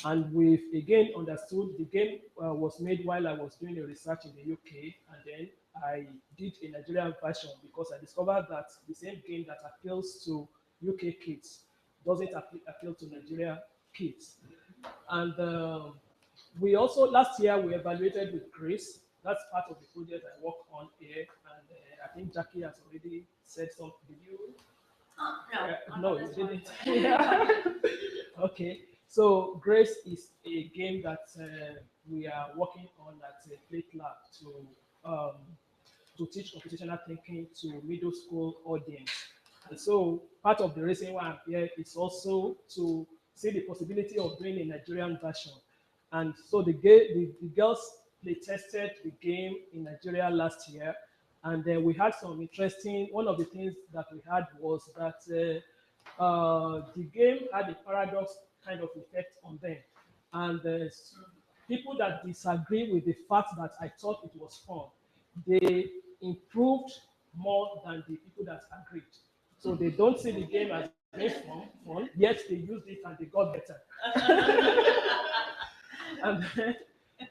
And we've again understood the game was made while I was doing a research in the UK, and then I did a Nigerian version because I discovered that the same game that appeals to UK kids doesn't appeal to Nigerian kids. And We also, last year, we evaluated with Grace. That's part of the project I work on here. And I think Jackie has already said something. Did you? No, No, you didn't. Yeah. Okay. So Grace is a game that we are working on at Plate Lab to teach computational thinking to middle school audience. And so part of the reason why I'm here is also to see the possibility of doing a Nigerian version. And so the girls, they tested the game in Nigeria last year. And then we had some interesting, one of the things that we had was that the game had a paradox kind of effect on them. And people that disagree with the fact that I thought it was fun, they improved more than the people that agreed. So they don't see the game as being fun, yet they used it and they got better.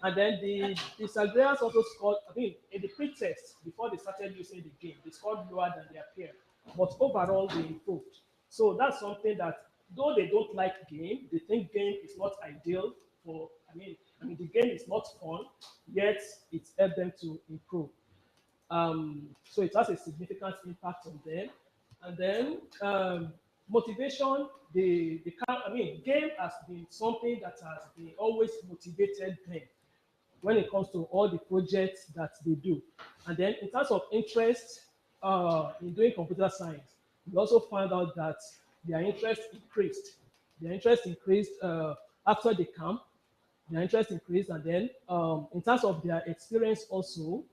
and then the disagreeers also scored, I mean, in the pre-test, before they started using the game, they scored lower than their peer. But overall, they improved. So that's something that, though they don't like game, they think game is not ideal for, I mean, the game is not fun, yet it's helped them to improve. So it has a significant impact on them. And then motivation, game has been something that has been always motivated them when it comes to all the projects that they do. And then in terms of interest in doing computer science, we also found out that their interest increased. Their interest increased after the camp. Their interest increased, and then in terms of their experience also,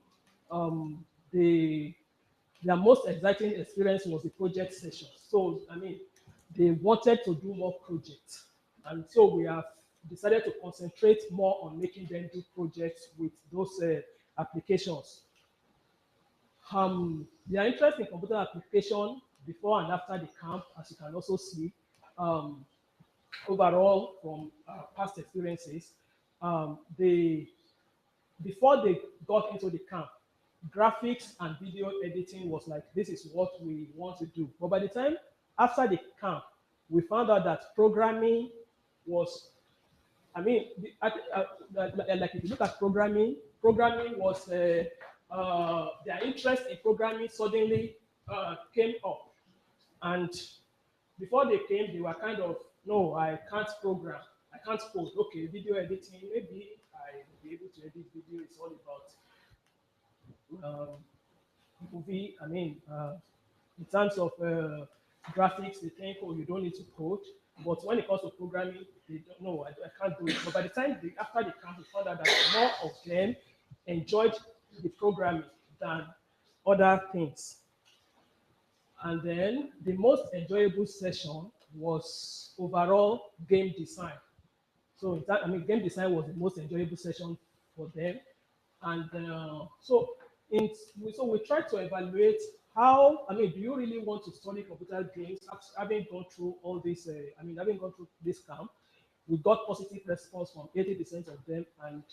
their most exciting experience was the project session. So, I mean, they wanted to do more projects. And so we have decided to concentrate more on making them do projects with those applications. Their interest in computer application before and after the camp, as you can also see, overall from past experiences, before they got into the camp, graphics and video editing was like, this is what we want to do. But by the time after the camp, we found out that programming was, I mean, like if you look at programming was, their interest in programming suddenly came up. And before they came, they were kind of, no, I can't program. I can't code. Okay, video editing, maybe I will be able to edit video. It's all about movie. I mean, in terms of graphics, they think, oh, you don't need to code. But when it comes to programming, they don't know, I can't do it. But by the time after the camp, we found out that more of them enjoyed the programming than other things. And then the most enjoyable session was overall game design. So game design was the most enjoyable session for them. And so we tried to evaluate how, do you really want to study computer games having gone through all this, having gone through this camp? We got positive response from 80% of them, and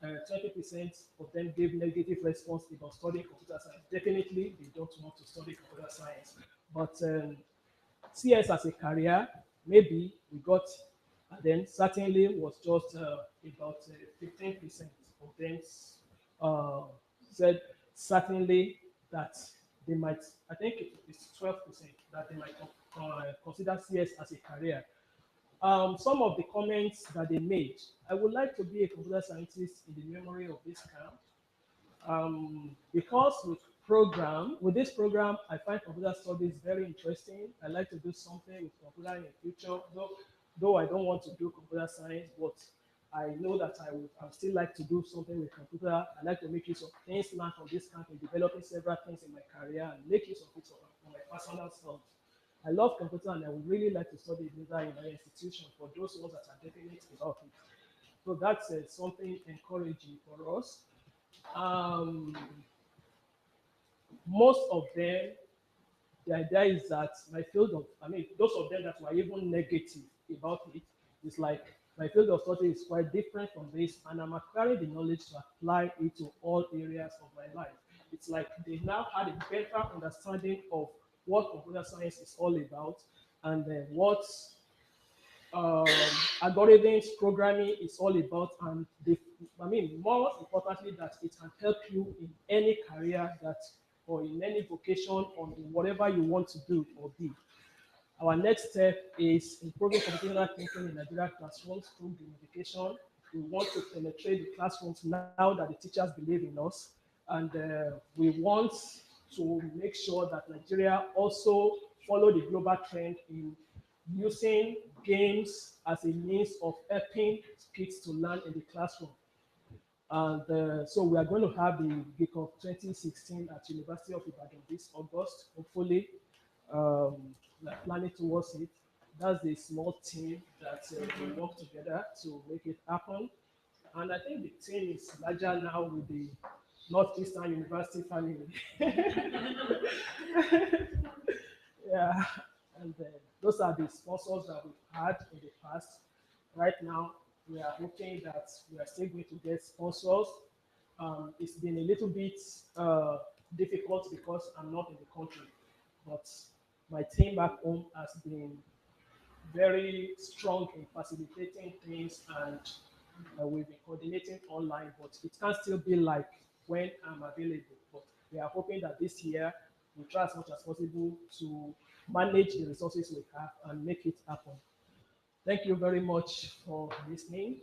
20% of them gave negative response about studying computer science. Definitely, they don't want to study computer science. But CS as a career, maybe we got, and then certainly was just about 15% of them said certainly that they might, I think it's 12% that they might consider CS as a career. Some of the comments that they made, I would like to be a computer scientist in the memory of this camp, because with this program, I find computer studies very interesting. I like to do something with computer in the future, though I don't want to do computer science, but I know that I would still like to do something with computer. I like to make use of things learned from this camp in developing several things in my career and make use of it for my personal self. I love computer and I would really like to study computer in my institution for those ones that are definite about it. So that's something encouraging for us. Most of them, the idea is that my field of, those of them that were even negative about it, is like, my field of study is quite different from this, and I'm acquiring the knowledge to apply it to all areas of my life. It's like they now had a better understanding of what computer science is all about, and what um, algorithms, programming is all about, and more importantly, that it can help you in any career that, or in any vocation, or in whatever you want to do or be. Our next step is improving computational thinking in Nigerian classrooms through gamification. We want to penetrate the classrooms now that the teachers believe in us, and we want to make sure that Nigeria also follow the global trend in using games as a means of helping kids to learn in the classroom. And so we are going to have the Geek of 2016 at University of Ibadan this August, hopefully. We are planning towards it. That's the small team that we work together to make it happen. And I think the team is larger now with the Northeastern University family. Yeah, and those are the sponsors that we've had in the past. Right now, we are hoping that we are still going to get sponsors. It's been a little bit difficult because I'm not in the country, but my team back home has been very strong in facilitating things, and we've been coordinating online, but it can still be like when I'm available. But we are hoping that this year we try as much as possible to manage the resources we have and make it happen. Thank you very much for listening.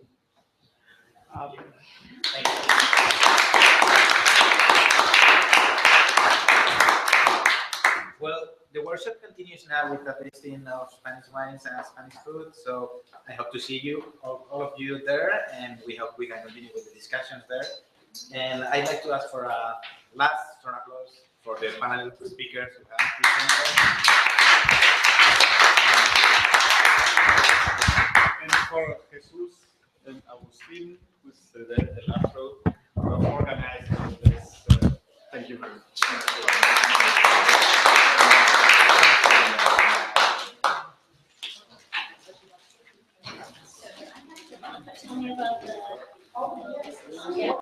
Well, the workshop continues now with the tasting of Spanish wines and Spanish food. So I hope to see you, all of you there, and we hope we can continue with the discussions there. And I'd like to ask for a last round of applause for the panel speakers who have presented. And for Jesus and Agustin, who's the last row, who have organized this. Thank you very much. Tell me about the. Yeah.